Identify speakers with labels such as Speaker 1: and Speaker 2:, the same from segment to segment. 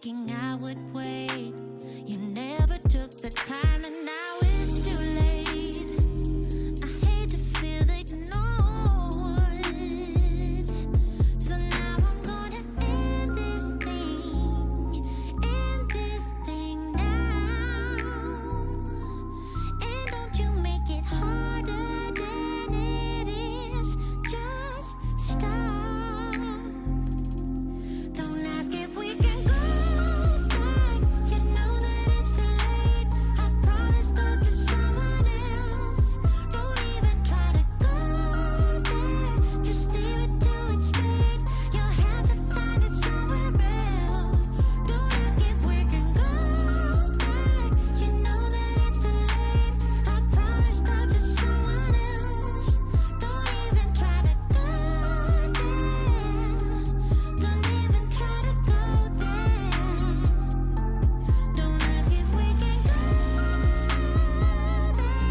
Speaker 1: thinking I would wait. You never took the time and now it's too late. I hate to feel ignored. So now I'm gonna end this thing now. And don't you make it harder than it is. Just stop. Don't ask if we can go back. You know that it's too late. I promised though to someone else. Don't even try to go there. Just leave it till it's straight. You'll have to find it somewhere else. Don't ask if we can go back. You know that it's too late. I promised though to someone else. Don't even try to go there. Don't even try to go there. Don't ask if we can go there.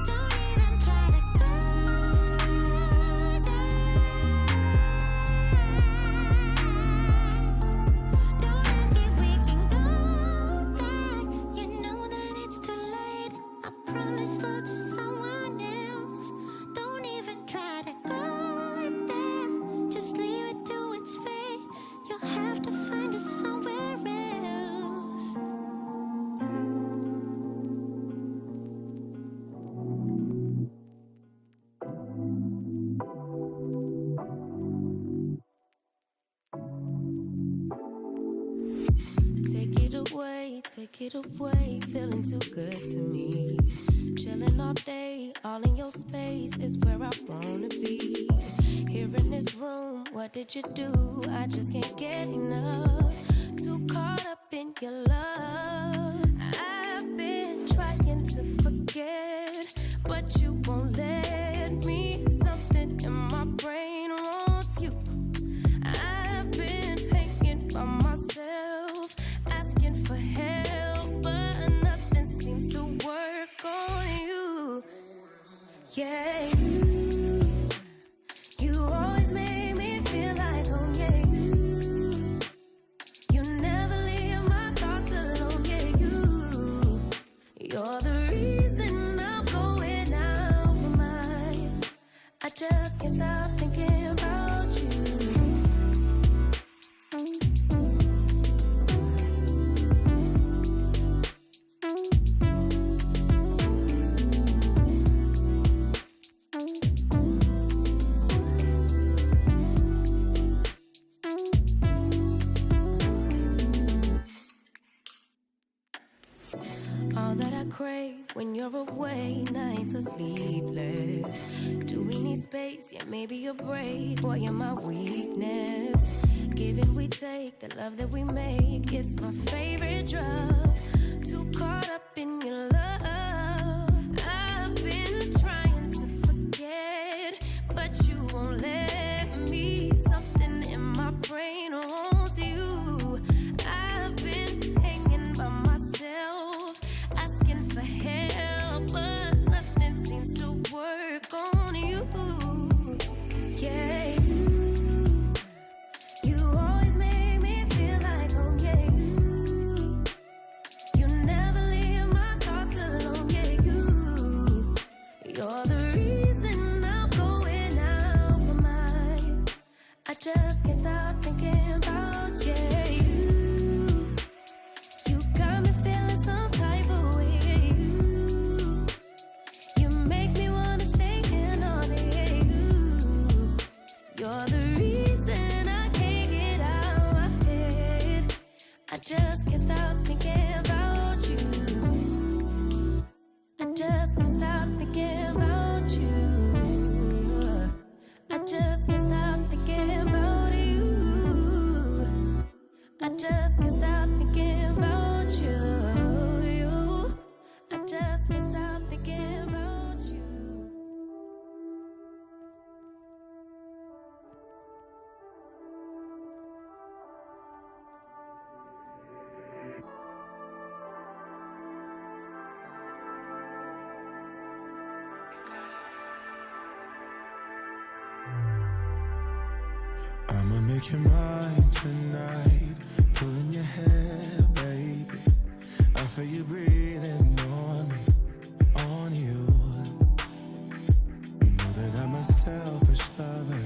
Speaker 1: Don't even try to go there. Don't ask if we can go back. You know that it's too late. I promised love to someone else. Don't even try to go there. Just leave it to its fate. You'll have to find it somewhere else. Take it away, feeling too good to me. Chilling all day, all in your space is where I wanna be. Here in this room, what did you do? I just can't get enough. Too caught up in your love. I've been trying to forget, but you won't let me. Something in my brain wants you. I've been hanging by myself, asking for help, but nothing seems to work on you. Yeah, you always make me feel like home. Yeah, you never leave my thoughts alone. Yeah, you're the reason I'm going out of my mind. I just can't stop thinking about you. All that I crave when you're away, nights are sleepless. Do we need space? Yeah, maybe a break. Boy, you're my weakness. Give and we take, the love that we make, it's my favorite drug. Too caught up in your love. I've been trying to forget, but you won't let me. Something in my brain wants you. I've been hanging by myself, asking for help, but nothing seems to work on you. Yeah, you always make me feel like home. Yeah, you never leave my thoughts
Speaker 2: I'ma make you mine tonight. Pulling your hair, baby. I feel you breathing on me, on you. You know that I'm a selfish lover.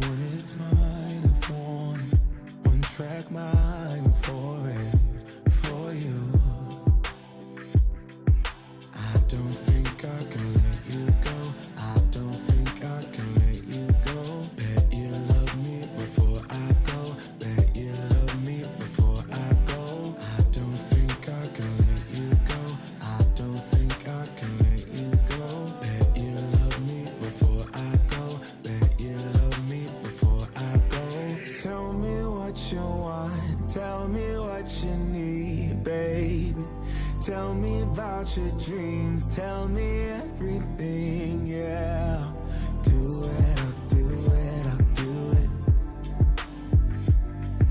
Speaker 2: When it's mine, I want it. One track mind for it, for you. I don't think I can let you go. I don't think I can let you go. Bet you love me before I go. Bet you love me before I go. I don't think I can let you go. I don't think I can let you go. Bet you love me before I go. Bet you love me before I go. Tell me what you want. Tell me what you need, baby. Tell me about your dreams, tell me everything, yeah. Do it, I'll do it, I'll do it.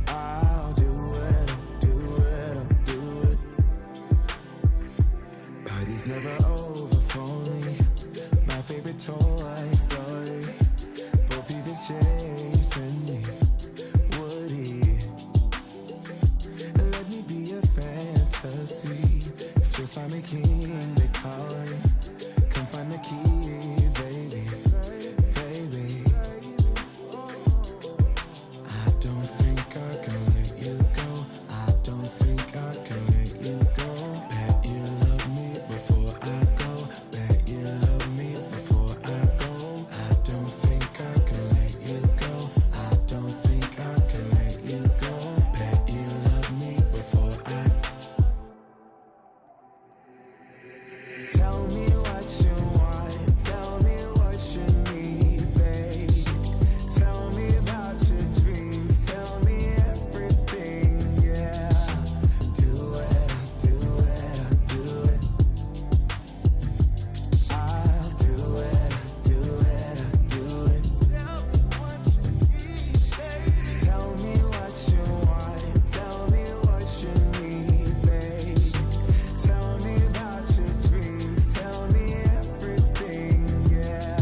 Speaker 2: I'll do it, I'll do it, I'll do it. Party's never over for me. My favorite Toy Story. Bo Peep is chasing me. Woody, let me be a fantasy. Swiss Army King, they call me. Come find the key, baby, baby. I don't think I can let you go. I don't think I can let you go. Bet you love me before I go. Bet you love me before I go. I don't think I can let you go. I don't think I can let you go. Bet you love me before I. Tell me what you want, tell me what you need, babe. Tell me about your dreams, tell me everything, yeah. Do it, I'll do it, I'll do it. I'll do it, I'll do it, I'll do it. Tell me what you need, baby. Tell me what you want, tell me what you need, babe. Tell me about your dreams, tell me everything, yeah.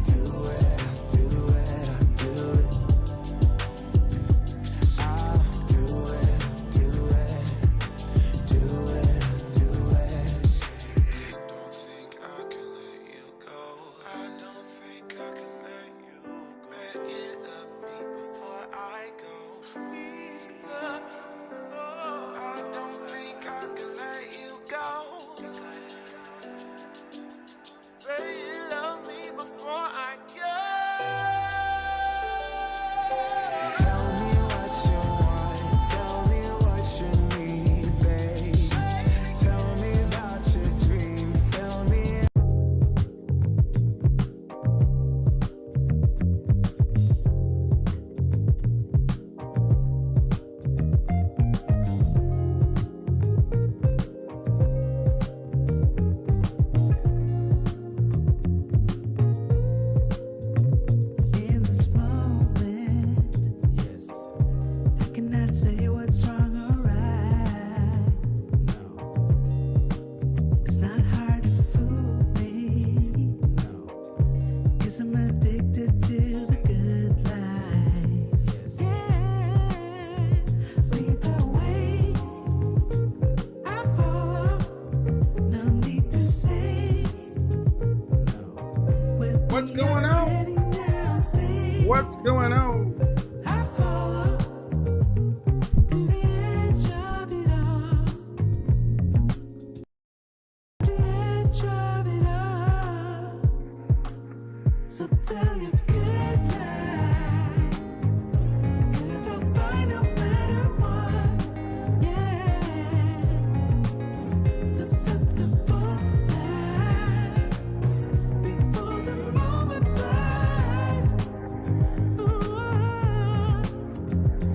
Speaker 2: Do it, I'll do it, I'll do it. I'll do it, do it, do it, do it. I don't think I can let you go. I don't think I can let you go. Bet you love me before I go. Please love me. Oh, I don't think I can let you go. Bet you love me before I go. Tell me what you want, tell me what you need, babe. Tell me about your dreams, tell me. In this moment, yes, I cannot say what's wrong or right. No, it's not hard to fool me. No, 'cause I'm addicted to the good life. Yes. Yeah, lead the way, I follow. No need to say. No.
Speaker 3: What's going on? What's going on?
Speaker 2: I follow to the edge of it all. The edge of it all. So tell your good lies, 'cause I'll buy no matter what. Yeah, susceptible lies before the moment flies.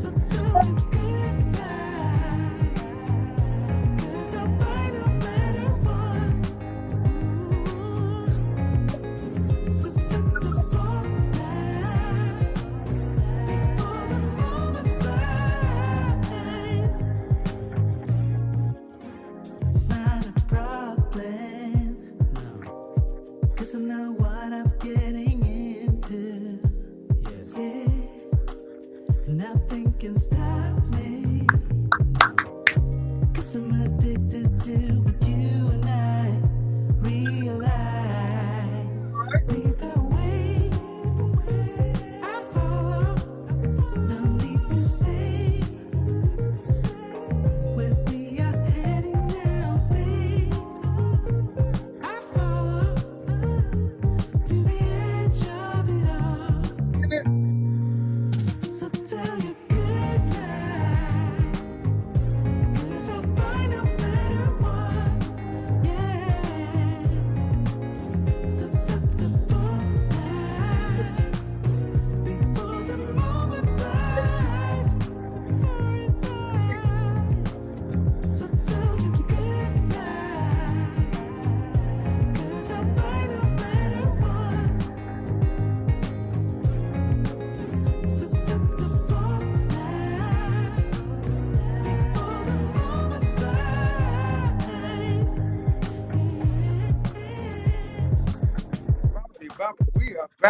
Speaker 2: So tell me good lies, 'cause I'll buy no matter what. Susceptible lies.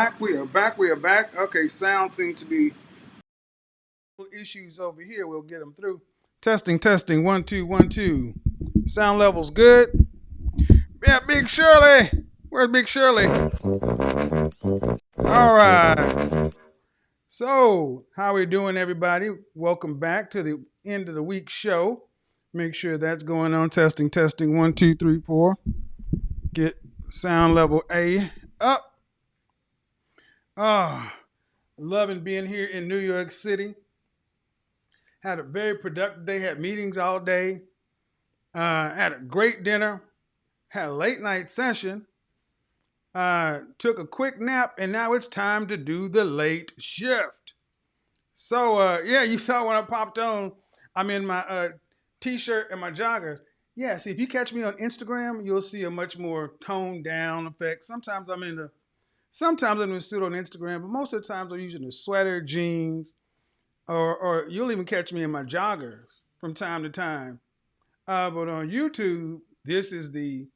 Speaker 3: back. We are back. We are back. Okay, sound seems to be issues over here. We'll get them through. Testing, testing. 1, 2, 1, 2. Sound levels good. Yeah, Big Shirley. Where's Big Shirley? All right. So, how we doing, everybody? Welcome back to the end of the week show. Make sure that's going on. Testing, testing. 1, 2, 3, 4. Get sound level A up. Ah, loving being here in New York City. Had a very productive day. Had meetings all day. Had a great dinner. Had a late night session. Took a quick nap, and now it's time to do the late shift. So, yeah, you saw when I popped on. I'm in my t-shirt and my joggers. Yeah, see, if you catch me on Instagram, you'll see a much more toned down effect. Sometimes I'm in a suit on Instagram, but most of the times I'm using a sweater, jeans, or you'll even catch me in my joggers from time to time. But on YouTube, this is the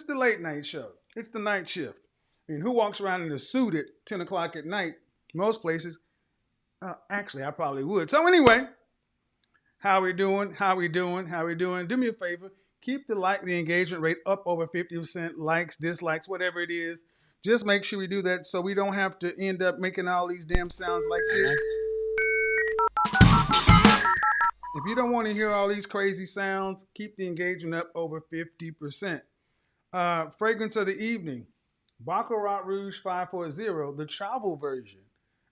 Speaker 3: late night show. It's the night shift. I mean, who walks around in a suit at 10 o'clock at night? Most places. Actually, I probably would. So anyway, how we doing? How we doing? How we doing? Do me a favor. Keep the engagement rate up over 50%. Likes, dislikes, whatever it is. Just make sure we do that so we don't have to end up making all these damn sounds like this. If you don't want to hear all these crazy sounds, keep the engagement up over 50%. Fragrance of the evening, Baccarat Rouge 540, the travel version.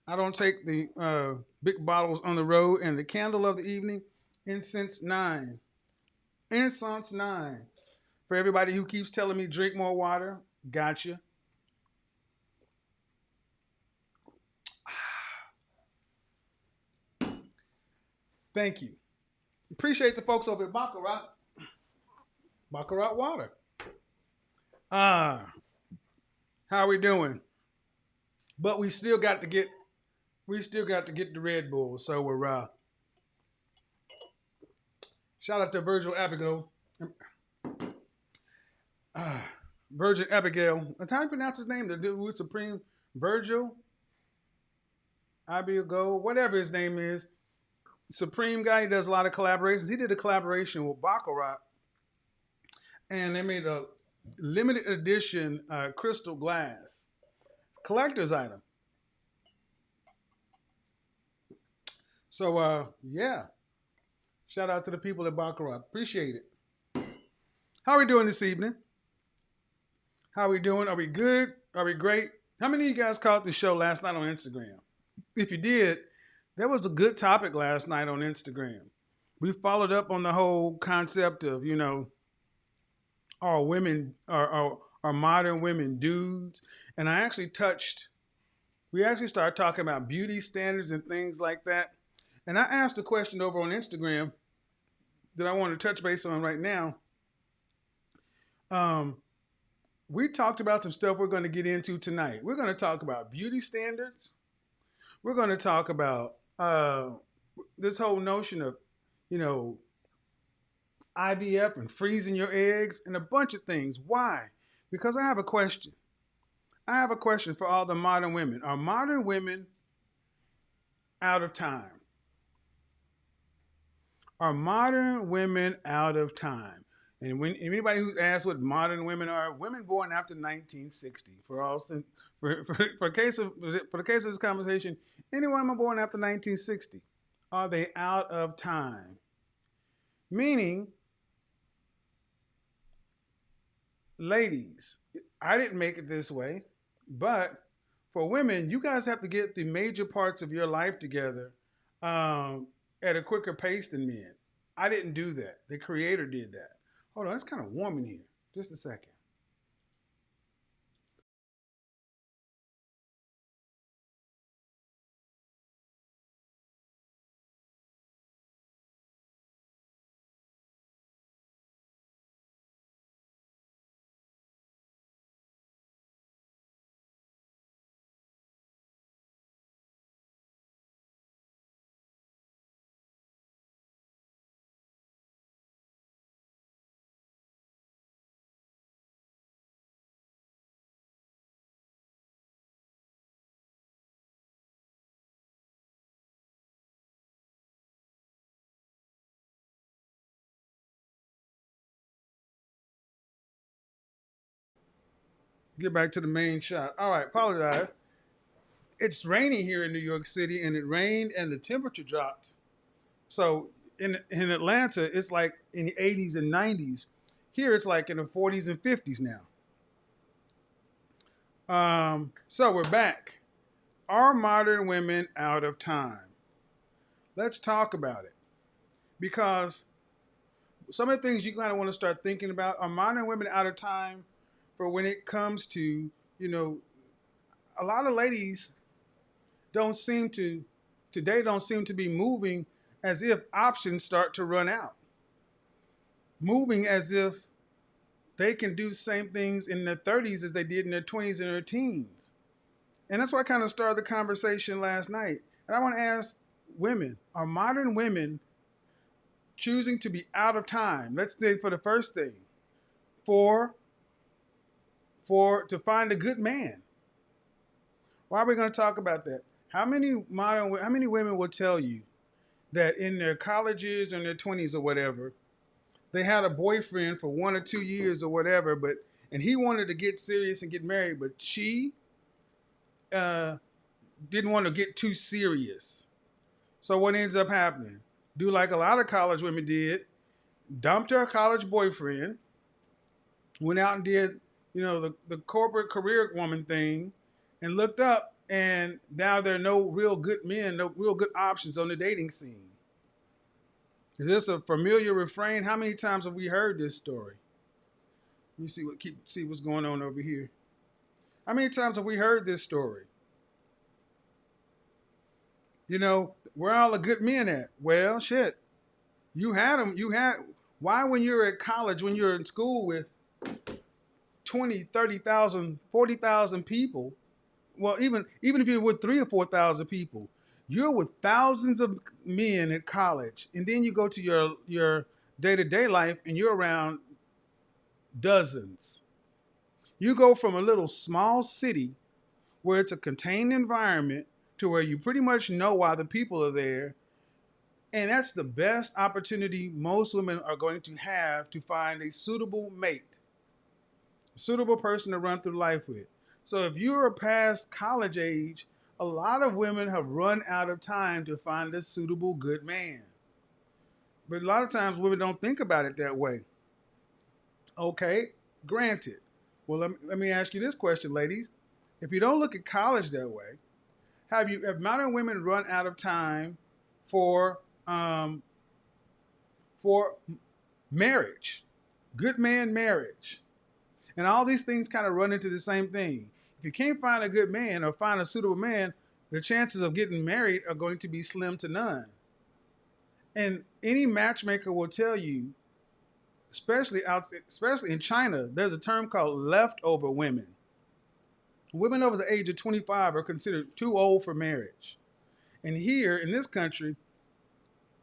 Speaker 3: I don't take the big bottles on the road. And the candle of the evening, Incense 9. Incense 9. For everybody who keeps telling me drink more water, gotcha. Thank you. Appreciate the folks over at Baccarat. Baccarat water. How we doing? But we still got to get the Red Bull. So we're shout out to Virgil Abigail. Virgin Abigail. That's how you pronounce his name. The dude with Supreme Virgil Abigail, whatever his name is. Supreme guy. He does a lot of collaborations. He did a collaboration with Baccarat, and they made a limited edition crystal glass collector's item. So yeah, shout out to the people at Baccarat. Appreciate it. How are we doing this evening? How are we doing? Are we good? Are we great? How many of you guys caught the show last night on Instagram? If you did, there was a good topic last night on Instagram. We followed up on the whole concept of, are women, are modern women dudes? And we actually started talking about beauty standards and things like that. And I asked a question over on Instagram that I want to touch base on right now. We talked about some stuff we're going to get into tonight. We're going to talk about beauty standards. We're going to talk about this whole notion of, IVF and freezing your eggs and a bunch of things. Why? Because I have a question. I have a question for all the modern women. Are modern women out of time? Are modern women out of time? And when anybody who's asked what modern women are, women born after 1960. For the case of this conversation, any woman born after 1960, are they out of time? Meaning, ladies, I didn't make it this way, but for women, you guys have to get the major parts of your life together at a quicker pace than men. I didn't do that. The creator did that. Hold on, it's kind of warm in here. Just a second. Get back to the main shot. All right, apologize. It's raining here in New York City, and it rained and the temperature dropped. So in Atlanta, it's like in the 80s and 90s. Here, it's like in the 40s and 50s now. So we're back. Are modern women out of time? Let's talk about it. Because some of the things you kind of want to start thinking about, are modern women out of time for when it comes to, you know, a lot of ladies don't seem to, today don't seem to be moving as if options start to run out. Moving as if they can do the same things in their 30s as they did in their 20s and their teens. And that's why I kind of started the conversation last night. And I want to ask women, are modern women choosing to be out of time? Let's say for the first thing, for to find a good man. Why are we going to talk about that? How many women will tell you that in their colleges or in their 20s or whatever, they had a boyfriend for 1 or 2 years or whatever, and he wanted to get serious and get married, but she didn't want to get too serious. So what ends up happening? Do like a lot of college women did, dumped her college boyfriend, went out and did, the corporate career woman thing, and looked up, and now there are no real good men, no real good options on the dating scene. Is this a familiar refrain? How many times have we heard this story? Let me see what's going on over here. How many times have we heard this story? Where are all the good men at? Well, shit. You had them. Why when you're at college, when you're in school with 20, 30,000, 40,000 people, well, even if you're with 3 or 4,000 people, you're with thousands of men at college, and then you go to your day-to-day life, and you're around dozens. You go from a little small city where it's a contained environment to where you pretty much know why the people are there, and that's the best opportunity most women are going to have to find a suitable mate, a suitable person to run through life with. So if you're past college age, a lot of women have run out of time to find a suitable good man. But a lot of times women don't think about it that way. Okay, granted. Well, let me ask you this question, ladies. If you don't look at college that way, have modern women run out of time for marriage, good man marriage? And all these things kind of run into the same thing. If you can't find a good man or find a suitable man, the chances of getting married are going to be slim to none. And any matchmaker will tell you, especially in China, there's a term called leftover women. Women over the age of 25 are considered too old for marriage. And here in this country,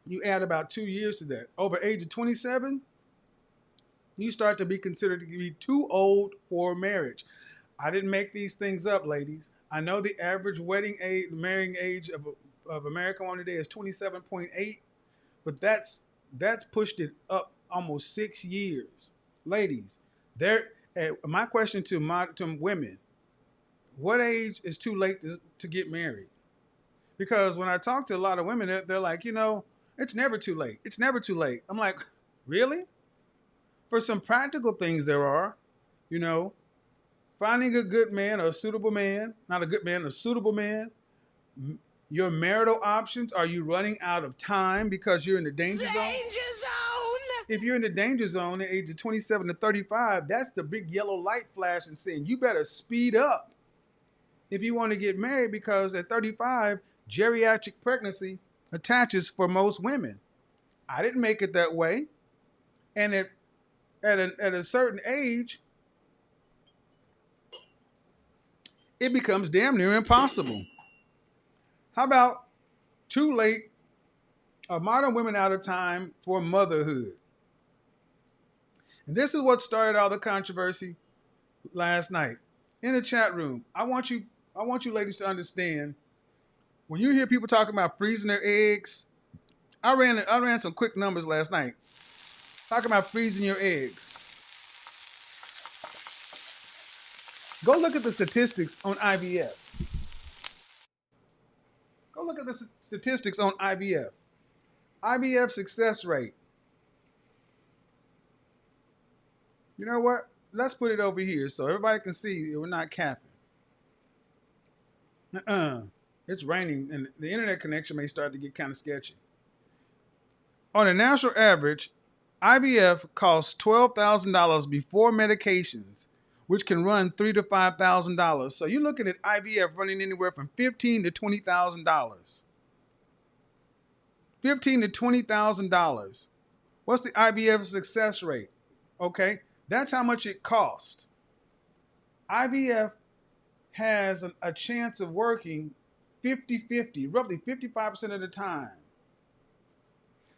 Speaker 3: you add about 2 years to that. Over age of 27, you start to be considered to be too old for marriage. I didn't make these things up, ladies. I know the average marrying age of American women today is 27.8, but that's pushed it up almost 6 years. Ladies, my question to women, what age is too late to get married? Because when I talk to a lot of women, they're like, it's never too late. It's never too late. I'm like, really? For some practical things there are, finding a good man or a suitable man, not a good man, a suitable man. Your marital options, are you running out of time because you're in the danger zone? If you're in the danger zone at the age of 27 to 35, that's the big yellow light flashing saying you better speed up if you want to get married, because at 35, geriatric pregnancy attaches for most women. I didn't make it that way. And at a certain age, it becomes damn near impossible. How about too late? Are modern women out of time for motherhood? And this is what started all the controversy last night in the chat room. I want you ladies to understand, when you hear people talking about freezing their eggs, I ran some quick numbers last night talking about freezing your eggs. Go look at the statistics on IVF. Go look at the statistics on IVF. IVF success rate. You know what? Let's put it over here so everybody can see we're not capping. It's raining and the internet connection may start to get kind of sketchy. On a national average, IVF costs $12,000 before medications, which can run $3,000 to $5,000. So you're looking at IVF running anywhere from $15,000 to $20,000. $15,000 to $20,000. What's the IVF success rate? Okay, that's how much it costs. IVF has a chance of working 50-50, roughly 55% of the time.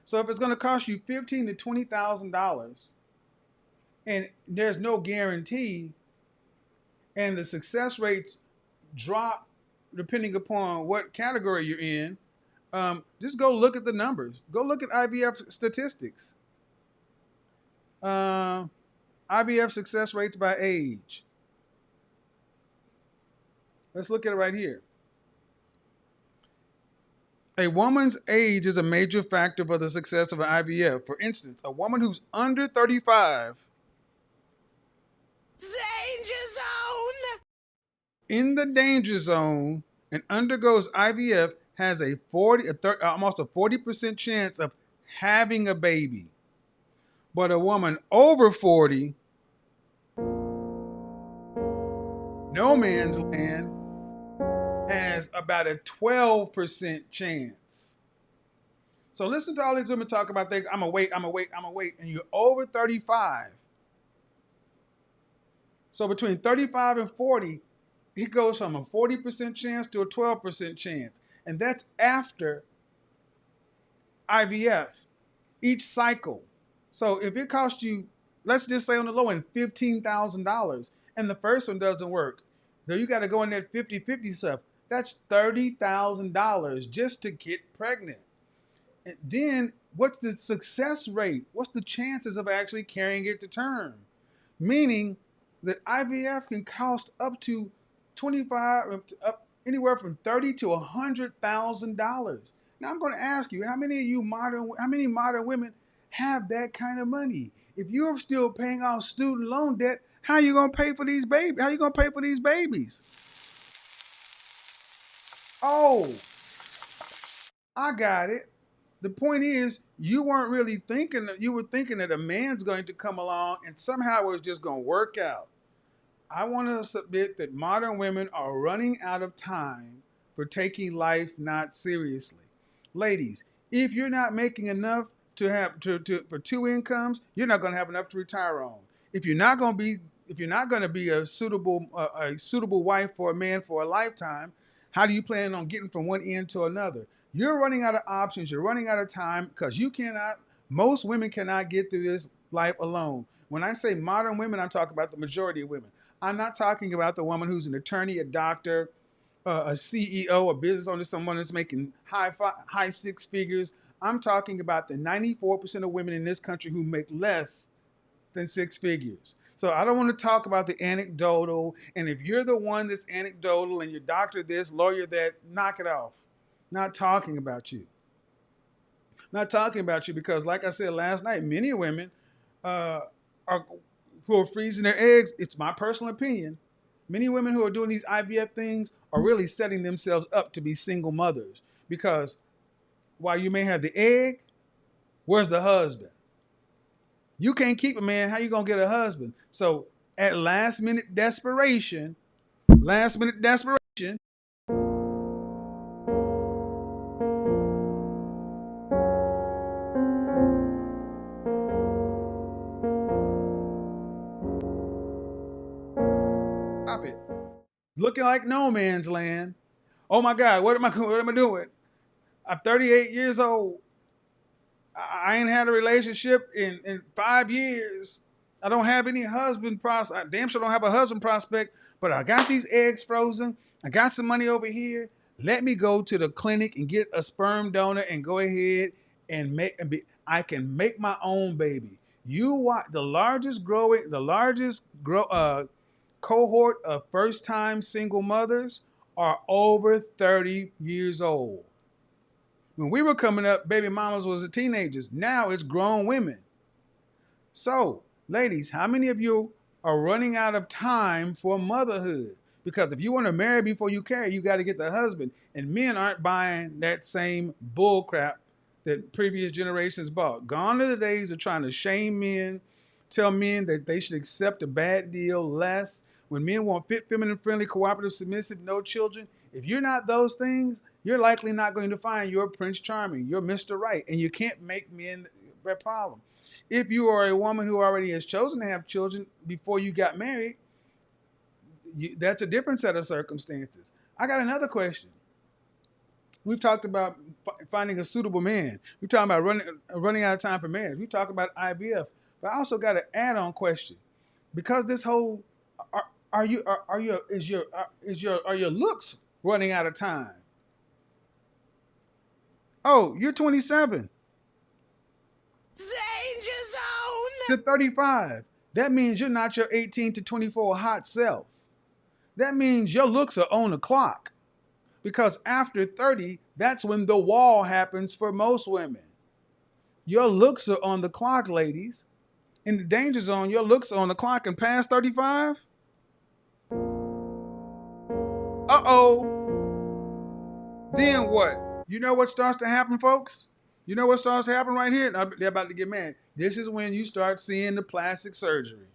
Speaker 3: So if it's going to cost you $15,000 to $20,000 and there's no guarantee and the success rates drop depending upon what category you're in, just go look at the numbers. Go look at IVF statistics. IVF success rates by age. Let's look at it right here. A woman's age is a major factor for the success of an IVF. For instance, a woman who's under 35
Speaker 1: Danger zone!
Speaker 3: in the danger zone and undergoes IVF has almost a 40% chance of having a baby. But a woman over 40, no man's land, has about a 12% chance. So listen to all these women talk about things. I'm gonna wait, and you're over 35. So between 35 and 40, it goes from a 40% chance to a 12% chance. And that's after IVF, each cycle. So if it costs you, let's just say on the low end, $15,000, and the first one doesn't work, then you got to go in that 50-50 stuff. That's $30,000 just to get pregnant. And then what's the success rate? What's the chances of actually carrying it to term? Meaning that IVF can cost up to anywhere from $30,000 to $100,000. Now I'm going to ask you, how many modern women have that kind of money? If you're still paying off student loan debt, how are you going to pay for these babies? How are you going to pay for these babies? Oh, I got it. The point is, you weren't really thinking that, you were thinking that a man's going to come along and somehow it was just going to work out. I want to submit that modern women are running out of time for taking life not seriously. Ladies, if you're not making enough for two incomes, you're not going to have enough to retire on. If you're not going to be a suitable wife for a man for a lifetime, how do you plan on getting from one end to another? You're running out of options. You're running out of time because most women cannot get through this life alone. When I say modern women, I'm talking about the majority of women. I'm not talking about the woman who's an attorney, a doctor, a CEO, a business owner, someone that's making high six figures. I'm talking about the 94% of women in this country who make less than six figures. So I don't want to talk about the anecdotal. And if you're the one that's anecdotal and you're doctor this, lawyer that, knock it off. Not talking about you. Not talking about you because, like I said last night, many women who are freezing their eggs, it's my personal opinion, many women who are doing these IVF things are really setting themselves up to be single mothers because while you may have the egg, where's the husband? You can't keep a man. How you going to get a husband? So at last minute desperation, stop it. Looking like no man's land. Oh my God, what am I doing? I'm 38 years old. I ain't had a relationship in 5 years. I don't have any husband prospect. I damn sure don't have a husband prospect, but I got these eggs frozen. I got some money over here. Let me go to the clinic and get a sperm donor and go ahead and I can make my own baby. You want the largest cohort of first-time single mothers are over 30 years old. When we were coming up, baby mamas was the teenagers. Now it's grown women. So, ladies, how many of you are running out of time for motherhood? Because if you want to marry before you carry, you got to get the husband. And men aren't buying that same bull crap that previous generations bought. Gone are the days of trying to shame men, tell men that they should accept a bad deal less. When men want fit, feminine, friendly, cooperative, submissive, no children, if you're not those things, you're likely not going to find your Prince Charming, your Mr. Right. And you can't make men their problem. If you are a woman who already has chosen to have children before you got married, that's a different set of circumstances. I got another question. We've talked about finding a suitable man. We're talking about running out of time for marriage. We talk about IVF, but I also got an add-on question because this whole are your looks running out of time? Oh, you're 27.
Speaker 1: Danger zone!
Speaker 3: You're 35. That means you're not your 18 to 24 hot self. That means your looks are on the clock. Because after 30, that's when the wall happens for most women. Your looks are on the clock, ladies. In the danger zone, your looks are on the clock and past 35? Uh-oh. Then what? You know what starts to happen, folks? You know what starts to happen right here? They're about to get mad. This is when you start seeing the plastic surgery.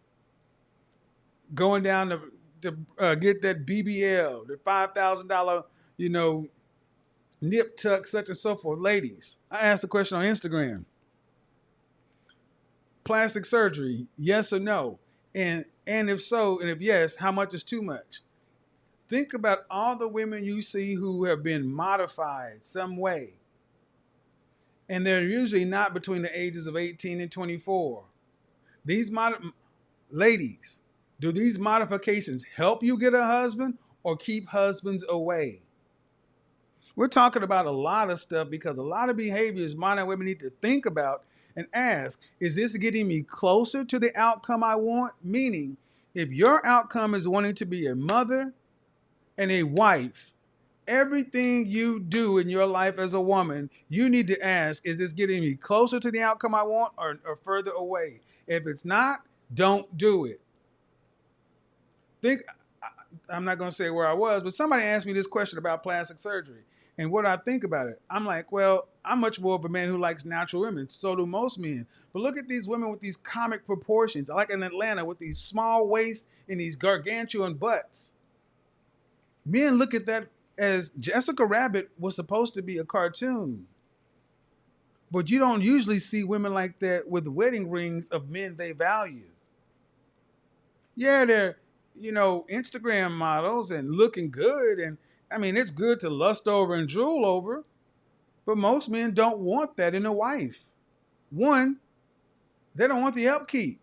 Speaker 3: Going down to get that BBL, the $5,000, nip tuck, such and so forth. Ladies, I asked a question on Instagram. Plastic surgery, yes or no? And if so, and if yes, how much is too much? Think about all the women you see who have been modified some way. And they're usually not between the ages of 18 and 24. Ladies, do these modifications help you get a husband or keep husbands away? We're talking about a lot of stuff because a lot of behaviors modern women need to think about and ask, is this getting me closer to the outcome I want? Meaning, if your outcome is wanting to be a mother and a wife, everything you do in your life as a woman, you need to ask, is this getting me closer to the outcome I want or further away? If it's not, don't do it. I'm not going to say where I was, but somebody asked me this question about plastic surgery. And what I think about it, I'm like, well, I'm much more of a man who likes natural women. So do most men. But look at these women with these comic proportions. I like in Atlanta with these small waists and these gargantuan butts. Men look at that as Jessica Rabbit was supposed to be a cartoon. But you don't usually see women like that with wedding rings of men they value. Yeah, they're, Instagram models and looking good. And I mean, it's good to lust over and drool over. But most men don't want that in a wife. One, they don't want the upkeep.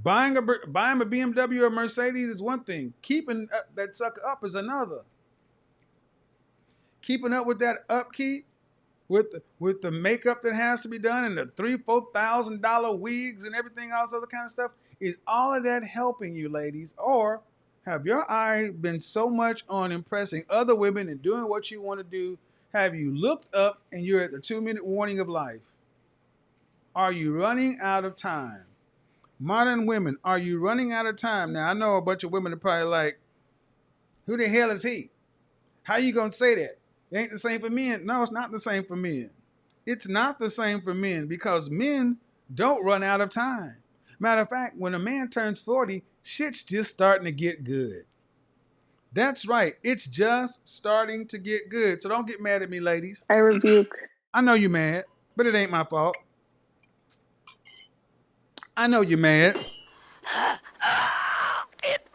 Speaker 3: Buying a BMW or a Mercedes is one thing. Keeping that sucker up is another. Keeping up with that upkeep, with the makeup that has to be done and the $3,000-$4,000 wigs and everything else, other kind of stuff, is all of that helping you, ladies? Or have your eye been so much on impressing other women and doing what you want to do? Have you looked up and you're at the 2-minute warning of life? Are you running out of time? Modern women, are you running out of time? Now, I know a bunch of women are probably like, who the hell is he? How you going to say that? It ain't the same for men. No, it's not the same for men. It's not the same for men because men don't run out of time. Matter of fact, when a man turns 40, shit's just starting to get good. That's right. It's just starting to get good. So don't get mad at me, ladies.
Speaker 4: I rebuke.
Speaker 3: I know you're mad, but it ain't my fault. I know you're mad.
Speaker 1: It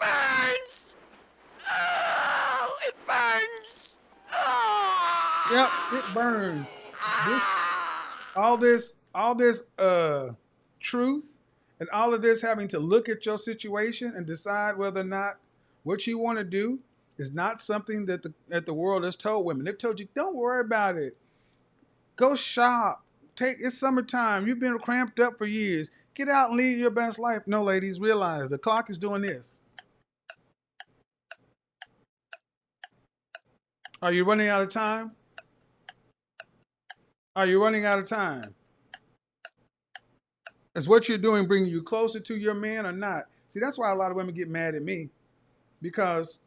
Speaker 1: burns! Oh, it burns! Oh.
Speaker 3: Yep, it burns. All this truth and all of this having to look at your situation and decide whether or not what you want to do is not something that the world has told women. They've told you, don't worry about it. Go shop. It's summertime. You've been cramped up for years. Get out and lead your best life. No, ladies, realize the clock is doing this. Are you running out of time? Are you running out of time? Is what you're doing bringing you closer to your man or not? See, that's why a lot of women get mad at me because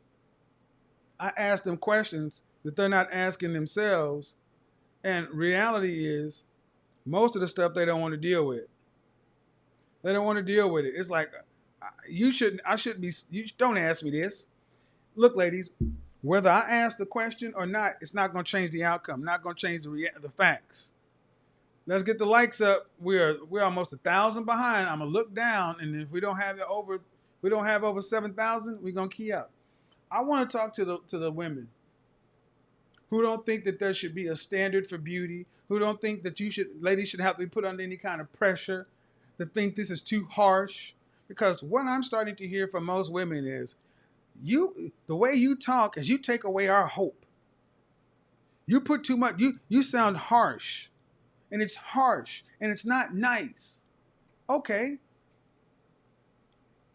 Speaker 3: I ask them questions that they're not asking themselves. And reality is, most of the stuff they don't want to deal with. They don't want to deal with it. It's like, you shouldn't, I shouldn't be, you don't ask me this. Look, ladies, whether I ask the question or not, it's not going to change the outcome, not going to change the facts. Let's get the likes up. We're almost 1,000 behind. I'm gonna look down, and if we don't have over 7,000, we're gonna key up. I want to talk to the women who don't think that there should be a standard for beauty, who don't think that ladies should have to be put under any kind of pressure, that think this is too harsh. Because what I'm starting to hear from most women is, the way you talk is you take away our hope. You put too much. You sound harsh, and it's harsh, and it's not nice. Okay,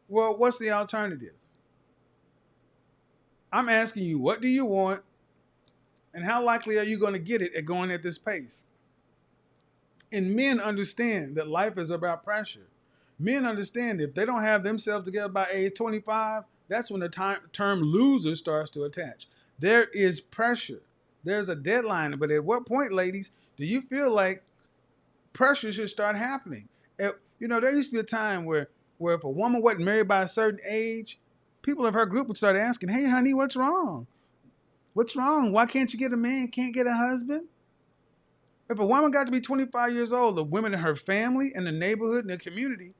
Speaker 3: well, what's the alternative? I'm asking you, what do you want, and how likely are you going to get it at going at this pace? And men understand that life is about pressure. Men understand that if they don't have themselves together by age 25, that's when the term loser starts to attach. There is pressure. There's a deadline. But at what point, ladies, do you feel like pressure should start happening? There used to be a time where if a woman wasn't married by a certain age, people of her group would start asking, "Hey, honey, what's wrong? What's wrong? Why can't you get a man? Can't get a husband?" If a woman got to be 25 years old, the women in her family and the neighborhood and the community,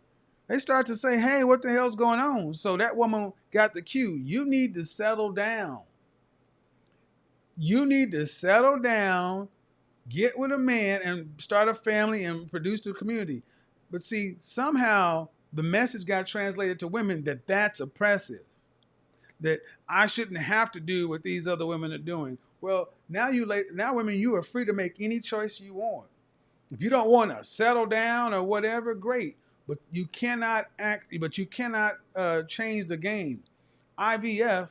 Speaker 3: they start to say, "Hey, what the hell's going on?" So that woman got the cue. You need to settle down. You need to settle down, get with a man, and start a family and produce the community. But see, somehow the message got translated to women that that's oppressive, that I shouldn't have to do what these other women are doing. Well, now women, you are free to make any choice you want. If you don't want to settle down or whatever, great. But you cannot change the game. IVF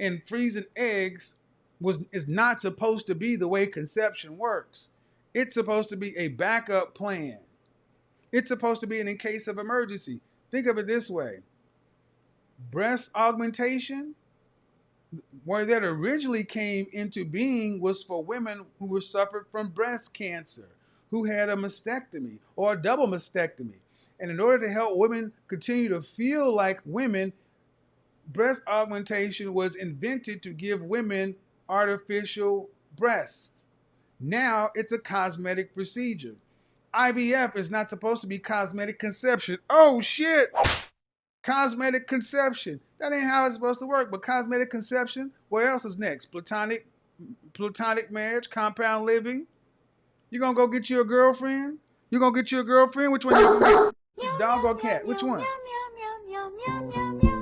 Speaker 3: and freezing eggs is not supposed to be the way conception works. It's supposed to be a backup plan. It's supposed to be in case of emergency. Think of it this way. Breast augmentation, where that originally came into being, was for women who suffered from breast cancer, who had a mastectomy or a double mastectomy. And in order to help women continue to feel like women, breast augmentation was invented to give women artificial breasts. Now it's a cosmetic procedure. IVF is not supposed to be cosmetic conception. Oh shit! Cosmetic conception. That ain't how it's supposed to work. But cosmetic conception, where else is next? Platonic marriage, compound living. You gonna go get you a girlfriend? You gonna get you a girlfriend? Which one you gonna get? Dog or cat? Which one?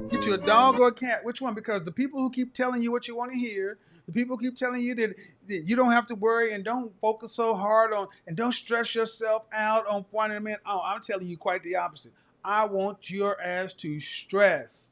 Speaker 3: Get you a dog or a cat? Which one? Because the people who keep telling you what you want to hear, the people who keep telling you that you don't have to worry and don't focus so hard on and don't stress yourself out on finding a man. Oh, I'm telling you quite the opposite. I want your ass to stress.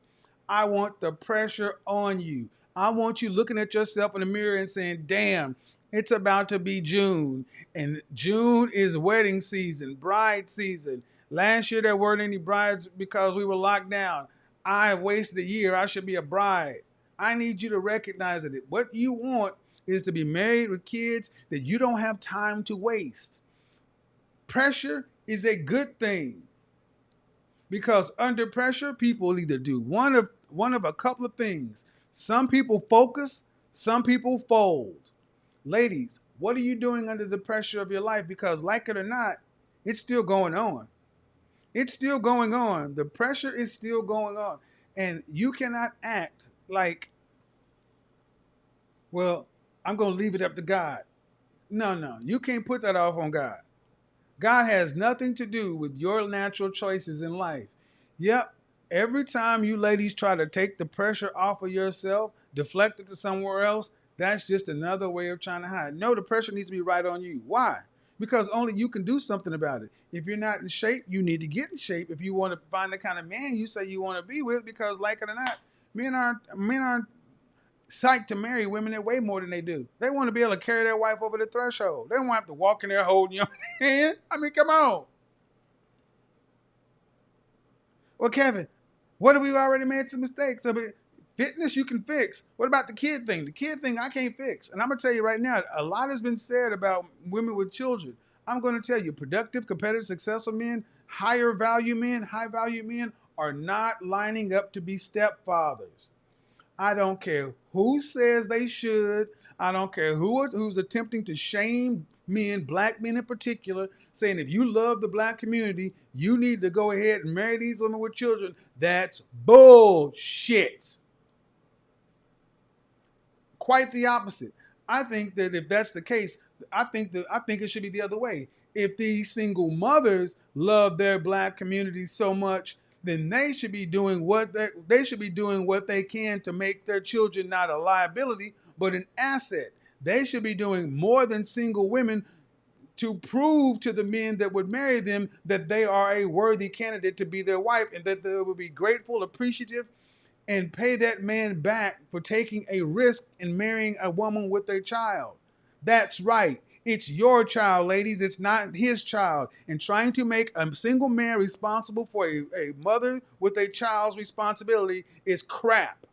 Speaker 3: I want the pressure on you. I want you looking at yourself in the mirror and saying, damn, it's about to be June. And June is wedding season, bride season. Last year there weren't any brides because we were locked down. I wasted a year. I should be a bride. I need you to recognize that what you want is to be married with kids that you don't have time to waste. Pressure is a good thing. Because under pressure, people either do one of a couple of things. Some people focus, some people fold. Ladies, what are you doing under the pressure of your life? Because like it or not, it's still going on. It's still going on. The pressure is still going on. And you cannot act like, well, I'm going to leave it up to God. No. You can't put that off on God. God has nothing to do with your natural choices in life. Yep, every time you ladies try to take the pressure off of yourself, deflect it to somewhere else, that's just another way of trying to hide. No, the pressure needs to be right on you. Why? Because only you can do something about it. If you're not in shape, you need to get in shape if you want to find the kind of man you say you want to be with, because like it or not, men aren't psyched to marry women that weigh more than they do. They want to be able to carry their wife over the threshold. They don't want to have to walk in there holding your hand. I mean, come on. Well, Kevin, what if we've already made some mistakes? I mean, fitness you can fix. What about the kid thing? The kid thing I can't fix. And I'm going to tell you right now, a lot has been said about women with children. I'm going to tell you, productive, competitive, successful men, high value men are not lining up to be stepfathers. I don't care who says they should. I don't care who's attempting to shame men, black men in particular, saying if you love the black community, you need to go ahead and marry these women with children. That's bullshit. Quite the opposite. I think that if that's the case, I think it should be the other way. If these single mothers love their black community so much, then they should be doing what they can to make their children not a liability, but an asset. They should be doing more than single women to prove to the men that would marry them that they are a worthy candidate to be their wife, and that they will be grateful, appreciative, and pay that man back for taking a risk in marrying a woman with a child. That's right. It's your child, ladies. It's not his child. And trying to make a single man responsible for a mother with a child's responsibility is crap.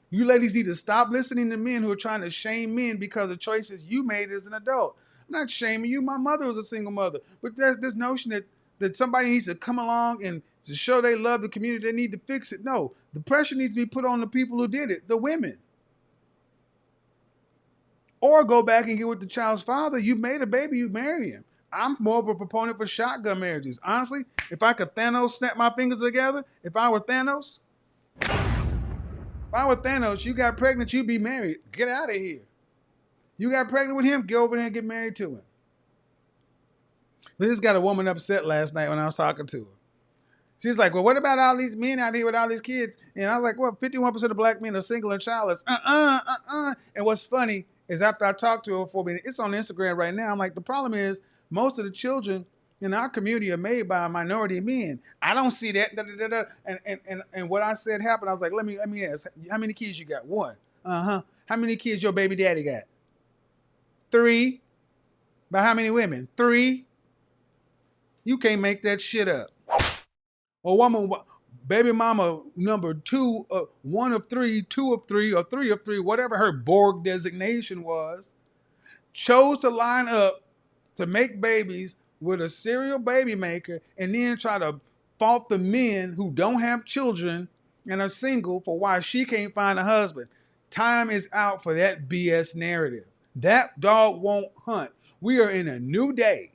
Speaker 3: You ladies need to stop listening to men who are trying to shame men because of choices you made as an adult. I'm not shaming you. My mother was a single mother. But there's this notion that somebody needs to come along and to show they love the community, they need to fix it. No, the pressure needs to be put on the people who did it, the women. Or go back and get with the child's father. You made a baby, you marry him. I'm more of a proponent for shotgun marriages. Honestly, if I could snap my fingers together, if I were Thanos, you got pregnant, you'd be married. Get out of here. You got pregnant with him, get over there and get married to him. This got a woman upset last night when I was talking to her. She's like, well, what about all these men out here with all these kids? And I was like, well, 51% of black men are single and childless. And what's funny is after I talked to her for a minute, it's on Instagram right now. I'm like, the problem is most of the children in our community are made by a minority of men. I don't see that. And what I said happened. I was like, let me ask, how many kids you got? One. How many kids your baby daddy got? 3. By how many women? 3. You can't make that shit up. Or woman, baby mama number 2, 1 of 3, 2 of 3, or 3 of 3, whatever her Borg designation was, chose to line up to make babies with a serial baby maker and then try to fault the men who don't have children and are single for why she can't find a husband. Time is out for that BS narrative. That dog won't hunt. We are in a new day.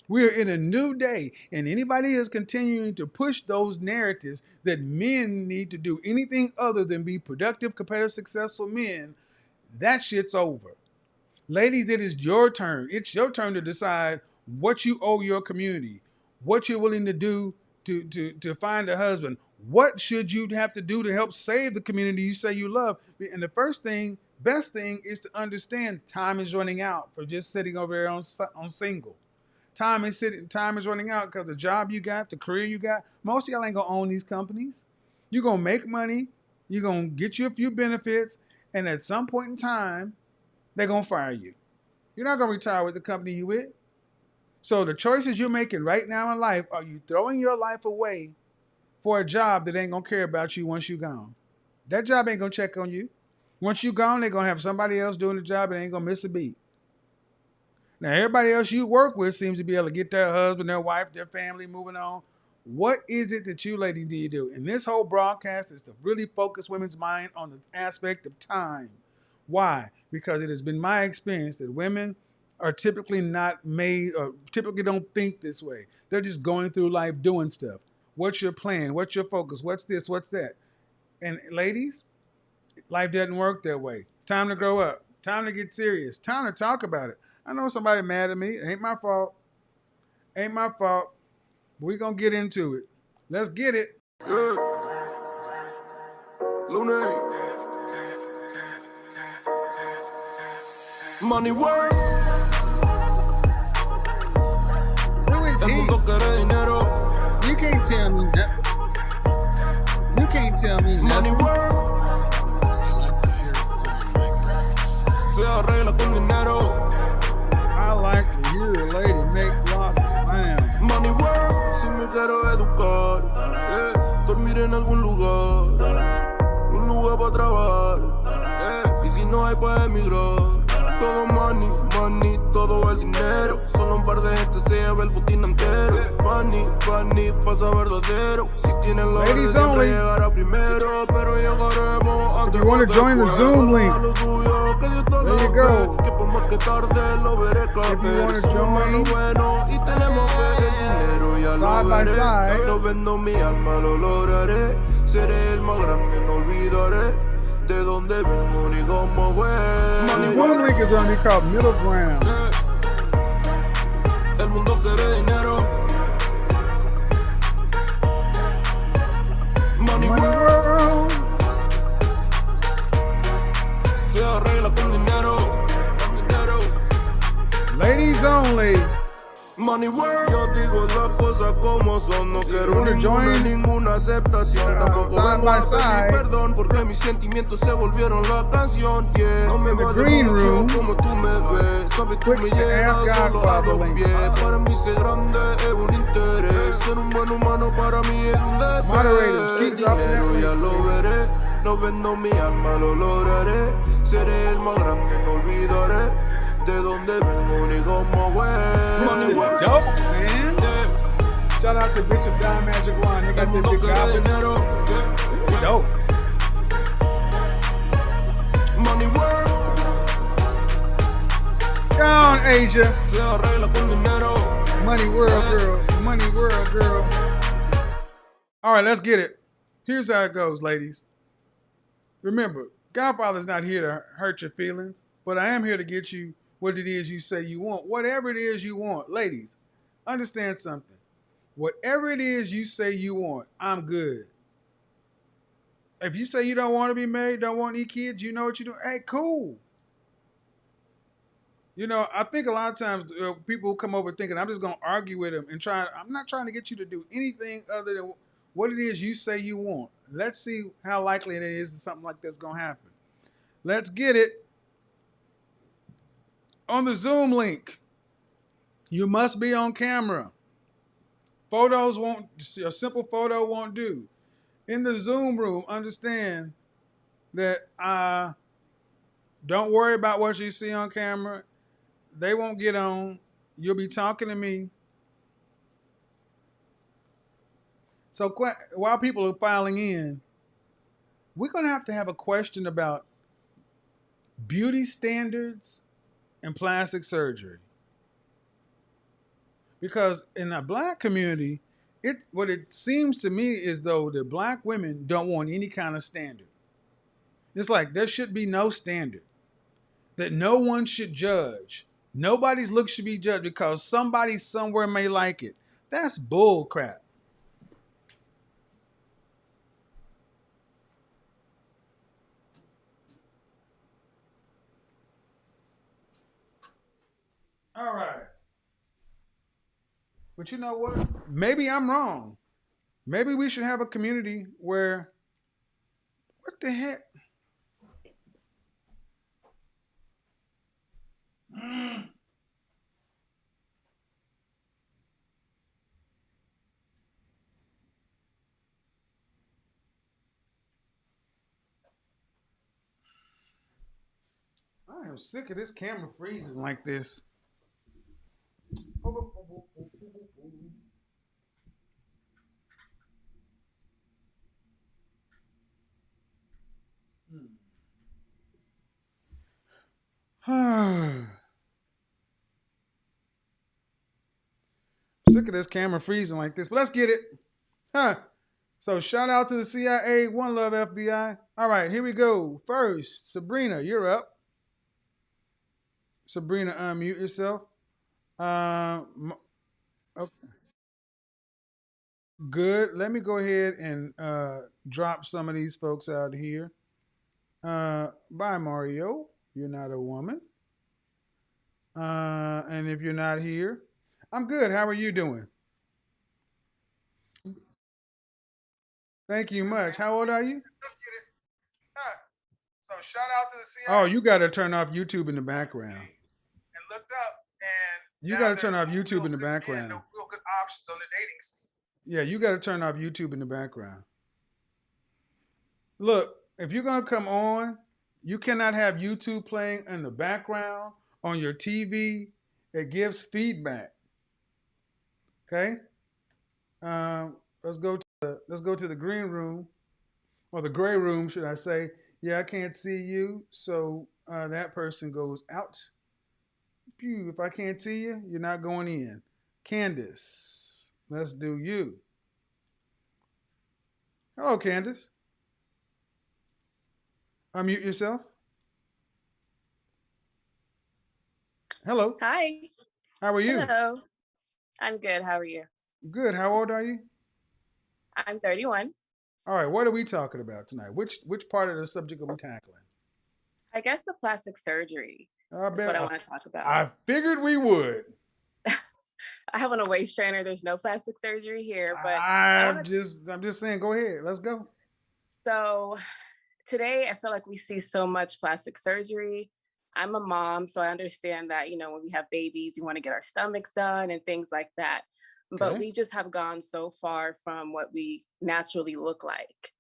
Speaker 3: We're in a new day, and anybody is continuing to push those narratives that men need to do anything other than be productive, competitive, successful men, that shit's over. Ladies, it is your turn. It's your turn to decide what you owe your community, what you're willing to do to find a husband. What should you have to do to help save the community you say you love? And the best thing is to understand time is running out for just sitting over there on single. Time is running out because the job you got, the career you got, most of y'all ain't gonna own these companies. You're gonna make money, you're gonna get you a few benefits, and at some point in time, they're gonna fire you. You're not gonna retire with the company you with. So the choices you're making right now in life, are you throwing your life away for a job that ain't gonna care about you once you're gone? That job ain't gonna check on you. Once you're gone, they're gonna have somebody else doing the job and ain't gonna miss a beat. Now, everybody else you work with seems to be able to get their husband, their wife, their family moving on. What is it that you ladies need to do? And this whole broadcast is to really focus women's mind on the aspect of time. Why? Because it has been my experience that women are typically not made or typically don't think this way. They're just going through life doing stuff. What's your plan? What's your focus? What's this? What's that? And ladies, life doesn't work that way. Time to grow up. Time to get serious. Time to talk about it. I know somebody mad at me. It ain't my fault. Ain't my fault. But we gonna get into it. Let's get it.
Speaker 4: Yeah. Luna. Money work.
Speaker 3: Who is he? You can't tell me nothing. You can't tell me nothing.
Speaker 4: Money work.
Speaker 2: arregla con dinero.
Speaker 3: I like to hear a lady make lots of sound.
Speaker 2: Money work, si me quiero educar, dormir en algún lugar, un lugar para trabajar, y si no hay para emigrar. Todo money, money, todo el dinero. Solo un par de gente se lleva el putín entero. Funny, funny, pasa verdadero. Si tienen la
Speaker 3: Ladies
Speaker 2: verde
Speaker 3: only.
Speaker 2: siempre llegará primero, pero llegaremos antes.
Speaker 3: If you want to join the Zoom link, there you go.
Speaker 2: Que por más que tarde lo veré caer.
Speaker 3: If you want to
Speaker 2: Somos
Speaker 3: join,
Speaker 2: malos buenos y tenemos fe. El dinero ya lo
Speaker 3: side by
Speaker 2: veré.
Speaker 3: side.
Speaker 2: No vendo mi alma, lo lograré. Seré el más grande, no olvidaré de dónde vengo ni cómo fue.
Speaker 3: The Zoom link is going to be called Middle Ground.
Speaker 2: El mundo quiere dinero. Money
Speaker 3: Money
Speaker 2: world
Speaker 3: World.
Speaker 2: se arregla con dinero. Con dinero.
Speaker 3: Ladies only.
Speaker 2: Money world. Yo digo las cosas como son. No quiero
Speaker 3: wanna join,
Speaker 2: ninguna aceptación. Tampoco
Speaker 3: side
Speaker 2: vengo
Speaker 3: by
Speaker 2: a pedir
Speaker 3: side.
Speaker 2: perdón porque mis sentimientos se volvieron la canción. Yeah. No me
Speaker 3: In the
Speaker 2: vale
Speaker 3: green
Speaker 2: mucho
Speaker 3: room,
Speaker 2: como tú me ves. Sabes, tú
Speaker 3: click
Speaker 2: me
Speaker 3: the
Speaker 2: llegas
Speaker 3: Ask
Speaker 2: solo a
Speaker 3: Godfather
Speaker 2: los
Speaker 3: link.
Speaker 2: pies. Para mí ser grande es un interés. Ser un buen humano para mí es un deber.
Speaker 3: Moderators, keep
Speaker 2: El
Speaker 3: dropping that
Speaker 2: dinero
Speaker 3: link.
Speaker 2: ya lo veré. No vendo mi alma, lo lograré. Seré el más grande, no olvidaré de dónde vengo ni cómo fue. Money world.
Speaker 3: Dope, man.
Speaker 2: Yeah.
Speaker 3: Shout out to Bishop Don Magic One. They
Speaker 2: El
Speaker 3: got that
Speaker 2: mundo
Speaker 3: big
Speaker 2: quiere
Speaker 3: gospel.
Speaker 2: dinero. Yeah.
Speaker 3: Dope.
Speaker 2: Money world
Speaker 3: Go on, Asia.
Speaker 2: se arregla con dinero.
Speaker 3: Money World Girl. Money World Girl. All right, let's get it. Here's how it goes, ladies. Remember, Godfather's not here to hurt your feelings, but I am here to get you what it is you say you want. Whatever it is you want. Ladies, understand something. Whatever it is you say you want, I'm good. If you say you don't want to be married, don't want any kids, you know what you do. Hey, cool. You know, I think a lot of times people come over thinking I'm just going to argue with them and try. I'm not trying to get you to do anything other than what it is you say you want. Let's see how likely it is that something like that's going to happen. Let's get it. On the Zoom link, you must be on camera. Photos won't, a simple photo won't do. In the Zoom room, understand that don't worry about what you see on camera. They won't get on. You'll be talking to me. So while people are filing in, we're going to have a question about beauty standards and plastic surgery. Because in the black community, what it seems to me is though the black women don't want any kind of standard. It's like there should be no standard. That no one should judge. Nobody's look should be judged because somebody somewhere may like it. That's bull crap. All right. But you know what? Maybe I'm wrong. Maybe we should have a community where, what the heck? I am sick of this camera freezing like this. Sick of this camera freezing like this, but let's get it. Huh. So shout out to the CIA, one love FBI. All right, here we go. First, Sabrina, you're up. Sabrina, unmute yourself. Okay, good. Let me go ahead and drop some of these folks out here. Bye, Mario. You're not a woman. And if you're not here, I'm good. How are you doing? Thank you much. How old are you? So shout out to the CIA. Oh, you got to turn off YouTube in the background. And looked up, and you got to turn off YouTube in the background. No real good options on the dating scene. Yeah, you got to turn off YouTube in the background. Look, if you're gonna come on, you cannot have YouTube playing in the background on your TV. It gives feedback. Okay. Let's go to the green room, or the gray room, should I say? Yeah, I can't see you, so that person goes out. Pew, if I can't see you, you're not going in. Candace, let's do you. Hello, Candace. Unmute yourself. Hello.
Speaker 4: Hi.
Speaker 3: How are you?
Speaker 4: Hello. I'm good. How are you?
Speaker 3: Good. How old are you?
Speaker 4: I'm 31.
Speaker 3: All right. What are we talking about tonight? Which part of the subject are we tackling?
Speaker 4: I guess the plastic surgery. That's what I want to talk about.
Speaker 3: I figured we would.
Speaker 4: I have on a waist trainer. There's no plastic surgery here, but
Speaker 3: I'm just saying. Go ahead. Let's go.
Speaker 4: So today, I feel like we see so much plastic surgery. I'm a mom, so I understand that, when we have babies, we want to get our stomachs done and things like that. Okay. But we just have gone so far from what we naturally look like.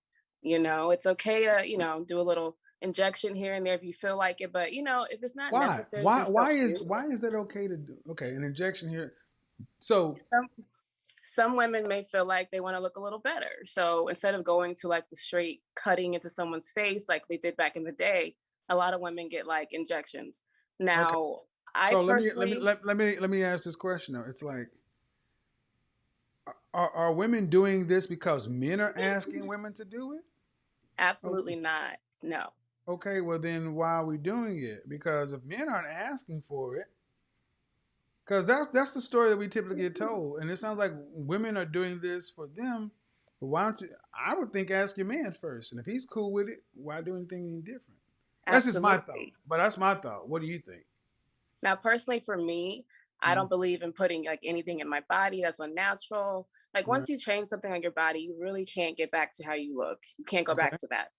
Speaker 4: It's okay to, do a little injection here and there if you feel like it, but if it's not necessary.
Speaker 3: Why is that okay to do? Okay, an injection here. So
Speaker 4: some women may feel like they want to look a little better. So instead of going to like the straight cutting into someone's face like they did back in the day, a lot of women get like injections. Now, okay.
Speaker 3: Let me ask this question though. It's like, are women doing this because men are asking women to do it?
Speaker 4: Absolutely not. No.
Speaker 3: Okay, well then why are we doing it? Because if men aren't asking for it, because that's the story that we typically get told, and it sounds like women are doing this for them. But why don't you? I would think ask your man first, and if he's cool with it, why do anything any different? That's just my thought. But that's my thought. What do you think?
Speaker 4: Now, personally, for me, I don't believe in putting like anything in my body that's unnatural. Like once you change something on your body, you really can't get back to how you look. You can't go back to that.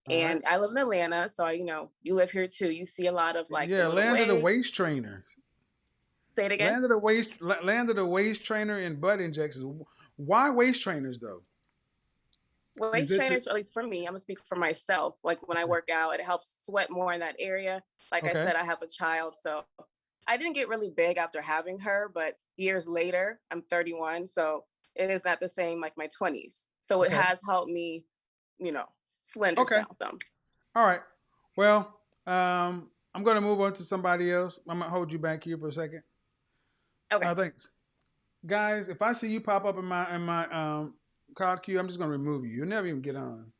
Speaker 4: And I live in Atlanta, so you live here too. You see a lot of like
Speaker 3: land of the waist trainers.
Speaker 4: Say it again.
Speaker 3: Land of the waist trainer and butt injections. Why waist trainers though?
Speaker 4: Waist trainers, at least for me, I'm gonna speak for myself. Like when I work out, it helps sweat more in that area. Like I said, I have a child, so I didn't get really big after having her, but years later, I'm 31, so it is not the same like my 20s. So it has helped me, slender down some.
Speaker 3: All right. Well, I'm gonna move on to somebody else. I'm gonna hold you back here for a second.
Speaker 4: Okay.
Speaker 3: Thanks, guys. If I see you pop up in my call queue, I'm just gonna remove you. You'll never even get on.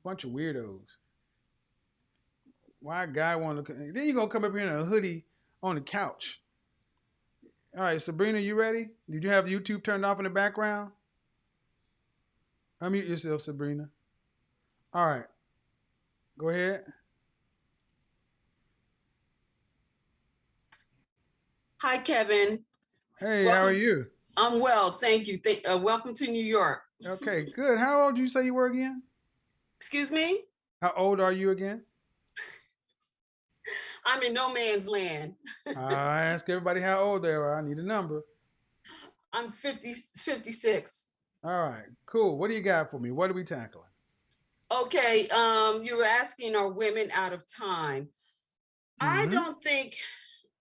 Speaker 3: Bunch of weirdos. Why a guy want to? Then you gonna come up here in a hoodie on the couch. All right, Sabrina, you ready? Did you have YouTube turned off in the background? Unmute yourself, Sabrina. All right, go ahead.
Speaker 5: Hi, Kevin.
Speaker 3: Hey, welcome. How are you?
Speaker 5: I'm well, thank you. Welcome to New York.
Speaker 3: Okay, good. How old did you say you were again?
Speaker 5: Excuse me?
Speaker 3: How old are you again?
Speaker 5: I'm in no man's land.
Speaker 3: I ask everybody how old they are. I need a number.
Speaker 5: I'm 56.
Speaker 3: All right, cool. What do you got for me? What are we tackling?
Speaker 5: Okay, you were asking, are women out of time? Mm-hmm.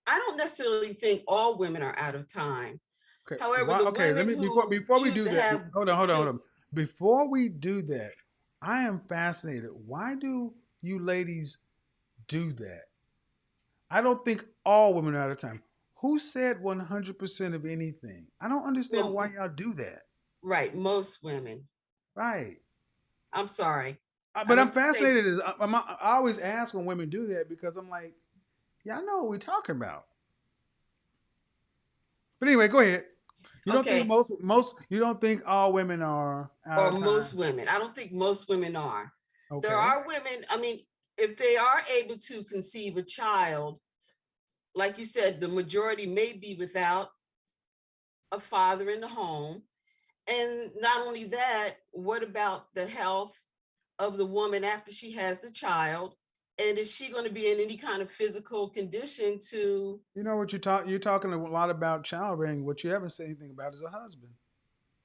Speaker 5: I don't necessarily think all women are out of time.
Speaker 3: Okay.
Speaker 5: However,
Speaker 3: before we do that, hold on. Before we do that, I am fascinated. Why do you ladies do that? I don't think all women are out of time. Who said 100% of anything? I don't understand why y'all do that.
Speaker 5: Right, most women.
Speaker 3: Right.
Speaker 5: I'm sorry.
Speaker 3: But I'm fascinated. I always ask when women do that because I'm like, yeah, I know what we're talking about. But anyway, go ahead. You don't think you don't think all women are out of time?
Speaker 5: Most women. I don't think most women are. Okay. There are women, if they are able to conceive a child, like you said, the majority may be without a father in the home. And not only that, what about the health of the woman after she has the child, and is she going to be in any kind of physical condition to?
Speaker 3: You know what you're talking a lot about childbearing. What you haven't said anything about is a husband.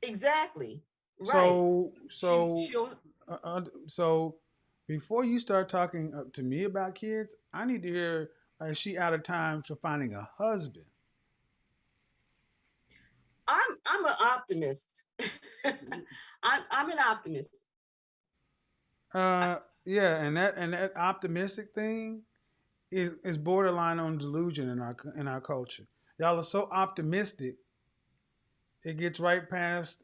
Speaker 5: Exactly. Right.
Speaker 3: So
Speaker 5: She
Speaker 3: so
Speaker 5: she'll
Speaker 3: so before you start talking to me about kids, I need to hear, is she out of time for finding a husband?
Speaker 5: I'm an optimist. I'm an optimist. I,
Speaker 3: Yeah, and that optimistic thing is borderline on delusion in our culture. Y'all are so optimistic, it gets right past.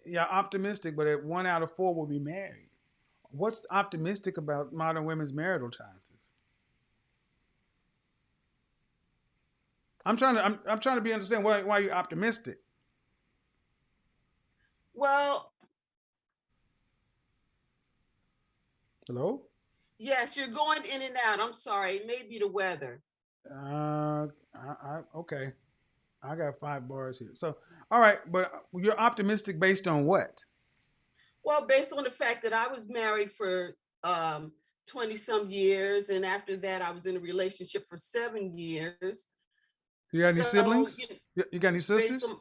Speaker 3: You're optimistic, but at 1 out of 4 will be married. What's optimistic about modern women's marital chances? I'm trying to be understand why you're optimistic.
Speaker 5: well,
Speaker 3: Hello.
Speaker 5: yes, you're going in and out. I'm sorry. It may be the weather.
Speaker 3: Okay. I got 5 bars here. So, all right, but you're optimistic based on what?
Speaker 5: Well, based on the fact that I was married for 20 some years, and after that, I was in a relationship for 7 years.
Speaker 3: You got any
Speaker 5: So,
Speaker 3: siblings? You got any
Speaker 5: based
Speaker 3: sisters?
Speaker 5: on,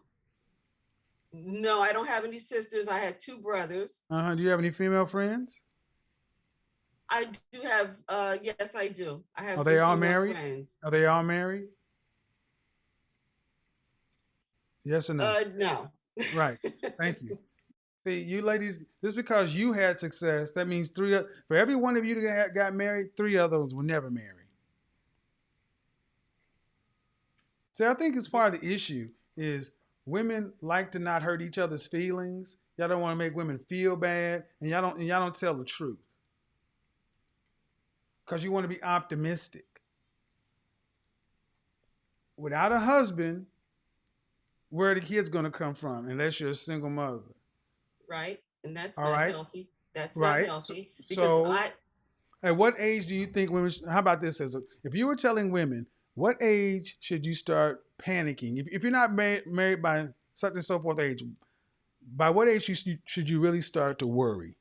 Speaker 5: no, I don't have any sisters. I had 2 brothers.
Speaker 3: Do you have any female friends?
Speaker 5: I do have, yes, I do. I have
Speaker 3: Are
Speaker 5: some
Speaker 3: they all
Speaker 5: female
Speaker 3: married?
Speaker 5: friends.
Speaker 3: Are they all married? Yes or no?
Speaker 5: No.
Speaker 3: Right. Thank you. See, you ladies, just because you had success, that means for every one of you that got married, 3 others will never marry. See, I think it's part of the issue is women like to not hurt each other's feelings. Y'all don't want to make women feel bad, and y'all don't tell the truth because you want to be optimistic. Without a husband, where are the kids going to come from? Unless you're a single mother.
Speaker 5: Right. And that's
Speaker 3: All
Speaker 5: not
Speaker 3: right.
Speaker 5: healthy. That's not
Speaker 3: Right.
Speaker 5: healthy because
Speaker 3: So at what age do you think women? How about this? If you were telling women, what age should you start panicking? If you're not married by such and so forth age, by what age should you really start to worry?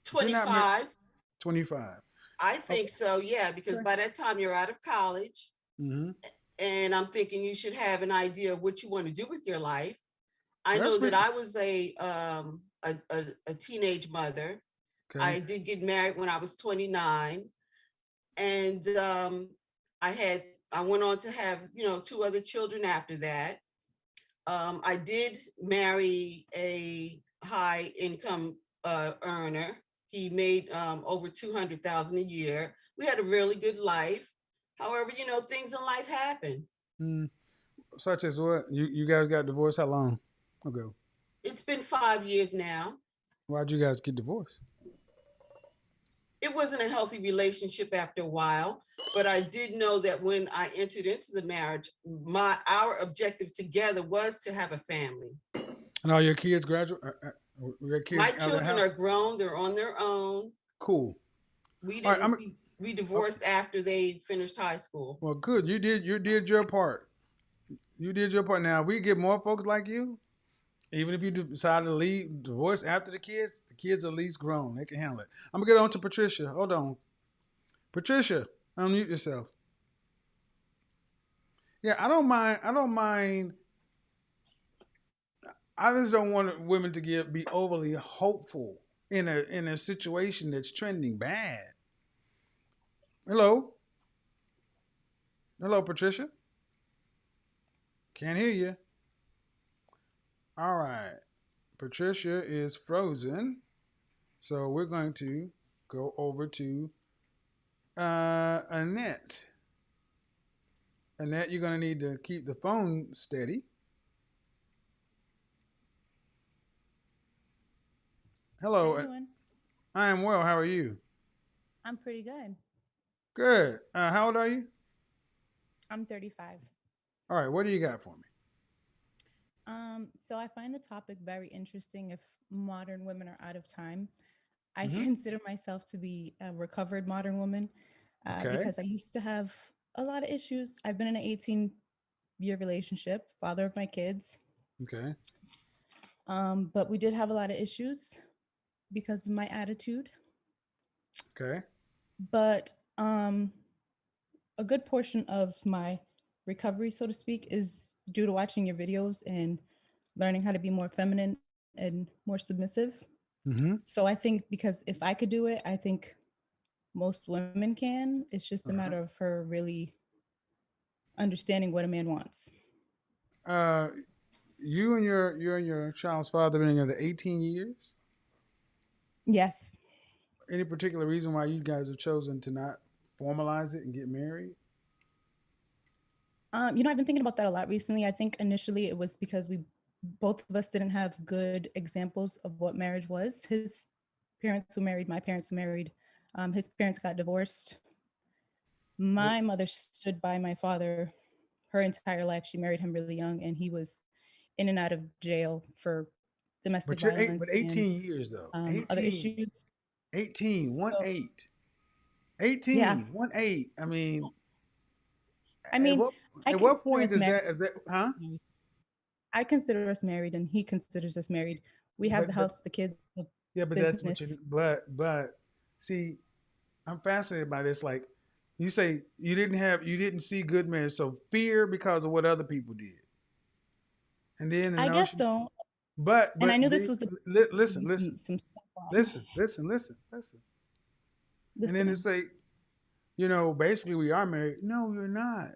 Speaker 3: If you're not married,
Speaker 5: 25,
Speaker 3: 25.
Speaker 5: I
Speaker 3: Okay.
Speaker 5: think so, yeah, because by that time you're out of college,
Speaker 3: Mm-hmm.
Speaker 5: and I'm thinking you should have an idea of what you want to do with your life. I
Speaker 3: That's
Speaker 5: know that
Speaker 3: re-
Speaker 5: I was a teenage mother.
Speaker 3: okay.
Speaker 5: I did get married when I was 29, and I went on to have 2 other children after that. I did marry a high income earner. He made over 200,000 a year. We had a really good life. However, things in life happen.
Speaker 3: Mm, such as what? You guys got divorced how long ago?
Speaker 5: It's been 5 years now.
Speaker 3: Why'd you guys get divorced?
Speaker 5: It wasn't a healthy relationship after a while, but I did know that when I entered into the marriage, our objective together was to have a family.
Speaker 3: And all your kids graduate? Your kids
Speaker 5: My
Speaker 3: out of the
Speaker 5: children are
Speaker 3: house?
Speaker 5: grown; they're on their own.
Speaker 3: Cool.
Speaker 5: We
Speaker 3: All right.
Speaker 5: didn't. We divorced after they finished high school.
Speaker 3: Well, good. You did your part. You did your part. Now we get more folks like you. Even if you decide to leave, divorce after the kids are at least grown. They can handle it. I'm gonna get on to Patricia. Hold on, Patricia, unmute yourself. Yeah, I don't mind. I don't mind. I just don't want women to be overly hopeful in a situation that's trending bad. Hello, hello, Patricia. Can't hear you. All right, Patricia is frozen. So we're going to go over to Annette. Annette, you're going to need to keep the phone steady.
Speaker 6: How
Speaker 3: Hello,
Speaker 6: you doing?
Speaker 3: I am well. How are you?
Speaker 6: I'm pretty good.
Speaker 3: Good. How old are you?
Speaker 6: I'm 35.
Speaker 3: All right. What do you got for me?
Speaker 6: So I find the topic very interesting if modern women are out of time. I
Speaker 3: Mm-hmm.
Speaker 6: consider myself to be a recovered modern woman
Speaker 3: Okay.
Speaker 6: because I used to have a lot of issues. I've been in an 18-year relationship, father of my kids.
Speaker 3: Okay.
Speaker 6: But we did have a lot of issues because of my attitude.
Speaker 3: Okay.
Speaker 6: But a good portion of my recovery, so to speak, is due to watching your videos and learning how to be more feminine and more submissive.
Speaker 3: Mm-hmm.
Speaker 6: So I think because if I could do it, I think most women can. It's just a matter
Speaker 3: Uh-huh.
Speaker 6: of her really understanding what a man wants.
Speaker 3: Uh, you and your child's father been together 18 years.
Speaker 6: Yes.
Speaker 3: Any particular reason why you guys have chosen to not formalize it and get married?
Speaker 6: I've been thinking about that a lot recently. I think initially it was because we both of us didn't have good examples of what marriage was. His parents were married, my parents were married. His parents got divorced.
Speaker 3: But
Speaker 6: My mother stood by my father her entire life. She married him really young, and he was in and out of jail for domestic
Speaker 3: but you're eight.
Speaker 6: violence
Speaker 3: But
Speaker 6: and
Speaker 3: 18 years though.
Speaker 6: other
Speaker 3: 18.
Speaker 6: issues.
Speaker 3: 18. One
Speaker 6: So,
Speaker 3: eight.
Speaker 6: yeah,
Speaker 3: 18. 1 8. I mean,
Speaker 6: I
Speaker 3: at
Speaker 6: mean,
Speaker 3: what
Speaker 6: I
Speaker 3: at what
Speaker 6: consider
Speaker 3: point
Speaker 6: us
Speaker 3: is
Speaker 6: married.
Speaker 3: that? Is that? Huh?
Speaker 6: I consider us married, and he considers us married. We have the
Speaker 3: But
Speaker 6: house, the kids, the
Speaker 3: yeah, but that's what
Speaker 6: business.
Speaker 3: you. But see, I'm fascinated by this. Like, you say you didn't see good marriage, so fear because of what other people did, and then the
Speaker 6: I guess
Speaker 3: notion.
Speaker 6: so. And I
Speaker 3: But
Speaker 6: knew this
Speaker 3: the
Speaker 6: was the
Speaker 3: listen,
Speaker 6: maybe
Speaker 3: listen,
Speaker 6: some stuff on.
Speaker 3: listen. And then they
Speaker 6: Listening.
Speaker 3: say, basically we are married. No, you're not.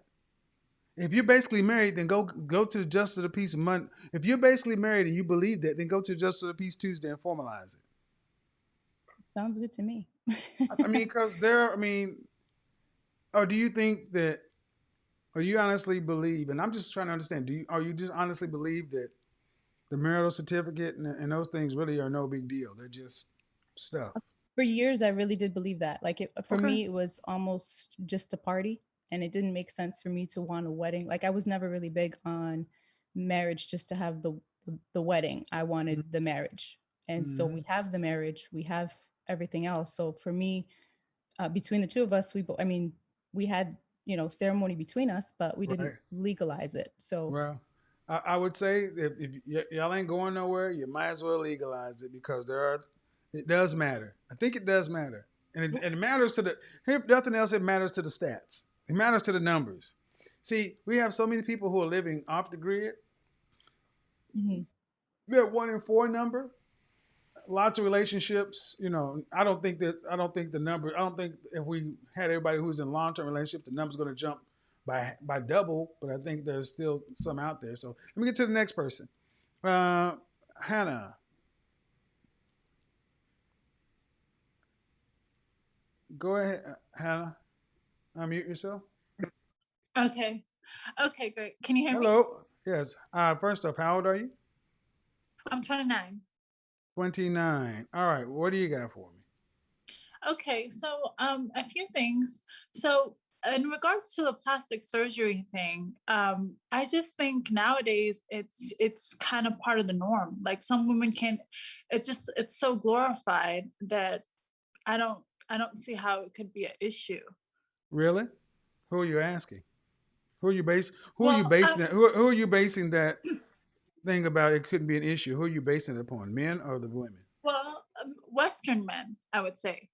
Speaker 3: If you're basically married, then go to the Justice of the Peace Monday. If you're basically married and you believe that, then go to the Justice of the Peace Tuesday and formalize it.
Speaker 6: Sounds good to me.
Speaker 3: I mean, because I mean, or do you think that, or do you honestly believe? And I'm just trying to understand. Are you just honestly believe that the marital certificate and those things really are no big deal? They're just stuff.
Speaker 6: For years, I really did believe that. Like for
Speaker 3: Okay.
Speaker 6: me, it was almost just a party, and it didn't make sense for me to want a wedding. Like I was never really big on marriage just to have the wedding. I wanted the marriage, and so
Speaker 3: Mm-hmm.
Speaker 6: we have the marriage. We have everything else. So for me, between the two of us, I mean, we had ceremony between us, but we didn't
Speaker 3: Right.
Speaker 6: legalize it. So
Speaker 3: Well, I would say that if y'all ain't going nowhere, you might as well legalize it because it does matter. I think it does matter, and it matters to if nothing else, it matters to the stats. It matters to the numbers. See, we have so many people who are living off the grid.
Speaker 6: mhm.
Speaker 3: That 1 in 4 number. Lots of relationships. I don't think the number. I don't think if we had everybody who's in long term relationship, the number's going to jump by double. But I think there's still some out there. So let me get to the next person. Uh, Hannah, go ahead. Hannah, unmute yourself.
Speaker 7: Okay. Okay, great. Can you hear me?
Speaker 3: Hello. Yes. First off, how old are you?
Speaker 7: I'm 29.
Speaker 3: 29. All right. What do you got for me?
Speaker 7: Okay, so a few things. So in regards to the plastic surgery thing, I just think nowadays it's kind of part of the norm. Like some women can, it's so glorified that I don't I don't see how it could be an issue.
Speaker 3: Really? Who are you asking? Who are you base? Who are you
Speaker 7: Well,
Speaker 3: basing that? Who are you basing that thing about? It couldn't be an issue. Who are you basing it upon? Men or the women?
Speaker 7: Western men, I would say,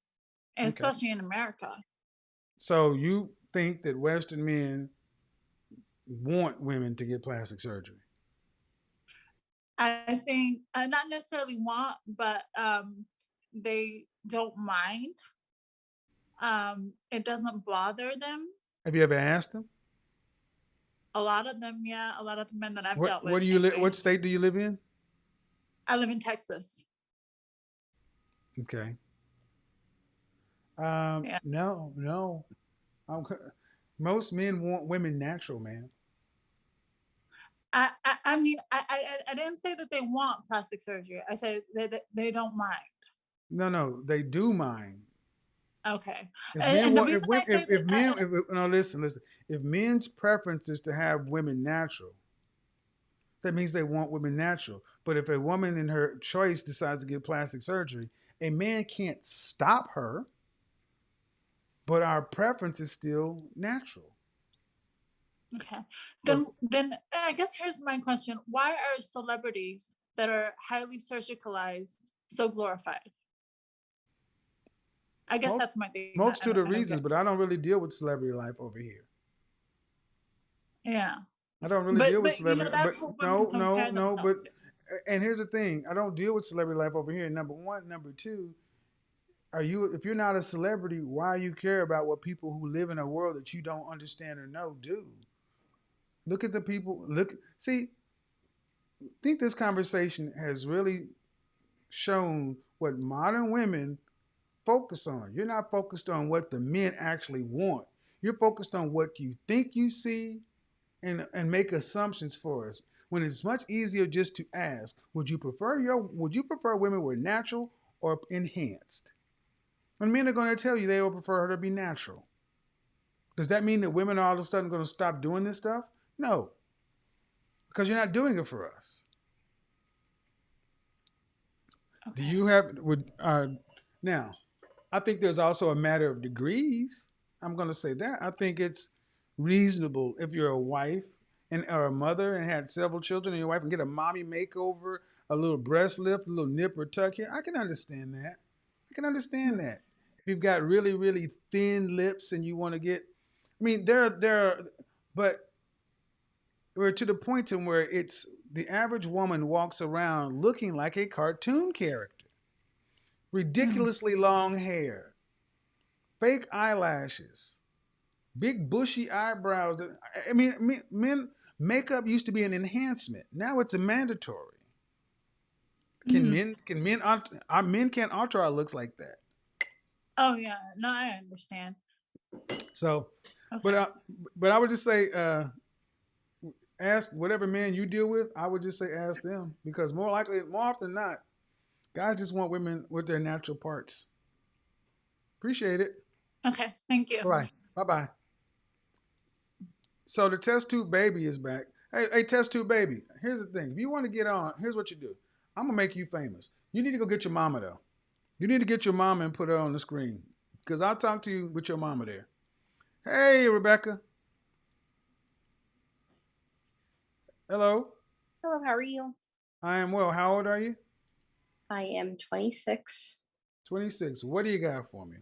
Speaker 3: Okay.
Speaker 7: especially in America.
Speaker 3: So you think that Western men want women to get plastic surgery?
Speaker 7: I think not necessarily want, but they don't mind. It doesn't bother them.
Speaker 3: Have you ever asked them?
Speaker 7: A lot of them, yeah, a lot of the men that I've
Speaker 3: What
Speaker 7: dealt
Speaker 3: What
Speaker 7: with
Speaker 3: do you live?
Speaker 7: anyway.
Speaker 3: What state do you live in?
Speaker 7: I live in Texas.
Speaker 3: Okay.
Speaker 7: Yeah.
Speaker 3: No, no. I'm, most men want women natural, man.
Speaker 7: I mean, I didn't say that they want plastic surgery. I said that they don't mind.
Speaker 3: No, no, they do mind.
Speaker 7: Okay.
Speaker 3: If men
Speaker 7: And the
Speaker 3: want,
Speaker 7: reason I say that,
Speaker 3: if men, if, no, listen. If men's preference is to have women natural, that means they want women natural. But if a woman in her choice decides to get plastic surgery, a man can't stop her, but our preference is still natural.
Speaker 7: okay,
Speaker 3: So
Speaker 7: then I guess here's my question: why are celebrities that are highly surgicalized so glorified? I guess that's my thing.
Speaker 3: Multitude of reasons, but I don't really deal with celebrity life over here.
Speaker 7: Yeah.
Speaker 3: I don't really deal with
Speaker 7: But
Speaker 3: celebrity.
Speaker 7: that's what women compare themselves
Speaker 3: But
Speaker 7: to.
Speaker 3: and here's the thing: I don't deal with celebrity life over here. Number one, number two. If you're not a celebrity, why you care about what people who live in a world that you don't understand or know do? Look at the people. See. I think this conversation has really shown what modern women focus on. You're not focused on what the men actually want. You're focused on what you think you see and make assumptions for us. When it's much easier just to ask, would you prefer women were natural or enhanced? And men are going to tell you they would prefer her to be natural. Does that mean that women are all of a sudden going to stop doing this stuff? No, because you're not doing it for us. Okay. Do you have now? I think there's also a matter of degrees. I'm going to say that. I think it's reasonable if you're a wife or a mother and had several children, and your wife can get a mommy makeover, a little breast lift, a little nip or tuck here. I can understand that. I can understand that. If you've got really, really thin lips and you want to get, I mean, but we're to the point in where it's the average woman walks around looking like a cartoon character. Ridiculously long hair, fake eyelashes, big bushy eyebrows. I mean, men makeup used to be an enhancement. Now it's a mandatory. Men can't alter our looks like that.
Speaker 7: Oh yeah, no, I understand.
Speaker 3: So, okay. but I would just say, ask whatever man you deal with. I would just say ask them, because more often than not, guys just want women with their natural parts. Appreciate it.
Speaker 7: Okay, thank you.
Speaker 3: All right, bye. So the test tube baby is back. Hey, test tube baby. Here's the thing. If you want to get on, here's what you do. I'm gonna make you famous. You need to go get your mama though. You need to get your mama and put her on the screen, because I'll talk to you with your mama there. Hey, Rebecca. Hello.
Speaker 8: Hello, how are you?
Speaker 3: I am well. How old are you?
Speaker 8: I am 26.
Speaker 3: 26. What do you got for me?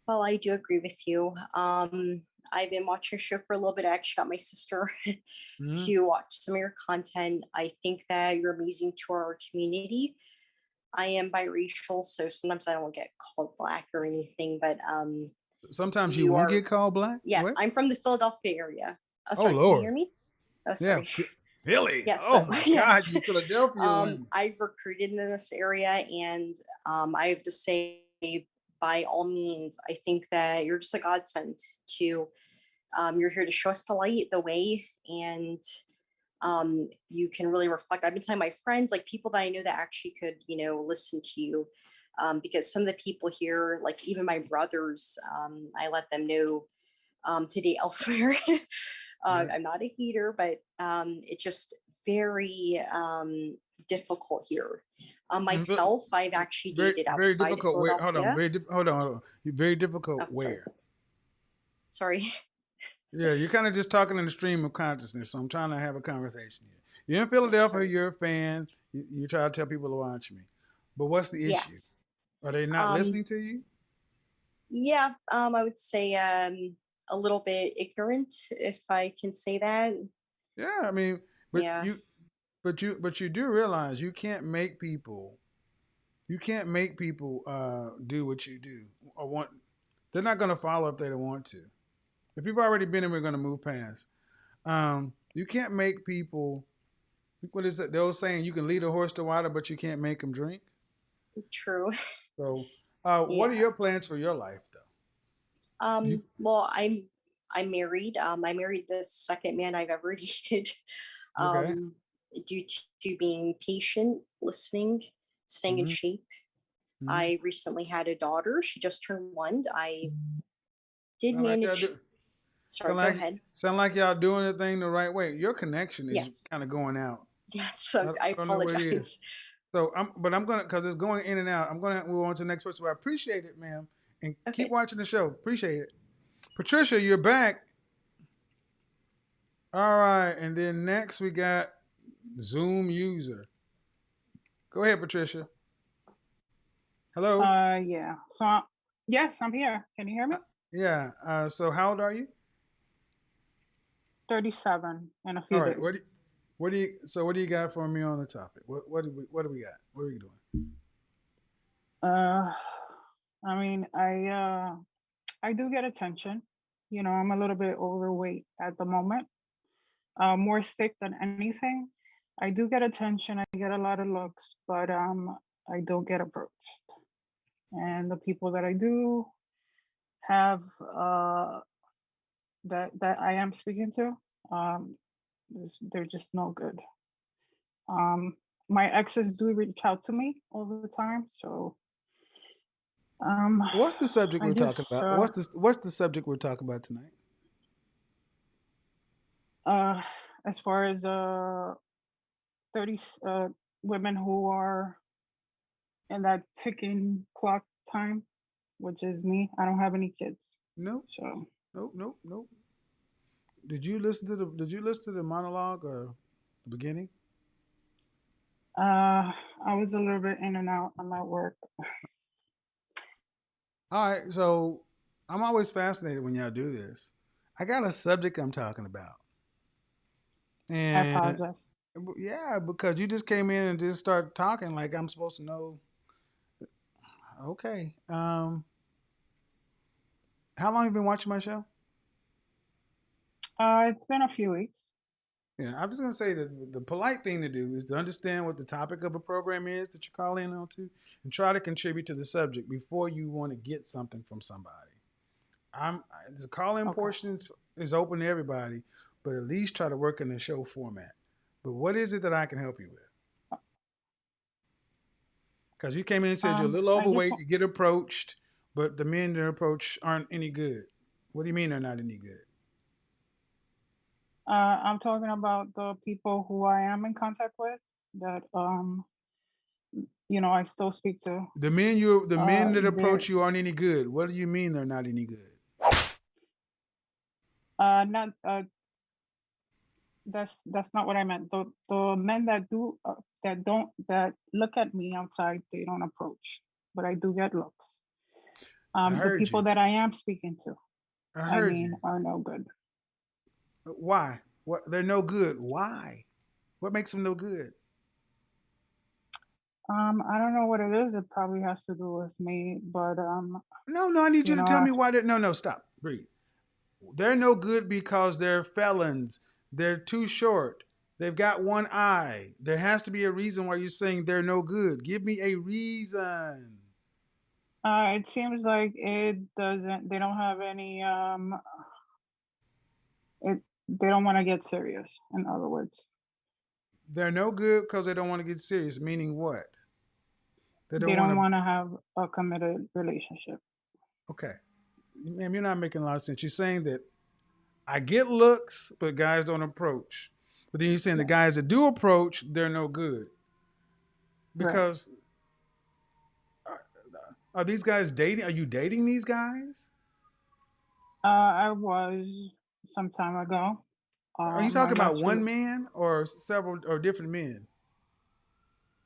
Speaker 8: Well, I do agree with you. I've been watching your show for a little bit. I actually got my sister to watch some of your content. I think that you're amazing to our community. I am biracial, so sometimes I don't get called Black or anything, but
Speaker 3: sometimes you won't get called Black?
Speaker 8: Yes, what? I'm from the Philadelphia area. Oh, sorry, Lord. Can you hear me? Oh, sorry.
Speaker 3: Yeah, Philly.
Speaker 8: Yes,
Speaker 3: oh my God, you Philadelphia.
Speaker 8: I've recruited in this area, and I have to say, by all means, I think that you're just a godsend to. You're here to show us the light, the way, and you can really reflect. I've been telling my friends, like people that I know that actually could, listen to you, because some of the people here, like even my brothers, I let them know to date elsewhere. I'm not a hater, but it's just very difficult here. Myself, I've actually dated
Speaker 3: very
Speaker 8: outside
Speaker 3: difficult.
Speaker 8: of Philadelphia.
Speaker 3: Hold on. Very difficult. Where?
Speaker 8: Sorry.
Speaker 3: Yeah, you're kind of just talking in the stream of consciousness. So I'm trying to have a conversation here. You're in Philadelphia. You're a fan. You try to tell people to watch me. But what's the issue?
Speaker 8: Yes.
Speaker 3: Are they not listening to you?
Speaker 8: Yeah, I would say a little bit ignorant, if I can say that.
Speaker 3: Yeah, I mean, but you do realize you can't make people do what you do or want. They're not going to follow if they don't want to. If you've already been in, we're going to move past. You can't make people. What is it? The old saying: you can lead a horse to water, but you can't make them drink.
Speaker 8: True.
Speaker 3: So, what are your plans for your life, though?
Speaker 8: Well, I'm married. I married the second man I've ever dated.
Speaker 3: Okay.
Speaker 8: Due to being patient, listening, staying in shape. I recently had a daughter. She just turned 1. I did manage. Sorry, go ahead.
Speaker 3: Sound like y'all doing the thing the right way. Your connection is kind of going out.
Speaker 8: Yes, I apologize.
Speaker 3: So I'm gonna, because it's going in and out. I'm gonna move on to the next person. So I appreciate it, ma'am, and keep watching the show. Appreciate it. Patricia, you're back. All right, and then next we got Zoom user. Go ahead, Patricia. Hello.
Speaker 9: Yeah. So Yes, I'm here. Can you hear me?
Speaker 3: Yeah. So how old are you?
Speaker 9: 37 in a
Speaker 3: All
Speaker 9: few
Speaker 3: right.
Speaker 9: days.
Speaker 3: What do you got for me on the topic? What do we got? What are we doing?
Speaker 9: Uh, I mean, I do get attention. You know, I'm a little bit overweight at the moment, more thick than anything. I do get attention. I get a lot of looks, but I don't get approached. And the people that I do have that I am speaking to, um, they're just no good. Um, my exes do reach out to me all the time, so um,
Speaker 3: What's the subject
Speaker 9: I
Speaker 3: we're talking
Speaker 9: just
Speaker 3: about? What's the subject we're talking about tonight?
Speaker 9: uh, as far as 30 women who are in that ticking clock time, which is me. I don't have any kids,
Speaker 3: Nope.
Speaker 9: so
Speaker 3: Nope. Nope. Nope. Did you listen to the monologue or the beginning?
Speaker 9: I was a little bit in and out. I'm at work.
Speaker 3: All right. So I'm always fascinated when y'all do this. I got a subject I'm talking about,
Speaker 9: I
Speaker 3: and
Speaker 9: apologize.
Speaker 3: yeah, because you just came in and just start talking like I'm supposed to know. Okay. How long have you been watching my show?
Speaker 9: It's been a few weeks.
Speaker 3: Yeah, I'm just gonna say that the polite thing to do is to understand what the topic of a program is that you call in on to, and try to contribute to the subject before you want to get something from somebody. The call-in
Speaker 9: Okay.
Speaker 3: portion is open to everybody, but at least try to work in the show format. But what is it that I can help you with? Because you came in and said you're a little
Speaker 9: I just
Speaker 3: overweight, you get approached, but the men that approach aren't any good. What do you mean they're not any good?
Speaker 9: I'm talking about the people who I am in contact with that I still speak to.
Speaker 3: The men that
Speaker 9: They're
Speaker 3: approach you aren't any good. What do you mean they're not any good?
Speaker 9: not that's not what I meant. The men that do that look at me outside, they don't approach, but I do get looks.
Speaker 3: I
Speaker 9: The
Speaker 3: heard
Speaker 9: people
Speaker 3: you.
Speaker 9: that I am speaking to,
Speaker 3: I
Speaker 9: I
Speaker 3: heard
Speaker 9: mean,
Speaker 3: you.
Speaker 9: are no good.
Speaker 3: Why? What? They're no good. Why? What makes them no good?
Speaker 9: I don't know what it is. It probably has to do with me, but
Speaker 3: No, no. I need you
Speaker 9: you
Speaker 3: to
Speaker 9: know,
Speaker 3: tell me why. No, no. Stop. Breathe. They're no good because they're felons. They're too short. They've got one eye. There has to be a reason why you're saying they're no good. Give me a reason.
Speaker 9: it seems like it doesn't. They don't have any. It. They don't want to get serious. In other words,
Speaker 3: They're no good because they don't want to get serious. Meaning what? They don't
Speaker 9: they
Speaker 3: want
Speaker 9: don't
Speaker 3: to.
Speaker 9: want to have a committed relationship.
Speaker 3: Okay, ma'am, you're not making a lot of sense. You're saying that I get looks, but guys don't approach. But then you're saying the
Speaker 9: Yeah.
Speaker 3: guys that do approach, they're no good
Speaker 9: Right.
Speaker 3: because are, are these guys dating? Are you dating these guys?
Speaker 9: I was some time ago.
Speaker 3: Are you
Speaker 9: My
Speaker 3: talking about
Speaker 9: last
Speaker 3: one man or several or different men?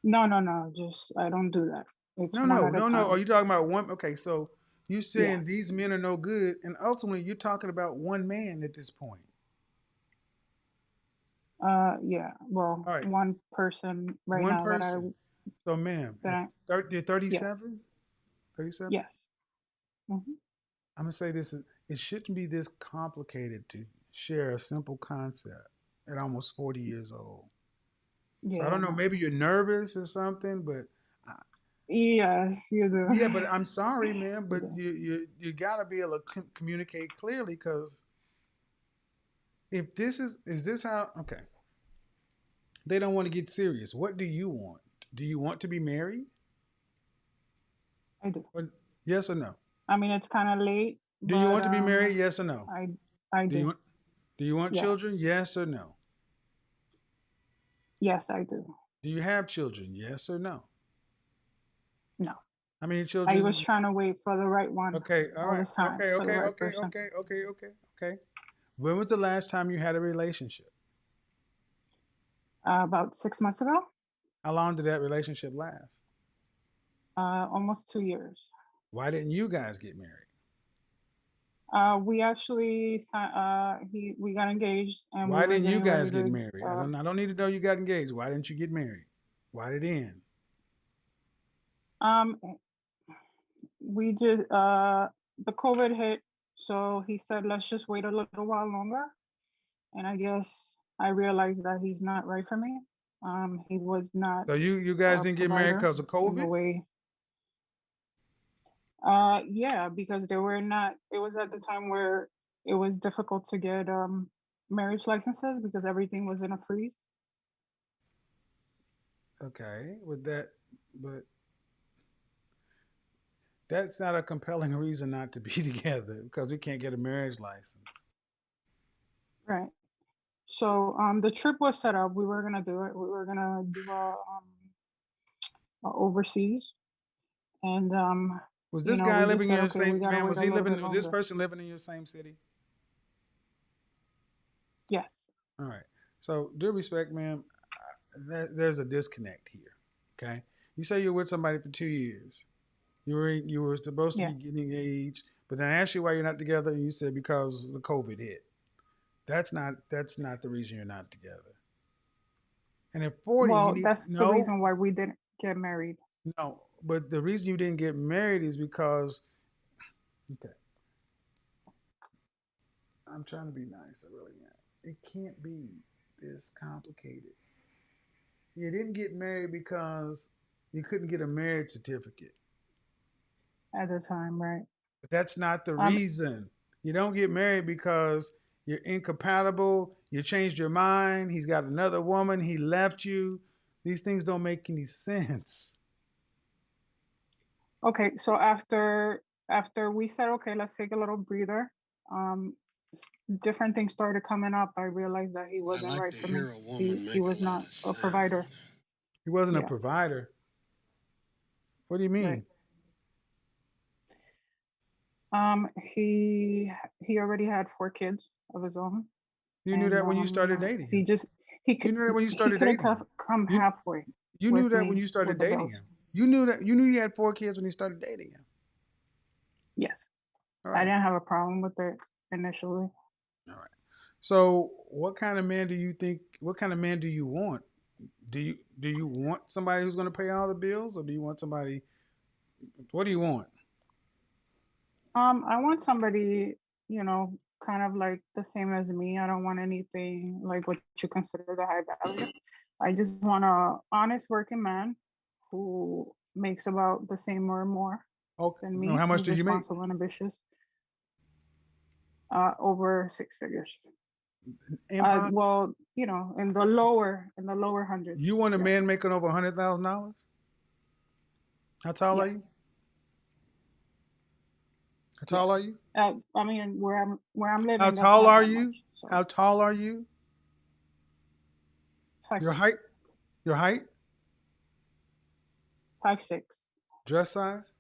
Speaker 9: No, no, no. Just I don't do that. It's
Speaker 3: No,
Speaker 9: one
Speaker 3: no,
Speaker 9: at a
Speaker 3: no, no. Are
Speaker 9: time.
Speaker 3: you talking about one? Okay, so you're
Speaker 9: Yeah.
Speaker 3: saying these men are no good, and ultimately you're talking about one man at this point.
Speaker 9: Yeah. Well,
Speaker 3: All right,
Speaker 9: one person right
Speaker 3: one
Speaker 9: now
Speaker 3: person. So, ma'am,
Speaker 9: that
Speaker 3: at
Speaker 9: I
Speaker 3: 30, you're
Speaker 9: yeah.
Speaker 3: 37? 37?
Speaker 9: Yes. Hmm.
Speaker 3: I'm gonna say this: it shouldn't be this complicated to share a simple concept at almost 40 years old. So I
Speaker 9: Yeah.
Speaker 3: don't know,
Speaker 9: No.
Speaker 3: maybe you're nervous or something, but
Speaker 9: Yes, you do.
Speaker 3: yeah, but I'm sorry, man,
Speaker 9: You
Speaker 3: but
Speaker 9: do.
Speaker 3: you gotta be able to communicate clearly because if this is this how okay they don't want to get serious. What do you want? Do you want to be married?
Speaker 9: I do.
Speaker 3: Or, yes or no?
Speaker 9: I mean, it's kind of late,
Speaker 3: Do you
Speaker 9: but
Speaker 3: want to be married? Yes or no?
Speaker 9: I I
Speaker 3: Do you
Speaker 9: do.
Speaker 3: want do you want
Speaker 9: Yes.
Speaker 3: children? Yes or no?
Speaker 9: Yes, I do.
Speaker 3: Do you have children? Yes or no?
Speaker 9: No.
Speaker 3: How many
Speaker 9: I was
Speaker 3: children?
Speaker 9: trying to wait for the right one
Speaker 3: Okay, all
Speaker 9: all
Speaker 3: right.
Speaker 9: this time
Speaker 3: Okay,
Speaker 9: for the
Speaker 3: okay,
Speaker 9: right
Speaker 3: okay,
Speaker 9: person.
Speaker 3: okay, okay, okay, okay. When was the last time you had a relationship?
Speaker 9: About 6 months ago.
Speaker 3: How long did that relationship last?
Speaker 9: Almost 2 years.
Speaker 3: Why didn't you guys get married?
Speaker 9: We actually we got engaged and we
Speaker 3: Why
Speaker 9: were
Speaker 3: didn't you
Speaker 9: getting ready
Speaker 3: guys get
Speaker 9: to
Speaker 3: married? I don't need to know you got engaged. Why didn't you get married? Why did it end?
Speaker 9: um we just the COVID hit, so he said let's just wait a little while longer. And I guess I realized that he's not right for me. He was not
Speaker 3: So you guys
Speaker 9: a
Speaker 3: didn't get married
Speaker 9: provider
Speaker 3: because of
Speaker 9: in the
Speaker 3: COVID?
Speaker 9: way. Yeah, because they were not. It was at the time where it was difficult to get marriage licenses because everything was in a freeze.
Speaker 3: Okay, but that's not a compelling reason not to be together because we can't get a marriage license.
Speaker 9: Right. So the trip was set up. We were gonna do it. We were gonna do a overseas, and
Speaker 3: Was this guy
Speaker 9: we just
Speaker 3: living in
Speaker 9: said,
Speaker 3: your
Speaker 9: okay, we
Speaker 3: same
Speaker 9: gotta
Speaker 3: man?
Speaker 9: wait
Speaker 3: Was
Speaker 9: a
Speaker 3: he
Speaker 9: little
Speaker 3: living?
Speaker 9: bit
Speaker 3: Was this
Speaker 9: longer.
Speaker 3: person living in your same city?
Speaker 9: Yes.
Speaker 3: All right. So, due respect, ma'am, there's a disconnect here. Okay. You say you're with somebody for 2 years. You were supposed to
Speaker 9: Yeah.
Speaker 3: be getting engaged, but then I asked you why you're not together, and you said because the COVID hit. That's not the reason you're not together. And at 40, you
Speaker 9: Well,
Speaker 3: need
Speaker 9: that's the
Speaker 3: no,
Speaker 9: reason why we didn't get married.
Speaker 3: no. But the reason you didn't get married is because okay, I'm trying to be nice. I really am. It can't be this complicated. You didn't get married because you couldn't get a marriage certificate.
Speaker 9: At the time, right?
Speaker 3: But that's not the
Speaker 9: Um,
Speaker 3: reason. You don't get married because you're incompatible. You changed your mind. He's got another woman. He left you. These things don't make any sense.
Speaker 9: okay, so after we said, okay, let's take a little breather, um, different things started coming up. I realized that he
Speaker 2: I
Speaker 9: wasn't
Speaker 2: like
Speaker 9: right
Speaker 2: to
Speaker 9: for me.
Speaker 2: hear a woman
Speaker 9: He
Speaker 2: make a
Speaker 9: was
Speaker 2: lot
Speaker 9: not
Speaker 2: of
Speaker 9: a
Speaker 2: sound.
Speaker 9: provider.
Speaker 3: He wasn't a
Speaker 9: Yeah,
Speaker 3: provider. What do you
Speaker 9: right.
Speaker 3: mean?
Speaker 9: He already had 4 kids of his own,
Speaker 3: You knew
Speaker 9: and
Speaker 3: that when you started dating
Speaker 9: he
Speaker 3: him.
Speaker 9: just he
Speaker 3: You
Speaker 9: could
Speaker 3: knew that when you
Speaker 9: he
Speaker 3: started
Speaker 9: couldn't
Speaker 3: dating him.
Speaker 9: come
Speaker 3: You
Speaker 9: halfway
Speaker 3: you knew
Speaker 9: with
Speaker 3: that when
Speaker 9: me
Speaker 3: you started
Speaker 9: with the
Speaker 3: dating
Speaker 9: bills.
Speaker 3: him. You knew he had 4 kids when you started dating him.
Speaker 9: Yes,
Speaker 3: All
Speaker 9: I
Speaker 3: right.
Speaker 9: didn't have a problem with it initially.
Speaker 3: All right. So, what kind of man do you think? What kind of man do you want? Do you want somebody who's going to pay all the bills, or do you want somebody? What do you want?
Speaker 9: I want somebody, kind of like the same as me. I don't want anything like what you consider the high value. I just want a honest working man who makes about the same or more
Speaker 3: Okay.
Speaker 9: than
Speaker 3: No,
Speaker 9: me,
Speaker 3: how much
Speaker 9: who's
Speaker 3: do you make?
Speaker 9: responsible and ambitious. Over 6 figures.
Speaker 3: Impossible.
Speaker 9: Well, in the lower
Speaker 3: You
Speaker 9: hundreds.
Speaker 3: want a
Speaker 9: Yeah.
Speaker 3: man making over $100,000? How tall
Speaker 9: Yeah.
Speaker 3: are you? How tall are
Speaker 9: Yes.
Speaker 3: you?
Speaker 9: I mean, where I'm
Speaker 3: How
Speaker 9: living, that's
Speaker 3: tall
Speaker 9: not
Speaker 3: are
Speaker 9: that
Speaker 3: you?
Speaker 9: much. So
Speaker 3: How tall are you?
Speaker 9: five
Speaker 3: Your
Speaker 9: six,
Speaker 3: height? Your height?
Speaker 9: 5'6".
Speaker 3: Dress size?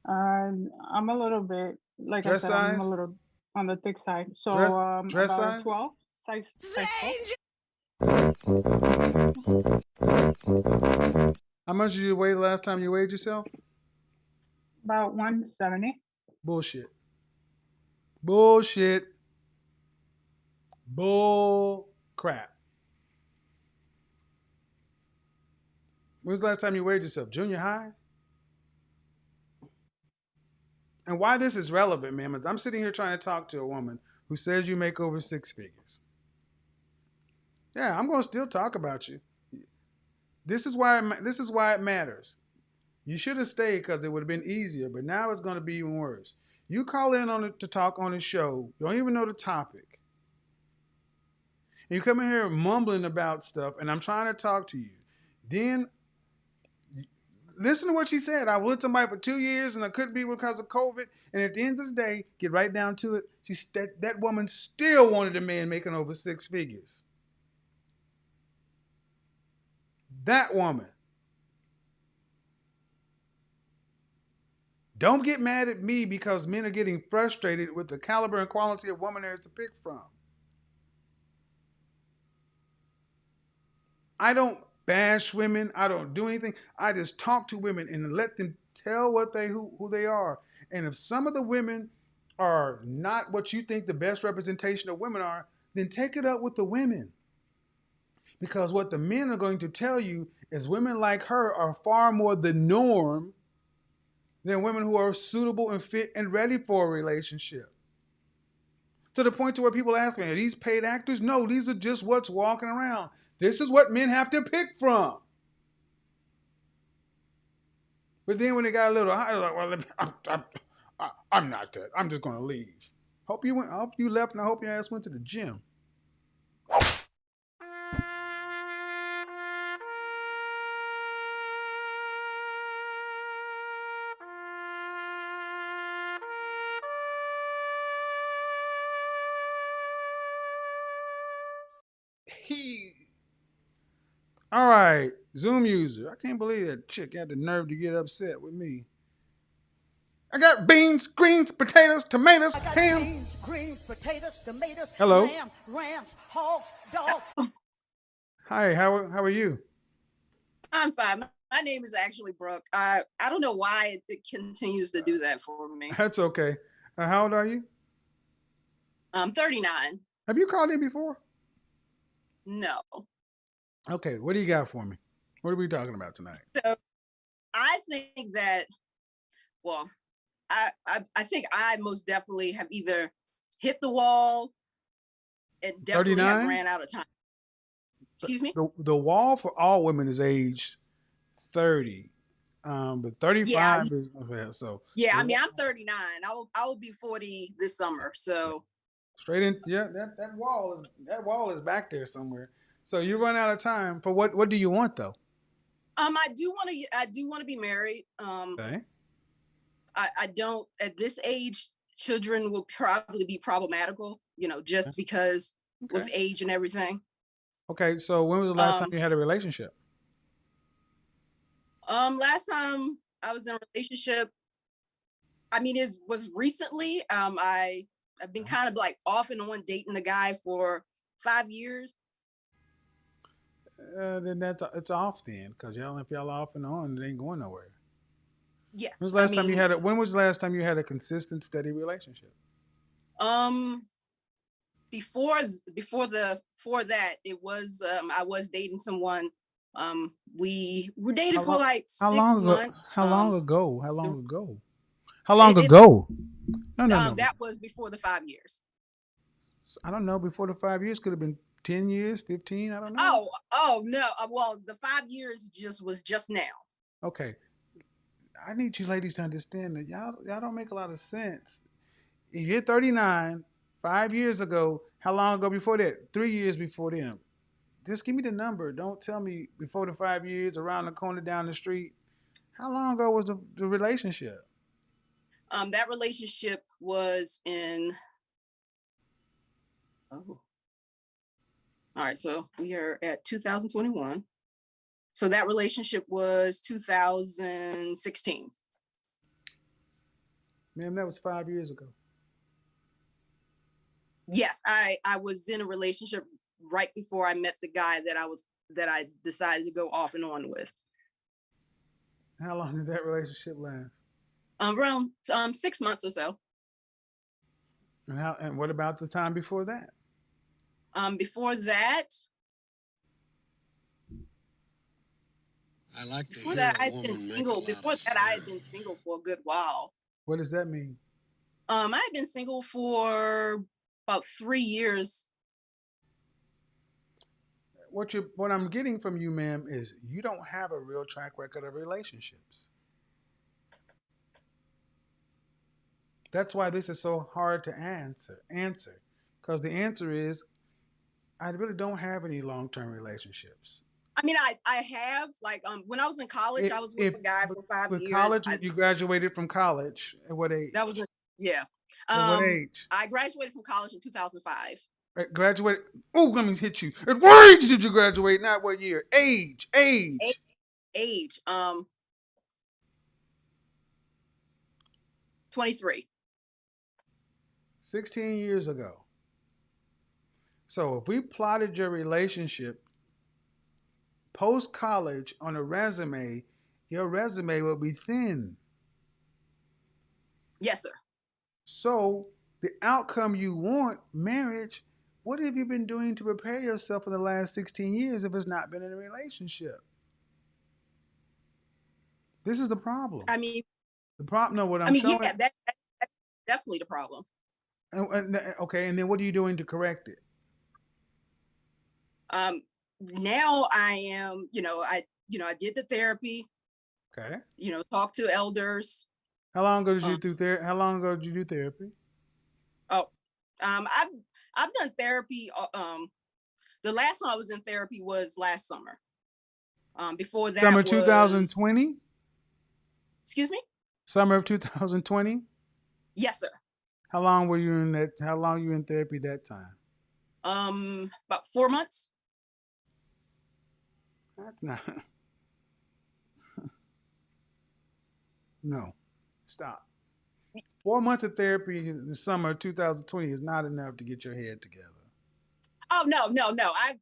Speaker 9: I'm a little bit, like I
Speaker 3: Dress
Speaker 9: said, I'm a
Speaker 3: size?
Speaker 9: little on the thick side. So
Speaker 3: Dress
Speaker 9: about a
Speaker 3: size?
Speaker 9: 12, size 12,
Speaker 3: How much did you weigh the last time you weighed yourself?
Speaker 9: about 170.
Speaker 3: Bullshit. Bullshit. Bull crap. When's the last time you weighed yourself? Junior high? And why this is relevant, ma'am, is I'm sitting here trying to talk to a woman who says you make over 6 figures. Yeah, I'm going to still talk about you. This is why it matters. You should have stayed because it would have been easier, but now it's going to be even worse. You call in on it to talk on a show, you don't even know the topic. And you come in here mumbling about stuff, and I'm trying to talk to you. Then listen to what she said. I was with somebody for 2 years, and I couldn't be because of COVID. And at the end of the day, get right down to it. That woman still wanted a man making over 6 figures. That woman. Don't get mad at me because men are getting frustrated with the caliber and quality of woman there is to pick from. I don't bash women. I don't do anything. I just talk to women and let them Tell who they are. And if some of the women are not what you think the best representation of women are, then take it up with the women. Because what the men are going to tell you is women like her are far more the norm than women who are suitable and fit and ready for a relationship. To the point to where people ask me, are these paid actors? No, these are just what's walking around. This is what men have to pick from. But then when they got a little higher, like, well, I'm not that. I'm just going to leave. Hope you left, and I hope your ass went to the gym. All right, Zoom user. I can't believe that chick had the nerve to get upset with me. I got beans, greens, potatoes, tomatoes, ham.
Speaker 10: Beans, greens, potatoes, tomatoes,
Speaker 3: Hello.
Speaker 10: lamb, rams, hogs, dogs.
Speaker 3: Hi, how are you?
Speaker 11: I'm fine. My name is actually Brooke. I don't know why it continues to do that for me.
Speaker 3: That's okay. How old are you?
Speaker 11: I'm 39.
Speaker 3: Have you called in before?
Speaker 11: No.
Speaker 3: Okay, what do you got for me? What are we talking about tonight?
Speaker 11: So I think that, well, I think I most definitely have either hit the wall and definitely
Speaker 3: 39?
Speaker 11: have ran out of time. Excuse me?
Speaker 3: The wall for all women is age 30. But 35 is so.
Speaker 11: Yeah, I mean, I'm 39. I will be 40 this summer. So
Speaker 3: straight in, yeah, that wall is back there somewhere. So you run out of time for what do you want though?
Speaker 11: I do want to be married.
Speaker 3: Okay.
Speaker 11: I don't at this age. Children will probably be problematical, just because with age and everything.
Speaker 3: Okay, so when was the last time you had a relationship?
Speaker 11: Last time I was in a relationship, I mean, it was recently. I've been kind of like off and on dating a guy for 5 years.
Speaker 3: Then it's off then, because if y'all off and on, it ain't going nowhere.
Speaker 11: Yes.
Speaker 3: When was the last time you had a consistent, steady relationship?
Speaker 11: Before that, it was I was dating someone. We were dated for like 6 months.
Speaker 3: How long ago? No.
Speaker 11: That was before the 5 years.
Speaker 3: I don't know. Before the 5 years could have been 10 years, 15. I don't know.
Speaker 11: Oh no. Well, the 5 years was just now.
Speaker 3: Okay. I need you ladies to understand that y'all don't make a lot of sense. If you're 39, 5 years ago, how long ago before that? 3 years before them. Just give me the number. Don't tell me before the 5 years, around the corner, down the street. How long ago was the relationship?
Speaker 11: That relationship was in. Oh. All right, so we are at 2021. So that relationship was 2016.
Speaker 3: Ma'am, that was 5 years ago.
Speaker 11: Yes, I was in a relationship right before I met the guy that I decided to go off and on with.
Speaker 3: How long did that relationship last?
Speaker 11: Around 6 months or so.
Speaker 3: And what about the time before that?
Speaker 11: Before that,
Speaker 12: I like to
Speaker 11: before
Speaker 12: hear
Speaker 11: that,
Speaker 12: a
Speaker 11: I'd
Speaker 12: woman
Speaker 11: been
Speaker 12: make
Speaker 11: single.
Speaker 12: a lot
Speaker 11: Before
Speaker 12: of
Speaker 11: that, I had been single for a good while.
Speaker 3: What does that mean?
Speaker 11: I had been single for about 3 years.
Speaker 3: What I'm getting from you, ma'am, is you don't have a real track record of relationships. That's why this is so hard to answer. Because the answer is, I really don't have any long-term relationships.
Speaker 11: I mean, I have, like, when I was in college, I was with a guy for 5 years.
Speaker 3: College, you graduated from college at what age?
Speaker 11: That was yeah.
Speaker 3: At what age?
Speaker 11: I graduated from college in 2005.
Speaker 3: Graduated. Oh, let me hit you. At what age did you graduate? Not what year. Age.
Speaker 11: Age. 23.
Speaker 3: 16 years ago. So if we plotted your relationship post college on a resume, your resume will be thin.
Speaker 11: Yes, sir.
Speaker 3: So the outcome you want, marriage, what have you been doing to prepare yourself for the last 16 years if it's not been in a relationship? This is the problem.
Speaker 11: I mean,
Speaker 3: the problem. No, what I'm showing.
Speaker 11: yeah, that's definitely the problem.
Speaker 3: Okay, and then what are you doing to correct it?
Speaker 11: Now I am, I did the therapy.
Speaker 3: Okay.
Speaker 11: Talk to elders.
Speaker 3: How long ago did you do therapy? How long ago did you do therapy?
Speaker 11: Oh, I've done therapy. The last time I was in therapy was last summer. Before that,
Speaker 3: summer 2020.
Speaker 11: Excuse me.
Speaker 3: Summer of 2020.
Speaker 11: Yes, sir.
Speaker 3: How long were you in that? How long were you in therapy that time?
Speaker 11: About 4 months.
Speaker 3: That's not. No, stop. 4 months of therapy in the summer of 2020 is not enough to get your head together.
Speaker 11: Oh no.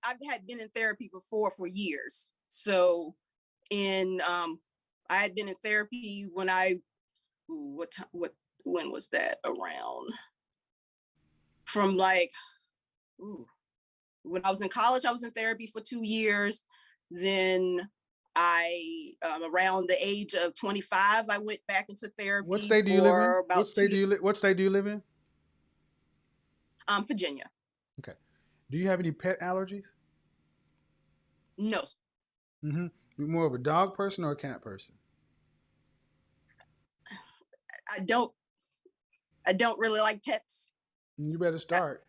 Speaker 11: I've had been in therapy before for years. So, I had been in therapy when when was that around? From when I was in college, I was in therapy for 2 years. Then around the age of 25, I went back into therapy.
Speaker 3: What state do you live in? What state do you live in?
Speaker 11: Virginia.
Speaker 3: Okay. Do you have any pet allergies?
Speaker 11: No.
Speaker 3: Mm-hmm. You more of a dog person or a cat person?
Speaker 11: I don't really like pets.
Speaker 3: You better start.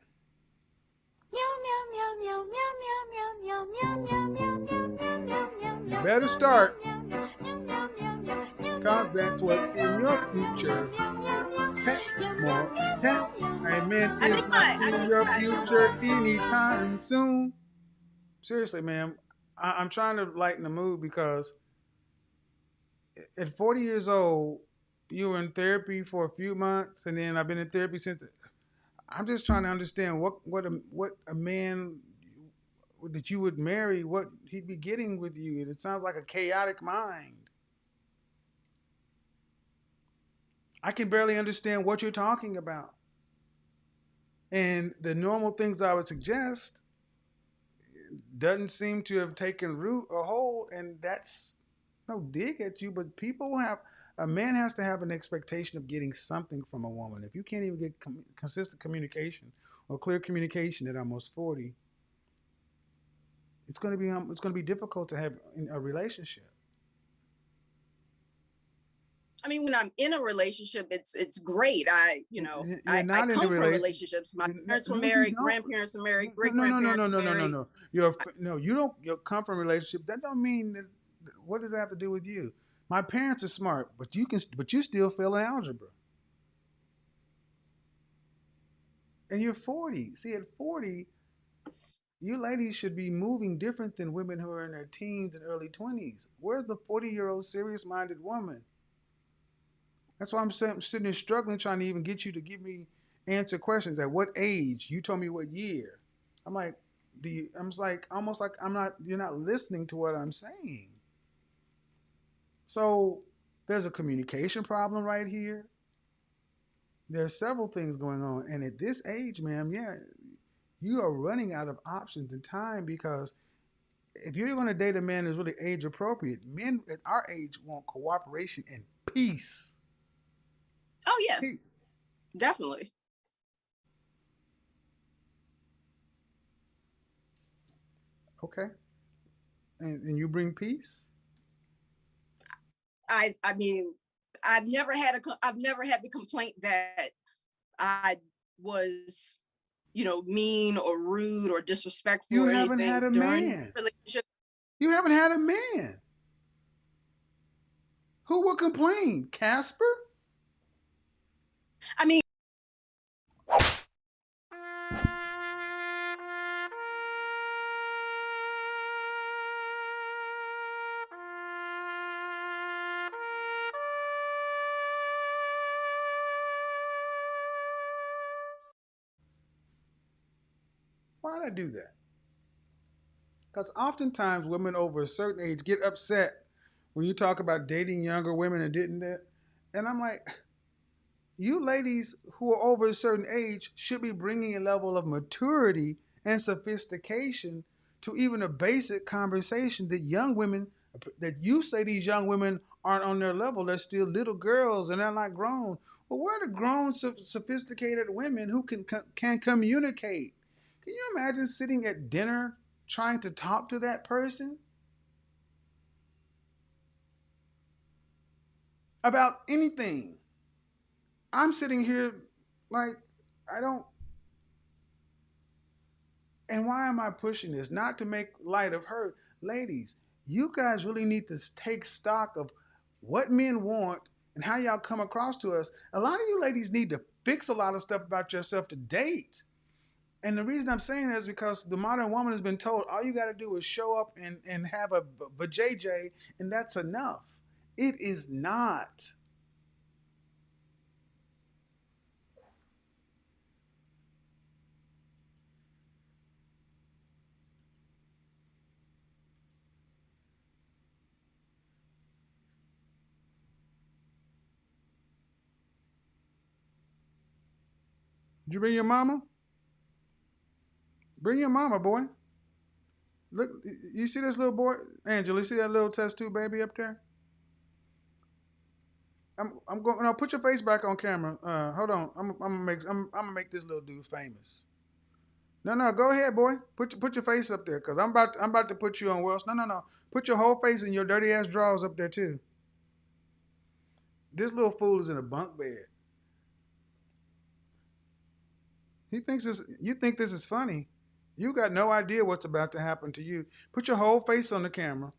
Speaker 3: You better start. Because that's what's in your future. Pets, more pets. Amen. Is not in your future anytime soon. Seriously, ma'am. I'm trying to lighten the mood because at 40 years old, you were in therapy for a few months, and then I've been in therapy since. I'm just trying to understand what a man that you would marry, what he'd be getting with you. It sounds like a chaotic mind. I can barely understand what you're talking about. And the normal things I would suggest doesn't seem to have taken root or hold, and that's no dig at you, but a man has to have an expectation of getting something from a woman. If you can't even get consistent communication or clear communication at almost 40, it's going to be difficult to have a relationship.
Speaker 11: I mean, when I'm in a relationship, it's great. I come from relationships. My parents were married, grandparents were married, great grandparents were married.
Speaker 3: No. You don't. You come from a relationship. That don't mean that. What does that have to do with you? My parents are smart, but you still fail in algebra. And you're 40. See, at 40, you ladies should be moving different than women who are in their teens and early 20s. Where's the 40-year-old serious-minded woman? That's why I'm sitting there struggling, trying to even get you to answer questions. At what age? You told me what year. I'm like, almost like you're not listening to what I'm saying. So there's a communication problem right here. There's several things going on. And at this age, ma'am, yeah, you are running out of options and time, because if you're going to date a man that's really age appropriate, men at our age want cooperation and peace.
Speaker 11: Oh, yes, definitely.
Speaker 3: Okay. And you bring peace?
Speaker 11: I mean, I've never had the complaint that I was, mean or rude or disrespectful
Speaker 3: You
Speaker 11: or
Speaker 3: haven't
Speaker 11: anything
Speaker 3: had a
Speaker 11: during
Speaker 3: man.
Speaker 11: the relationship.
Speaker 3: You haven't had a man. Who will complain? Casper?
Speaker 11: I mean,
Speaker 3: Why did I do that? Because oftentimes women over a certain age get upset when you talk about dating younger women and didn't that. And I'm like, you ladies who are over a certain age should be bringing a level of maturity and sophistication to even a basic conversation that young women, that you say these young women aren't on their level. They're still little girls and they're not grown. Well, where are the grown, sophisticated women who can communicate? Can you imagine sitting at dinner trying to talk to that person about anything? I'm sitting here like, I don't. And why am I pushing this? Not to make light of her. Ladies, you guys really need to take stock of what men want and how y'all come across to us. A lot of you ladies need to fix a lot of stuff about yourself to date. And the reason I'm saying that is because the modern woman has been told all you got to do is show up and have a JJ, and that's enough. It is not. Did you bring your mama? Bring your mama, boy. Look, you see this little boy, Angela? You see that little test tube baby up there? I'm going. No, put your face back on camera. Hold on. I'm gonna make this little dude famous. No, no, go ahead, boy. Put your face up there, cause I'm about to put you on Wells. No, no, no. Put your whole face and your dirty ass drawers up there too. This little fool is in a bunk bed. He thinks this. You think this is funny? You got no idea what's about to happen to you. Put your whole face on the camera.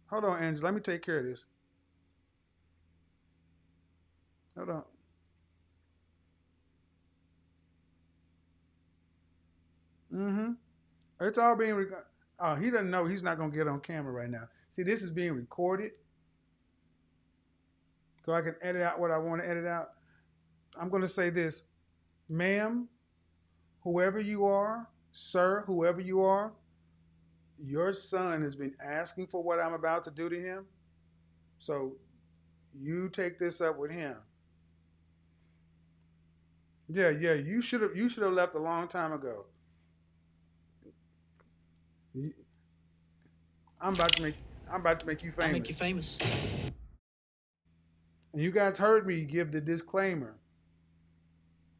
Speaker 3: Hold on, Angela. Let me take care of this. Hold on. Mm-hmm. It's all being recorded. Oh, he doesn't know he's not gonna get on camera right now. See, this is being recorded, so I can edit out what I want to edit out. I'm gonna say this, ma'am, whoever you are, sir, whoever you are, your son has been asking for what I'm about to do to him. So you take this up with him. Yeah, yeah, you should have left a long time ago. I'm about to make I'm about to make you
Speaker 13: I'll make you
Speaker 3: famous.
Speaker 13: famous.
Speaker 3: And you guys heard me give the disclaimer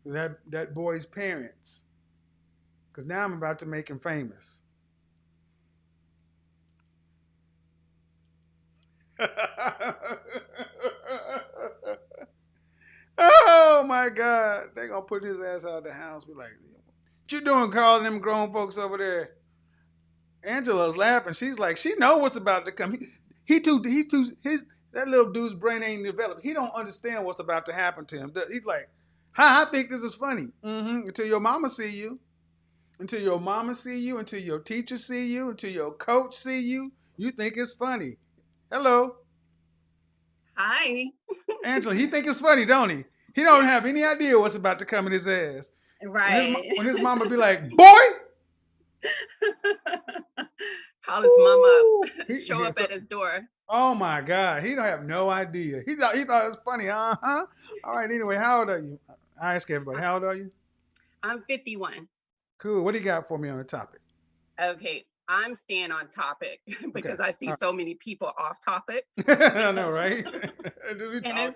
Speaker 3: that boy's parents, because now I'm about to make him famous. Oh my God. They gonna put his ass out of the house. Be like, what you doing calling them grown folks over there? Angela's laughing. She's like, she know what's about to come. He's too his that little dude's brain ain't developed. He don't understand what's about to happen to him. He's like, hi, I think this is funny. Mm-hmm. Until your mama see you. Until your mama see you, until your teacher see you, until your coach see you, you think it's funny. Hello.
Speaker 4: Hi.
Speaker 3: Angela, he think it's funny, don't he? He don't have any idea what's about to come in his ass.
Speaker 4: Right.
Speaker 3: When his mama be like, boy!
Speaker 4: Call his mama up, show up at his door.
Speaker 3: Oh my God. He don't have no idea. He thought it was funny. Uh-huh. All right, anyway, how old are you? I ask everybody, how old are you?
Speaker 4: I'm 51.
Speaker 3: Cool. What do you got for me on the topic?
Speaker 4: Okay, I'm staying on topic because I see so many people off topic.
Speaker 3: I know, right?
Speaker 4: And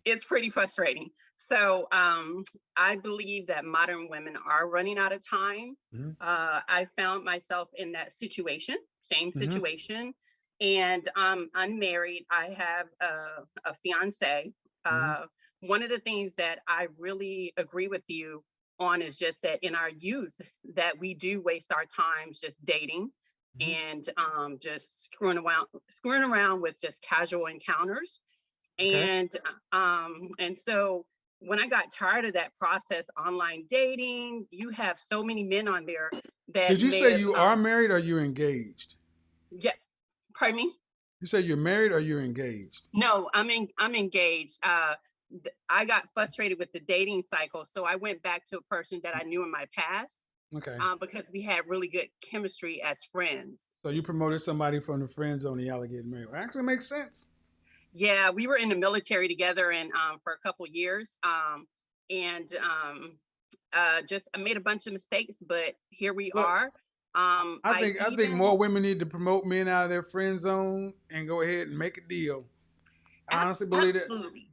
Speaker 4: it's pretty frustrating. So I believe that modern women are running out of time. Mm-hmm. I found myself in that situation, same situation. And I'm unmarried. I have a fiance. One of the things that I really agree with you on is just that in our youth that we do waste our times just dating and just screwing around with just casual encounters. Okay. And so when I got tired of that process, online dating, you have so many men on there that
Speaker 3: Did you say you are married or you're engaged?
Speaker 4: Yes. Pardon me?
Speaker 3: You say you're married or you're engaged?
Speaker 4: No, I'm engaged. I got frustrated with the dating cycle, so I went back to a person that I knew in my past. Okay. Because we had really good chemistry as friends.
Speaker 3: So you promoted somebody from the friend zone, y'all getting married. Well, actually makes sense.
Speaker 13: Yeah, we were in the military together and for a couple years. And just I made a bunch of mistakes, but here we
Speaker 3: Look,
Speaker 13: are.
Speaker 3: I think more women need to promote men out of their friend zone and go ahead and make a deal. I honestly believe that.
Speaker 13: Absolutely.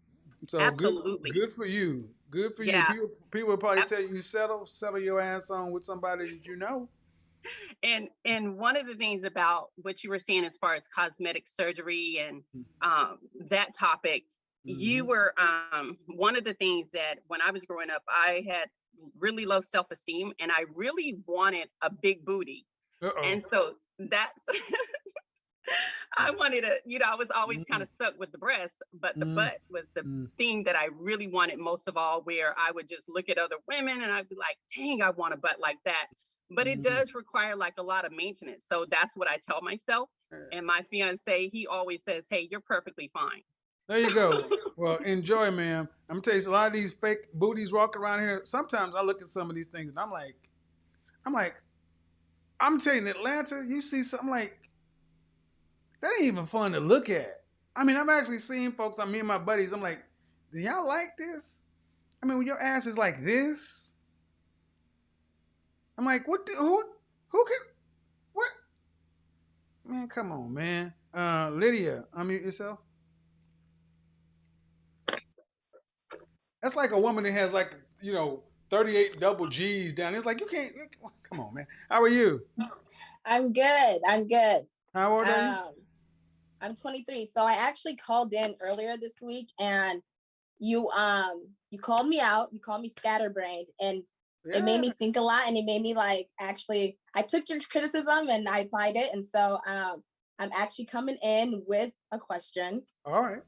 Speaker 3: So
Speaker 13: Absolutely.
Speaker 3: good for you. Good for you.
Speaker 13: Yeah.
Speaker 3: People will probably tell you settle your ass on with somebody that you know.
Speaker 13: And one of the things about what you were saying as far as cosmetic surgery and that topic, you were one of the things that when I was growing up, I had really low self-esteem and I really wanted a big booty. And so that's I wanted to, I was always kind of stuck with the breast, but the butt was the thing that I really wanted most of all, where I would just look at other women and I'd be like, dang, I want a butt like that. But it does require like a lot of maintenance. So that's what I tell myself. And my fiance, he always says, hey, you're perfectly fine.
Speaker 3: There you go. Well, enjoy, ma'am. I'm gonna tell you, a lot of these fake booties walking around here. Sometimes I look at some of these things and I'm like, I'm telling you, in Atlanta, you see something like that ain't even fun to look at. I mean, I've actually seen folks. Me and my buddies. I'm like, do y'all like this? I mean, when your ass is like this, I'm like, who can, what? Man, come on, man. Lydia, unmute yourself. That's like a woman that has like 38 double G's down. It's like you can't. Come on, man. How are you?
Speaker 14: I'm good. I'm good.
Speaker 3: How old are you?
Speaker 14: I'm 23. So I actually called in earlier this week, and you called me out. You called me scatterbrained, and it made me think a lot, and it made me like actually. I took your criticism and I applied it, and so I'm actually coming in with a question.
Speaker 3: All right.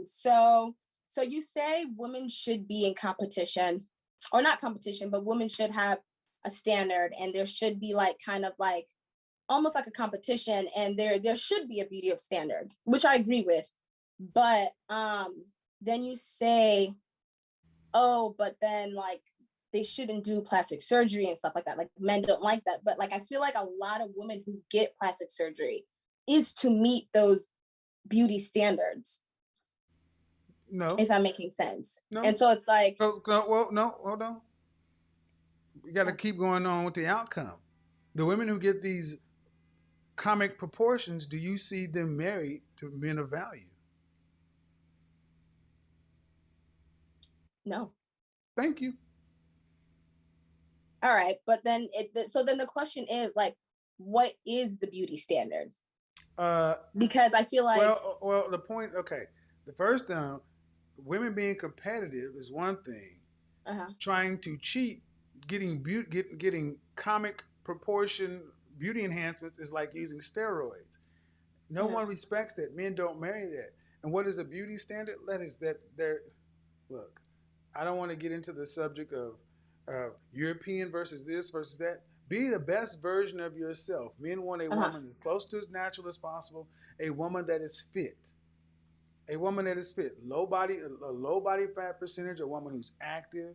Speaker 14: So you say women should be in competition, or not competition, but women should have a standard, and there should be like kind of like almost like a competition, and there should be a beauty of standard, which I agree with. But then you say, oh, but then like they shouldn't do plastic surgery and stuff like that. Like men don't like that. But like I feel like a lot of women who get plastic surgery is to meet those beauty standards.
Speaker 3: No.
Speaker 14: If I'm making sense.
Speaker 3: No.
Speaker 14: And so it's like
Speaker 3: no, hold on. We got to keep going on with the outcome. The women who get these comic proportions, do you see them married to men of value?
Speaker 14: No.
Speaker 3: Thank you.
Speaker 14: All right, but then then the question is like, what is the beauty standard? Because I feel like
Speaker 3: well, the point. Okay, the first thing, women being competitive is one thing. Trying to cheat, getting comic proportion beauty enhancements is like using steroids. No one respects that. Men don't marry that. And what is a beauty standard? That is that they're look. I don't want to get into the subject of European versus this versus that. Be the best version of yourself. Men want a woman as close to as natural as possible. A woman that is fit. A woman that is fit. A low body fat percentage. A woman who's active.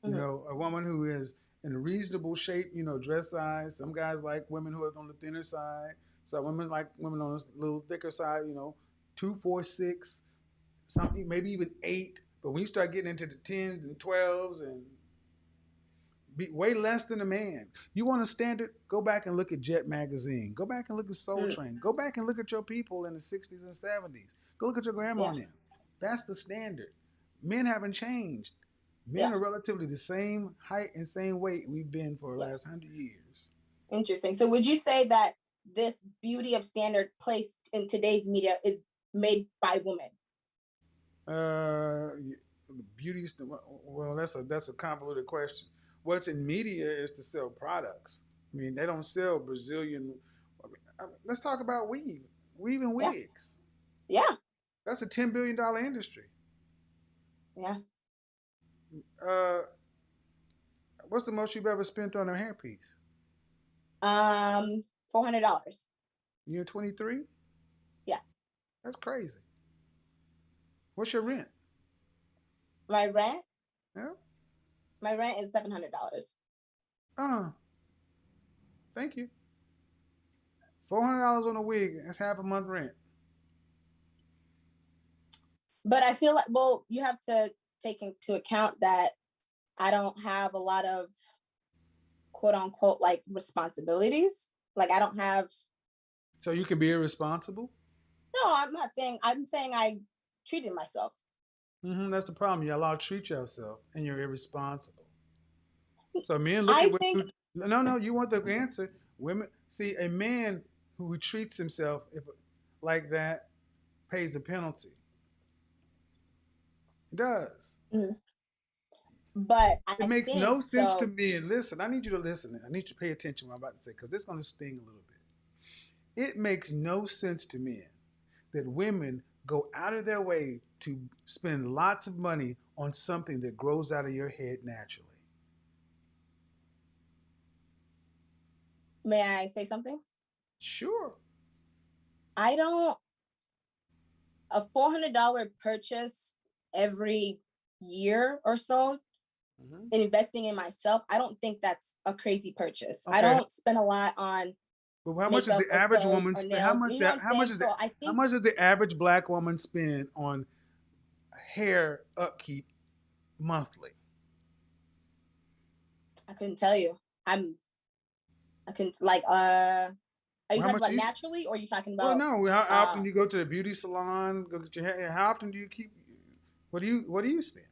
Speaker 3: A woman who is in a reasonable shape. Dress size. Some guys like women who are on the thinner side. Some women like women on a little thicker side. 2, 4, 6, something maybe even 8. But when you start getting into the 10s and 12s and be way less than a man. You want a standard? Go back and look at Jet Magazine. Go back and look at Soul Train. Go back and look at your people in the 60s and 70s. Go look at your grandma now. That's the standard. Men haven't changed. Men are relatively the same height and same weight we've been for the last 100 years.
Speaker 14: Interesting. So would you say that this beauty of standard placed in today's media is made by women?
Speaker 3: Beauty, well, that's a convoluted question. What's in media is to sell products. I mean, they don't sell Brazilian. Let's talk about weave and wigs.
Speaker 14: Yeah.
Speaker 3: That's a $10 billion industry.
Speaker 14: Yeah.
Speaker 3: What's the most you've ever spent on a hairpiece?
Speaker 14: $400.
Speaker 3: You're 23?
Speaker 14: Yeah.
Speaker 3: That's crazy. What's your rent?
Speaker 14: My rent?
Speaker 3: Yeah.
Speaker 14: My rent is $700.
Speaker 3: Thank you. $400 on a wig. That's half a month rent.
Speaker 14: But I feel like, well, you have to take into account that I don't have a lot of quote unquote like responsibilities. Like I don't have.
Speaker 3: So you can be irresponsible?
Speaker 14: No, I'm not saying, I'm saying I treated myself.
Speaker 3: That's the problem. You're allowed to treat yourself and you're irresponsible. So men look
Speaker 14: I
Speaker 3: at what
Speaker 14: think,
Speaker 3: no, you want the answer. Women see a man who treats himself like that pays a penalty. He does.
Speaker 14: but
Speaker 3: It
Speaker 14: I
Speaker 3: makes
Speaker 14: think
Speaker 3: no sense to
Speaker 14: so.
Speaker 3: me. And listen, I need you to listen. I need you to pay attention to what I'm about to say because this is going to sting a little bit. It makes no sense to men that women go out of their way to spend lots of money on something that grows out of your head naturally.
Speaker 14: May I say something?
Speaker 3: Sure.
Speaker 14: I don't, a $400 purchase every year or so, investing in myself, I don't think that's a crazy purchase.
Speaker 3: Okay.
Speaker 14: I don't spend a lot on
Speaker 3: But how much does
Speaker 14: makeup
Speaker 3: the
Speaker 14: or
Speaker 3: average
Speaker 14: clothes
Speaker 3: woman
Speaker 14: or
Speaker 3: spend? How
Speaker 14: nails.
Speaker 3: much?
Speaker 14: You know what I'm
Speaker 3: How much
Speaker 14: saying?
Speaker 3: is
Speaker 14: So
Speaker 3: the?
Speaker 14: I
Speaker 3: How
Speaker 14: think
Speaker 3: much does the average black woman spend on hair upkeep monthly?
Speaker 14: I couldn't tell you. I couldn't like are you
Speaker 3: Well, how
Speaker 14: talking
Speaker 3: much
Speaker 14: about
Speaker 3: you?
Speaker 14: naturally or are you talking
Speaker 3: Well,
Speaker 14: about
Speaker 3: no. How often do you go to the beauty salon? Go get your hair. How often do you keep? What do you spend?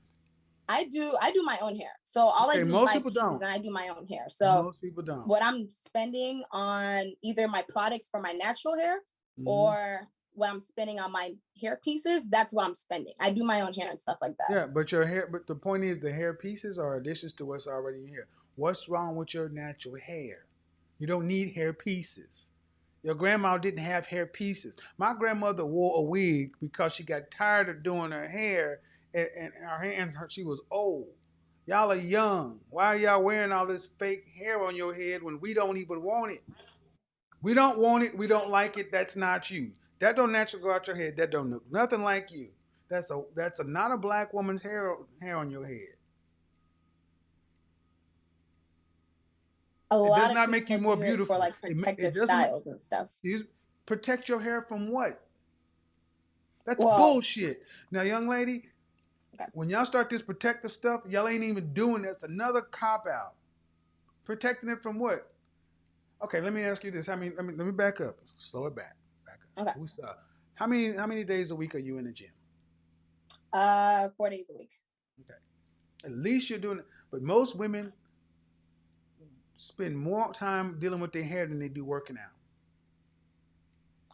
Speaker 14: I do my own hair. So all I
Speaker 3: Okay,
Speaker 14: do is
Speaker 3: most
Speaker 14: buy
Speaker 3: people
Speaker 14: pieces
Speaker 3: don't.
Speaker 14: and I do my own hair. So
Speaker 3: Most people don't.
Speaker 14: what I'm spending on either my products for my natural hair
Speaker 3: Mhm.
Speaker 14: or what I'm spending on my hair pieces, that's what I'm spending. I do my own hair and stuff like that.
Speaker 3: Yeah, but your hair. But the point is, the hair pieces are additions to what's already in your hair. What's wrong with your natural hair? You don't need hair pieces. Your grandma didn't have hair pieces. My grandmother wore a wig because she got tired of doing her hair, she was old. Y'all are young. Why are y'all wearing all this fake hair on your head when we don't even want it? We don't want it. We don't like it. That's not you. That don't naturally go out your head. That don't look nothing like you. That's not a black woman's hair on your head.
Speaker 14: A
Speaker 3: It does
Speaker 14: lot of
Speaker 3: not make you
Speaker 14: people
Speaker 3: more
Speaker 14: do it for
Speaker 3: beautiful.
Speaker 14: like
Speaker 3: It
Speaker 14: protective
Speaker 3: doesn't make
Speaker 14: styles and stuff.
Speaker 3: you protect your hair from what? That's
Speaker 14: Well,
Speaker 3: bullshit. Now, young lady,
Speaker 14: okay.
Speaker 3: when y'all start this protective stuff, y'all ain't even doing this. Another cop out. Protecting it from what? Okay, let me ask you this. Let me back up. Slow it back. Back up.
Speaker 14: Okay.
Speaker 3: Who's up? How many days a week are you in the gym?
Speaker 14: 4 days a week.
Speaker 3: Okay. At least you're doing it. But most women spend more time dealing with their hair than they do working out.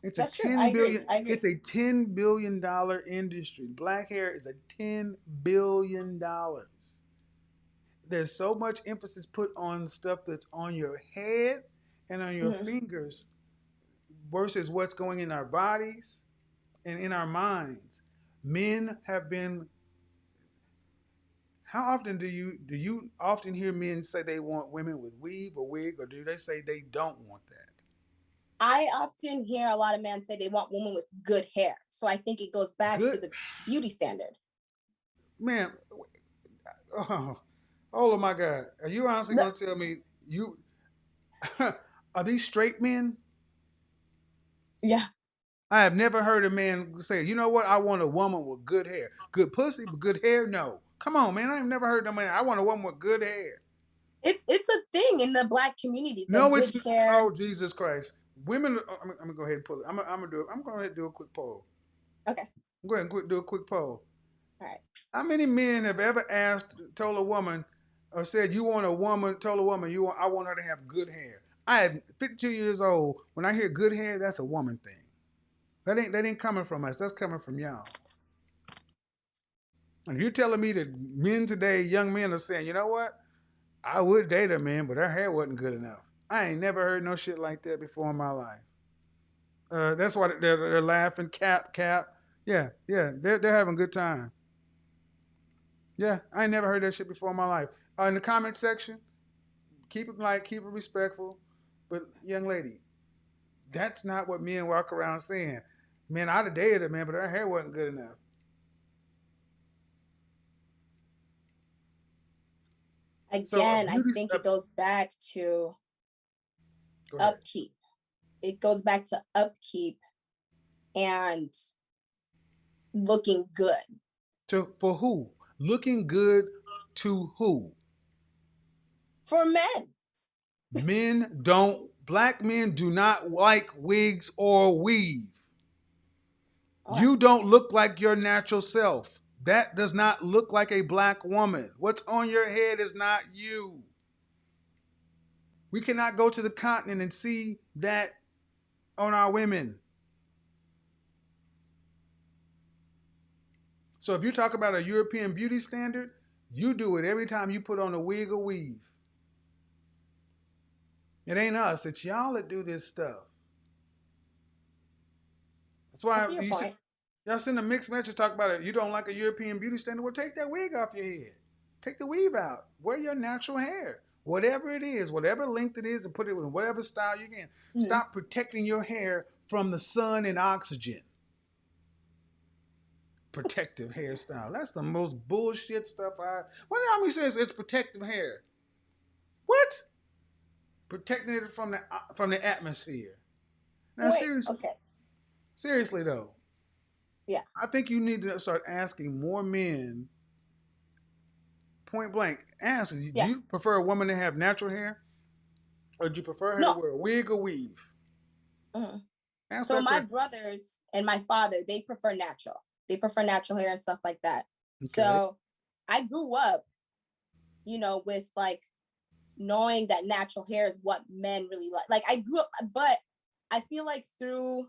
Speaker 3: It's
Speaker 14: That's
Speaker 3: a
Speaker 14: true. I
Speaker 3: 10
Speaker 14: agree.
Speaker 3: billion.
Speaker 14: I agree.
Speaker 3: It's a $10 billion industry. Black hair is a $10 billion. There's so much emphasis put on stuff that's on your head and on your fingers versus what's going in our bodies and in our minds. Men have been. How often do you often hear men say they want women with weave or wig, or do they say they don't want that?
Speaker 14: I often hear a lot of men say they want women with good hair. So I think it goes back to
Speaker 3: Good
Speaker 14: the beauty standard.
Speaker 3: man. Oh my God! Are you honestly going to tell me you are these straight men?
Speaker 14: Yeah.
Speaker 3: I have never heard a man say, "You know what? I want a woman with good hair, good pussy, but good hair." No, come on, man. I've never heard no man. I want a woman with good hair.
Speaker 14: It's a thing in the Black community. The
Speaker 3: No,
Speaker 14: good
Speaker 3: it's
Speaker 14: hair.
Speaker 3: oh Jesus Christ. Women, I'm gonna go ahead and pull it. I'm gonna do it. I'm going to do a quick poll.
Speaker 14: Okay.
Speaker 3: I'm going to do a quick poll.
Speaker 14: All right.
Speaker 3: How many men have ever told a woman, or said, "You want a woman," told a woman, I want her to have good hair. I am 52 years old. When I hear good hair, that's a woman thing. That ain't coming from us. That's coming from y'all. And you're telling me that men today, young men, are saying, "You know what? I would date a man, but her hair wasn't good enough." I ain't never heard no shit like that before in my life. That's why they're laughing. Cap. Yeah. They're having a good time. Yeah, I ain't never heard that shit before in my life. In the comment section, keep it light, keep it respectful. But young lady, that's not what men walk around saying. Man, I'd have dated her, man, but her hair wasn't good enough.
Speaker 14: Again, I think it goes back to upkeep. It goes back to upkeep and looking good.
Speaker 3: For who? Looking good to who?
Speaker 14: For men.
Speaker 3: Black men do not like wigs or weave. You don't look like your natural self. That does not look like a black woman. What's on your head is not you. We cannot go to the continent and see that on our women. So if you talk about a European beauty standard, you do it every time you put on a wig or weave. It ain't us, it's y'all that do this stuff. That's why y'all send a mixed message talk about it. You don't like a European beauty standard? Well, take that wig off your head. Take the weave out. Wear your natural hair. Whatever it is, whatever length it is, and put it in whatever style you can. Mm-hmm. Stop protecting your hair from the sun and oxygen. Protective hairstyle. That's the most bullshit stuff What the hell says it's protective hair? What? Protecting it from the atmosphere. Now, seriously. Okay. Seriously though.
Speaker 14: Yeah.
Speaker 3: I think you need to start asking more men. Point blank, ask. Do you prefer a woman to have natural hair, or do you prefer her to wear a wig or weave?
Speaker 14: Mm-hmm. So my brothers and my father, they prefer natural. They prefer natural hair and stuff like that. Okay. So I grew up, with like knowing that natural hair is what men really like. Like I grew up, but I feel like through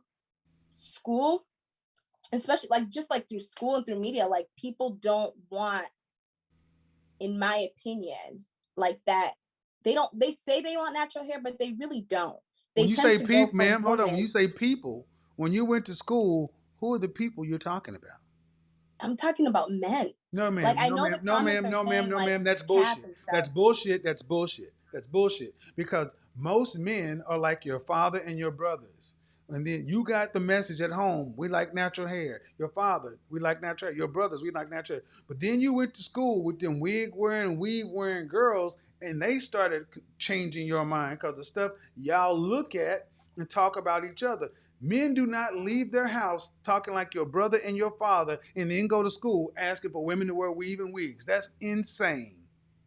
Speaker 14: school, especially just through school and through media, like people don't want, in my opinion, like that. They say they want natural hair, but they really don't.
Speaker 3: When you say people, ma'am, hold on. When you say people, when you went to school, who are the people you're talking about?
Speaker 14: I'm talking about men.
Speaker 3: No, ma'am.
Speaker 14: Like I know the comments are saying like
Speaker 3: That's bullshit. That's bullshit. That's bullshit. That's bullshit. Because most men are like your father and your brothers. And then you got the message at home. We like natural hair. Your father, we like natural hair. Your brothers, we like natural hair. But then you went to school with them wig wearing, weave wearing girls, and they started changing your mind because the stuff y'all look at and talk about each other. Men do not leave their house talking like your brother and your father and then go to school asking for women to wear weave and wigs. That's insane.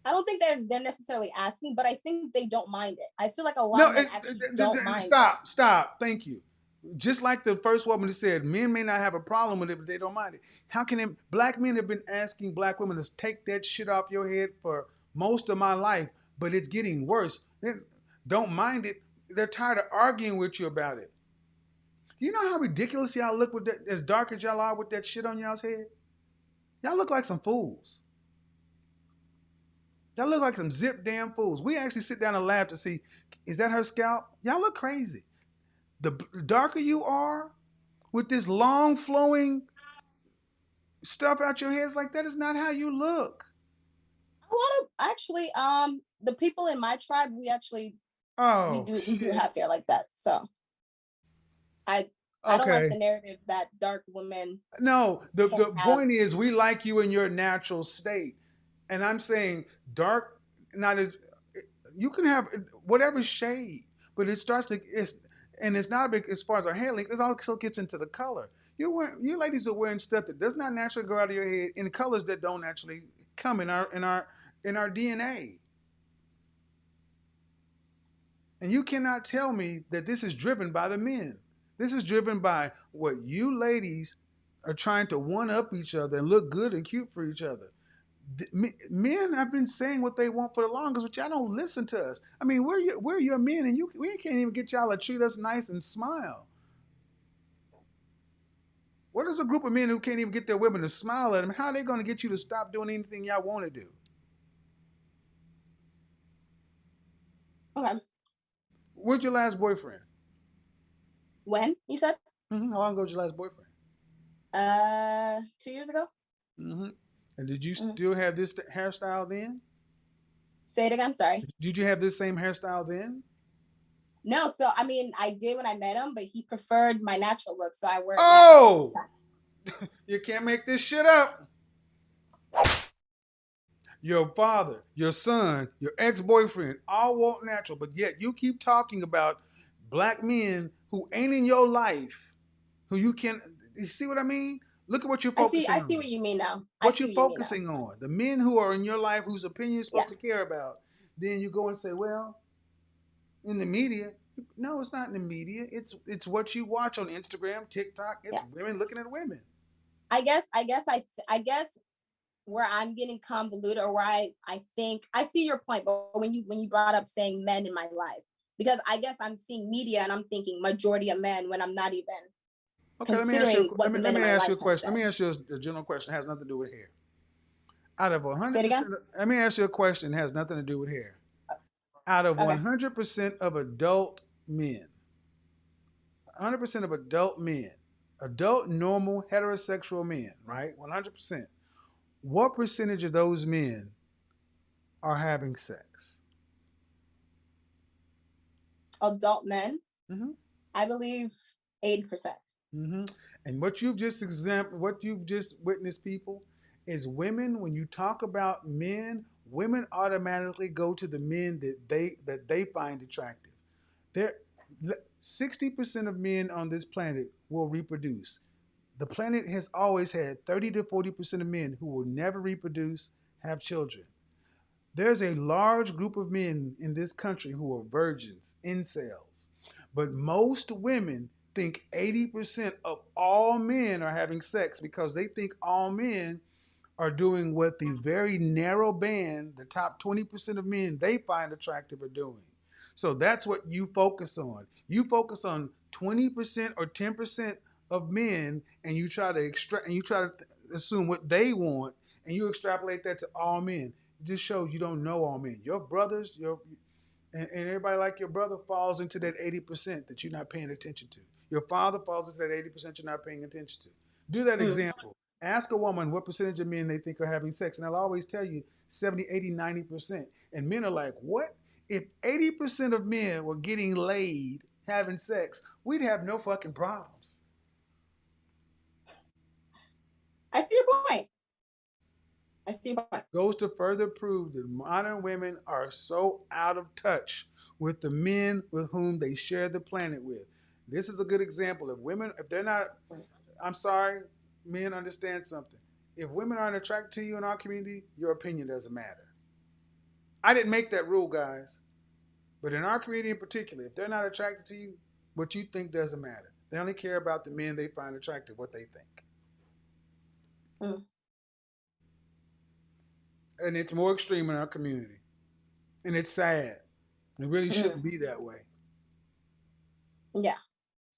Speaker 14: I don't think they're necessarily asking, but I think they don't mind it. I feel like a lot of men actually don't mind it.
Speaker 3: Stop. Thank you. Just like the first woman who said, men may not have a problem with it, but they don't mind it. How can black men have been asking black women to take that shit off your head for most of my life, but it's getting worse. They don't mind it. They're tired of arguing with you about it. You know how ridiculous y'all look with that, as dark as y'all are with that shit on y'all's head? Y'all look like some fools. Y'all look like some zip damn fools. We actually sit down and laugh to see, is that her scalp? Y'all look crazy. The darker you are with this long flowing stuff out your head, like that is not how you look.
Speaker 14: A lot of actually, the people in my tribe, we actually we do have hair like that. So I don't like the narrative that dark women.
Speaker 3: No, the point is we like you in your natural state. And I'm saying dark, not as you can have whatever shade, but it starts to it's not a big as far as our hair length, it also gets into the color. You ladies are wearing stuff that does not naturally go out of your head in colors that don't actually come in our DNA. And you cannot tell me that this is driven by the men. This is driven by what you ladies are trying to one up each other and look good and cute for each other. Men have been saying what they want for the longest, but y'all don't listen to us. I mean, we're your men, and we can't even get y'all to treat us nice and smile. What is a group of men who can't even get their women to smile at them? How are they going to get you to stop doing anything y'all want to do?
Speaker 14: Okay.
Speaker 3: Where's your last boyfriend?
Speaker 14: When you said?
Speaker 3: Mm-hmm. How long ago was your last boyfriend?
Speaker 14: 2 years ago.
Speaker 3: Mm-hmm. And did you still have this hairstyle then?
Speaker 14: Say it again. Sorry.
Speaker 3: Did you have this same hairstyle then?
Speaker 14: No. So I mean, I did when I met him, but he preferred my natural look, so I wear.
Speaker 3: Oh, you can't make this shit up. Your father, your son, your ex-boyfriend all want natural, but yet you keep talking about black men who ain't in your life, who you see what I mean? Look at what you're
Speaker 14: I
Speaker 3: focusing
Speaker 14: see
Speaker 3: on.
Speaker 14: what you mean now. I
Speaker 3: What
Speaker 14: see
Speaker 3: you're
Speaker 14: what you mean now.
Speaker 3: focusing on. The men who are in your life whose opinion you're
Speaker 14: Yeah.
Speaker 3: supposed to care about. Then you go and say, well, in the media. No, it's not in the media. It's what you watch on Instagram, TikTok. It's
Speaker 14: Yeah.
Speaker 3: women looking at women.
Speaker 14: I guess where I'm getting convoluted, or where I think I see your point, but when you brought up saying men in my life, because I guess I'm seeing media and I'm thinking majority of men when I'm not even
Speaker 3: Okay,
Speaker 14: considering what the
Speaker 3: let
Speaker 14: men in
Speaker 3: me
Speaker 14: my
Speaker 3: ask you
Speaker 14: life
Speaker 3: a
Speaker 14: have
Speaker 3: question. Let
Speaker 14: said.
Speaker 3: me ask you a general question. It has nothing to do with hair. Out of
Speaker 14: Say it
Speaker 3: 100%,
Speaker 14: again.
Speaker 3: let me ask you a question. It has nothing to do with hair. Out of
Speaker 14: Okay.
Speaker 3: 100% of adult men, 100% of adult men, adult normal heterosexual men, right? 100%. What percentage of those men are having sex?
Speaker 14: Adult men,
Speaker 3: Mm-hmm.
Speaker 14: I believe 80%.
Speaker 3: Mm-hmm. And what you've just witnessed, people, is women. When you talk about men, women automatically go to the men that they find attractive. There, 60% of men on this planet will reproduce. The planet has always had 30 to 40% of men who will never reproduce, have children. There's a large group of men in this country who are virgins, incels. But most women think 80% of all men are having sex because they think all men are doing what the very narrow band, the top 20% of men they find attractive, are doing. So that's what you focus on. You focus on 20% or 10% of men, and you try to assume what they want, and you extrapolate that to all men. It just shows you don't know all men. Your brothers, and everybody like your brother falls into that 80% that you're not paying attention to. Your father falls into that 80% you're not paying attention to. Do that example. Ask a woman what percentage of men they think are having sex, and they'll always tell you 70, 80, 90%. And men are like, what? If 80% of men were getting laid, having sex, we'd have no fucking problems.
Speaker 14: I see your point. I see your point.
Speaker 3: Goes to further prove that modern women are so out of touch with the men with whom they share the planet with. This is a good example of women, if they're not, I'm sorry, men understand something. If women aren't attracted to you in our community, your opinion doesn't matter. I didn't make that rule, guys. But in our community in particular, if they're not attracted to you, what you think doesn't matter. They only care about the men they find attractive, what they think.
Speaker 14: Mm.
Speaker 3: And it's more extreme in our community. And it's sad. It really shouldn't be that way.
Speaker 14: Yeah.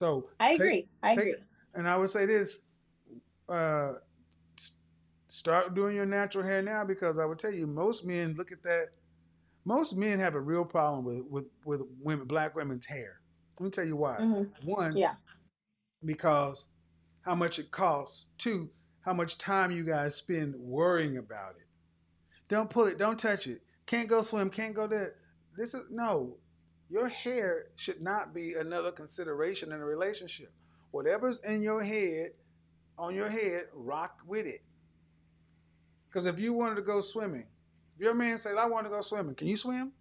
Speaker 3: So
Speaker 14: I agree.
Speaker 3: And I would say this: uh, start doing your natural hair now, because I would tell you most men look at that. Most men have a real problem with women, black women's hair. Let me tell you why. One,
Speaker 14: Yeah.
Speaker 3: because how much it costs. Two, how much time you guys spend worrying about it. Don't pull it. Don't touch it. Can't go swim. Can't go there. This is no. Your hair should not be another consideration in a relationship. Whatever's in your head, on your head, rock with it. Because if you wanted to go swimming, if your man says, I want to go swimming, can you swim?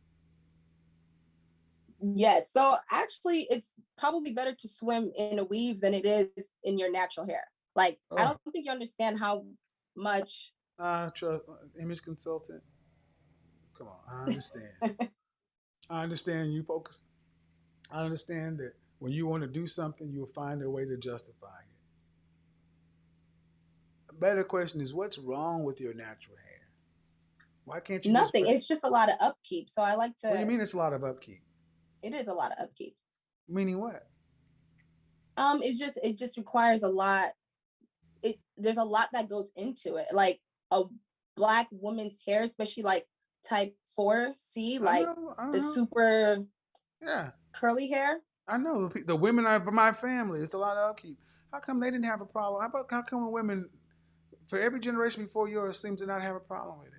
Speaker 14: Yes. So actually, it's probably better to swim in a weave than it is in your natural hair. Like, I don't think you understand how much.
Speaker 3: Trust image consultant. Come on, I understand. I understand you focus. I understand that when you want to do something, you'll find a way to justify it. A better question is, what's wrong with your natural hair? Why can't you
Speaker 14: Nothing. It's just a lot of upkeep. So I like to.
Speaker 3: What do you mean it's a lot of upkeep?
Speaker 14: It is a lot of upkeep.
Speaker 3: Meaning what?
Speaker 14: It just requires a lot. There's a lot that goes into it. Like a black woman's hair, especially like type 4C, like the super curly hair.
Speaker 3: I know the women are my family. It's a lot of upkeep. How come they didn't have a problem? How come women for every generation before yours seem to not have a problem with it?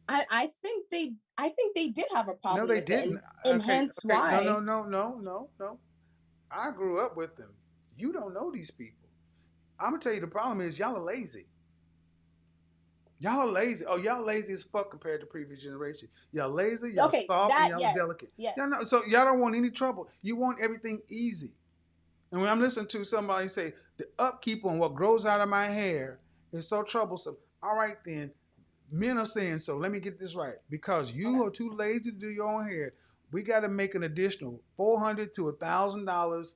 Speaker 14: I think they did have a problem.
Speaker 3: No, they
Speaker 14: with
Speaker 3: didn't.
Speaker 14: It, and hence why.
Speaker 3: No. I grew up with them. You don't know these people. I'm gonna tell you the problem is y'all are lazy. Y'all are lazy. Oh, y'all lazy as fuck compared to previous generation. Y'all lazy, y'all soft, and y'all delicate.
Speaker 14: Yes.
Speaker 3: So y'all don't want any trouble. You want everything easy. And when I'm listening to somebody say, The upkeep on what grows out of my hair is so troublesome. All right, then. Men are saying, so let me get this right. Because you are too lazy to do your own hair, we got to make an additional $400 to $1,000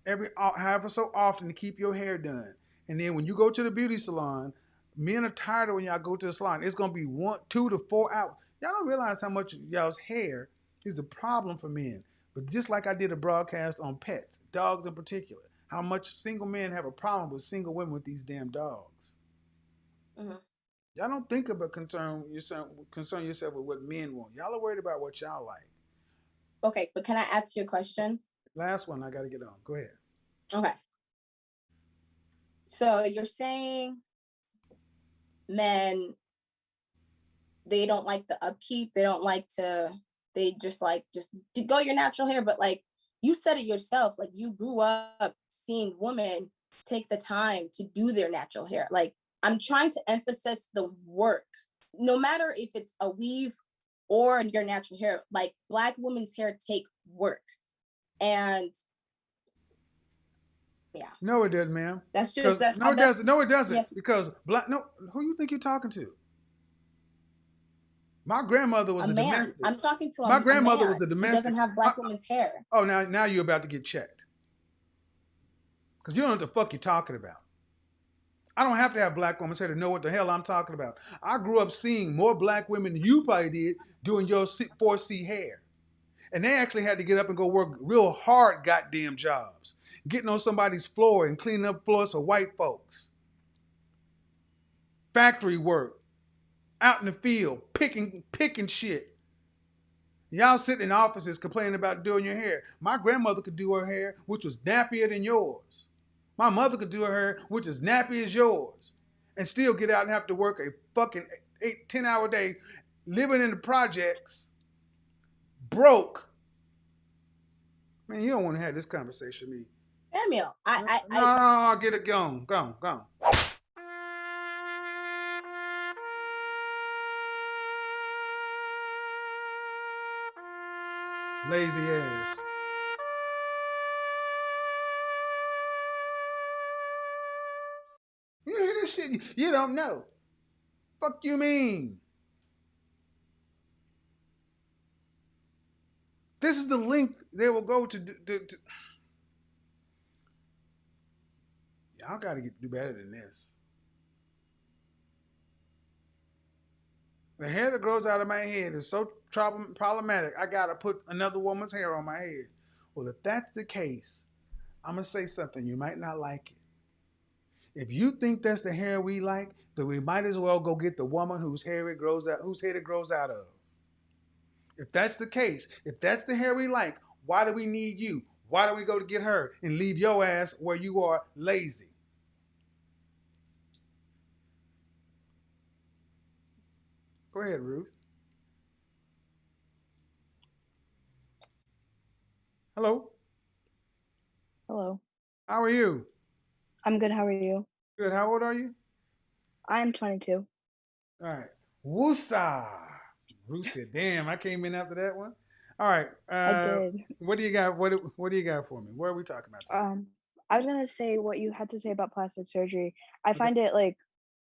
Speaker 3: every however so often to keep your hair done. And then when you go to the beauty salon, men are tired of when y'all go to the salon. It's gonna be 2 to 4 hours. Y'all don't realize how much y'all's hair is a problem for men. But just like I did a broadcast on pets, dogs in particular, how much single men have a problem with single women with these damn dogs.
Speaker 14: Mm-hmm.
Speaker 3: Y'all don't think about concern yourself with what men want. Y'all are worried about what y'all like.
Speaker 14: Okay, but can I ask you a question?
Speaker 3: Last one, I got to get on. Go ahead.
Speaker 14: Okay. So you're saying men, they don't like the upkeep. They don't like to, they just like, just to go your natural hair. But like you said it yourself, like you grew up seeing women take the time to do their natural hair. Like I'm trying to emphasize the work, no matter if it's a weave or your natural hair, like Black women's hair take work. And yeah.
Speaker 3: No, it doesn't, ma'am.
Speaker 14: That's just, that's,
Speaker 3: no, it doesn't. No, it doesn't.
Speaker 14: Yes.
Speaker 3: Because who you think you're talking to? My grandmother was a
Speaker 14: man.
Speaker 3: domestic.
Speaker 14: I'm talking to
Speaker 3: My grandmother
Speaker 14: a man
Speaker 3: was a domestic.
Speaker 14: He doesn't have Black women's hair.
Speaker 3: Oh, now you're about to get checked. Because you don't know what the fuck you're talking about. I don't have to have Black women's hair to know what the hell I'm talking about. I grew up seeing more Black women than you probably did doing your 4C hair. And they actually had to get up and go work real hard goddamn jobs. Getting on somebody's floor and cleaning up floors for white folks. Factory work. Out in the field, picking shit. Y'all sitting in offices complaining about doing your hair. My grandmother could do her hair, which was nappier than yours. My mother could do her hair, which is nappy as yours. And still get out and have to work a fucking 10-hour day, living in the projects, broke. Man, you don't want to have this conversation with me.
Speaker 14: Samuel,
Speaker 3: No, get it gone. Lazy ass. You hear this shit? You don't know. Fuck you mean? This is the length they will go to. Y'all got to do better than this. The hair that grows out of my head is so problematic. I got to put another woman's hair on my head. Well, if that's the case, I'm gonna say something. You might not like it. If you think that's the hair we like, then we might as well go get the woman whose hair it grows out of. If that's the case, if that's the hair we like, why do we need you? Why do we go to get her and leave your ass where you are lazy? Go ahead, Ruth. Hello.
Speaker 15: Hello.
Speaker 3: How are you?
Speaker 15: I'm good. How are you?
Speaker 3: Good. How old are you?
Speaker 15: I'm 22.
Speaker 3: All right. Woosa. Ruth said, "Damn, I came in after that one." All right.
Speaker 15: I did.
Speaker 3: What do you got? What do you got for me? What are we talking about today?
Speaker 15: I was gonna say what you had to say about plastic surgery. I find it like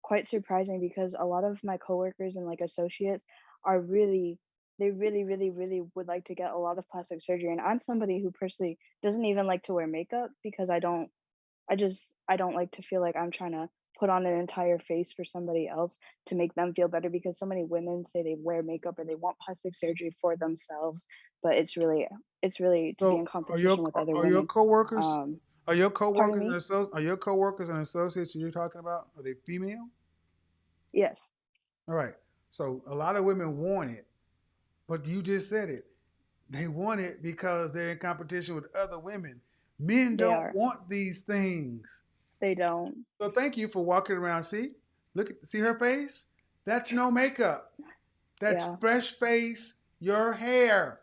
Speaker 15: quite surprising because a lot of my coworkers and like associates are really they really would like to get a lot of plastic surgery, and I'm somebody who personally doesn't even like to wear makeup because I don't like to feel like I'm trying to put on an entire face for somebody else to make them feel better, because so many women say they wear makeup or they want plastic surgery for themselves, but it's really to be in competition with other
Speaker 3: Are
Speaker 15: women.
Speaker 3: your coworkers? Are your
Speaker 15: Pardon
Speaker 3: coworkers
Speaker 15: me?
Speaker 3: are your coworkers and associates you're talking about? Are they female?
Speaker 15: Yes.
Speaker 3: All right. So a lot of women want it, but you just said it. They want it because they're in competition with other women. Men
Speaker 15: They
Speaker 3: don't
Speaker 15: are.
Speaker 3: want these things.
Speaker 15: They don't.
Speaker 3: So thank you for walking around. See her face? That's no makeup. That's
Speaker 15: Yeah.
Speaker 3: fresh face, your hair.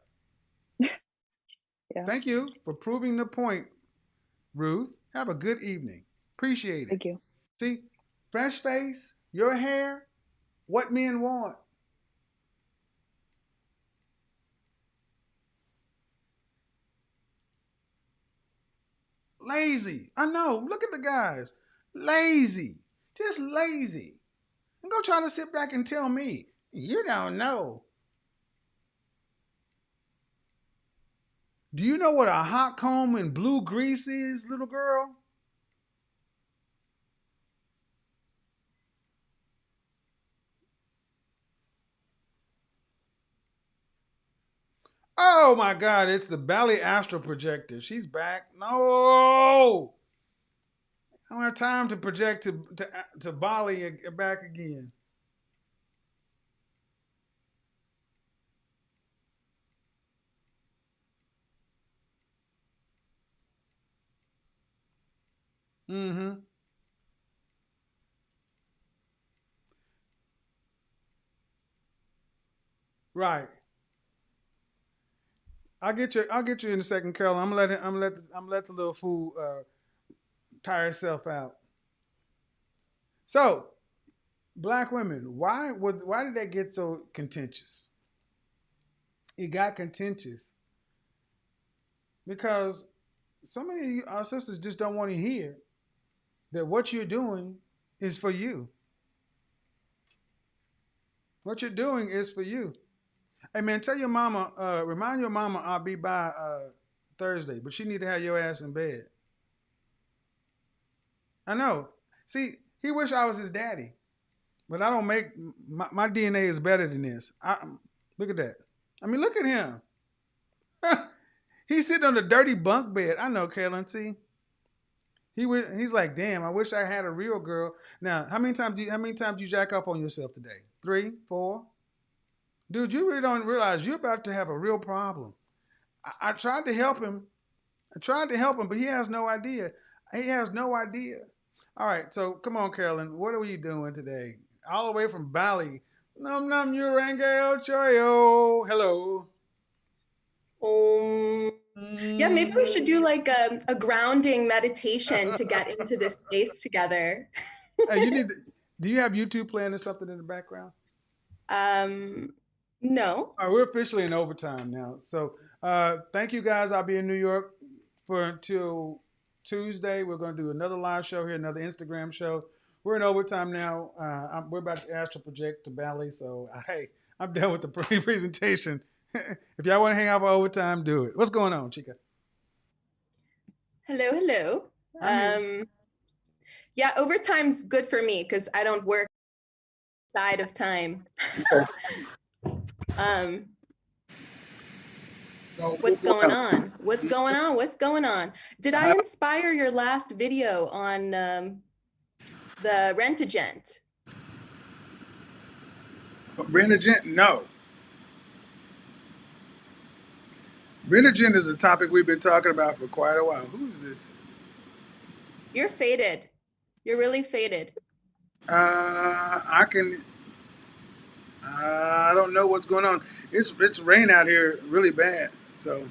Speaker 15: Yeah.
Speaker 3: Thank you for proving the point, Ruth. Have a good evening. Appreciate it.
Speaker 15: Thank you.
Speaker 3: See, fresh face, your hair, what men want. Lazy. I know. Look at the guys. Lazy. Just lazy. And go try to sit back and tell me, you don't know. Do you know what a hot comb and blue grease is, little girl? Oh my God, it's the Bally Astral Projector. She's back. No! I don't have time to project to Bali back again. Mm-hmm. Right. I'll get you in a second, Carolyn. I'm gonna let the little fool tire herself out. So, black women, why did that get so contentious? It got contentious because so many of our sisters just don't want to hear that what you're doing is for you. What you're doing is for you. Hey man, tell your mama, remind your mama I'll be by Thursday, but she need to have your ass in bed. I know. See, he wish I was his daddy, but I don't make my DNA is better than this. Look at that. I mean, look at him. He's sitting on the dirty bunk bed. I know, Kaylin. See, he's like, damn. I wish I had a real girl. Now, how many times do you jack off on yourself today? 3, 4. Dude, you really don't realize you're about to have a real problem. I tried to help him. But he has no idea. He has no idea. All right, so come on, Carolyn. What are you doing today? All the way from Bali. Num num urangeo choyo. Hello.
Speaker 16: Yeah, maybe we should do like a grounding meditation to get into this space together.
Speaker 3: Hey, do you have YouTube playing or something in the background?
Speaker 16: No.
Speaker 3: All right, we're officially in overtime now. So thank you guys. I'll be in New York until Tuesday. We're going to do another live show here, another Instagram show. We're in overtime now. We're about to astral project to Bali. So, hey, I'm done with the presentation. If y'all want to hang out for overtime, do it. What's going on, Chica?
Speaker 16: Hello. Yeah, overtime's good for me because I don't work side of time. So what's going on? What's going on? Did I inspire your last video on the Rent-A-Gent?
Speaker 3: Rent-A-Gent? No. Rent-A-Gent is a topic we've been talking about for quite a while. Who is this?
Speaker 16: You're faded. You're really faded.
Speaker 3: I don't know what's going on. It's rain out here really bad. So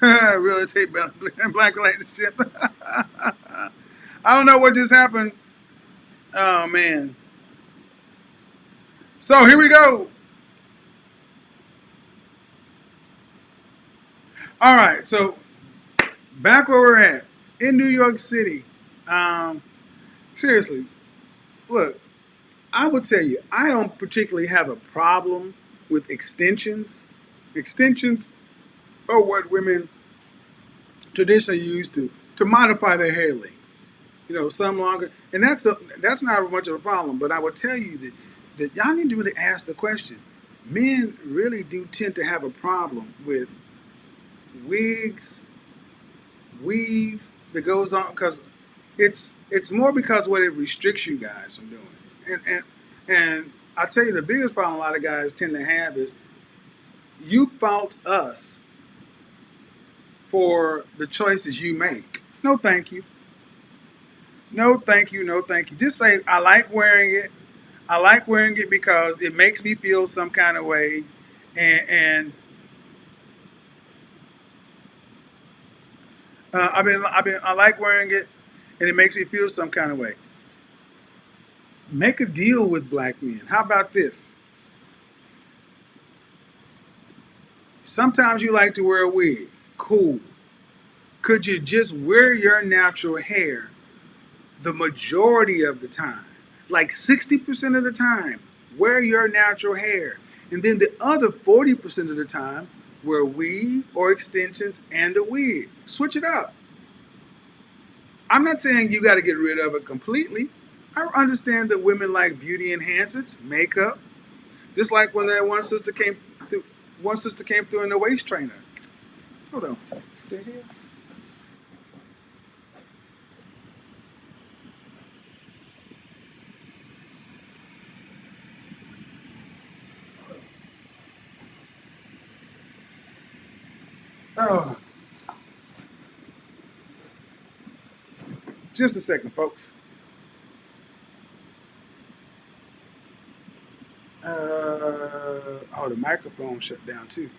Speaker 3: real estate black relationship. I don't know what just happened. Oh man. So here we go. All right. So back where we're at in New York City. Seriously, look, I would tell you, I don't particularly have a problem with extensions. Extensions are what women traditionally use to modify their hair length. You know, some longer, and that's not much of a problem. But I would tell you that y'all need to really ask the question. Men really do tend to have a problem with wigs, weave that goes on because it's more because what it restricts you guys from doing. And I tell you the biggest problem a lot of guys tend to have is you fault us for the choices you make. No, thank you. No, thank you. No, thank you. Just say, I like wearing it. I like wearing it because it makes me feel some kind of way. And I like wearing it and it makes me feel some kind of way. Make a deal with black men. How about this? Sometimes you like to wear a wig. Cool. Could you just wear your natural hair the majority of the time? Like 60% of the time, wear your natural hair. And then the other 40% of the time, wear weave or extensions and a wig. Switch it up. I'm not saying you got to get rid of it completely. I understand that women like beauty enhancements, makeup, just like when that one sister came through in the waist trainer. Hold on. What the hell? Oh, just a second, folks. Oh, the microphone shut down too.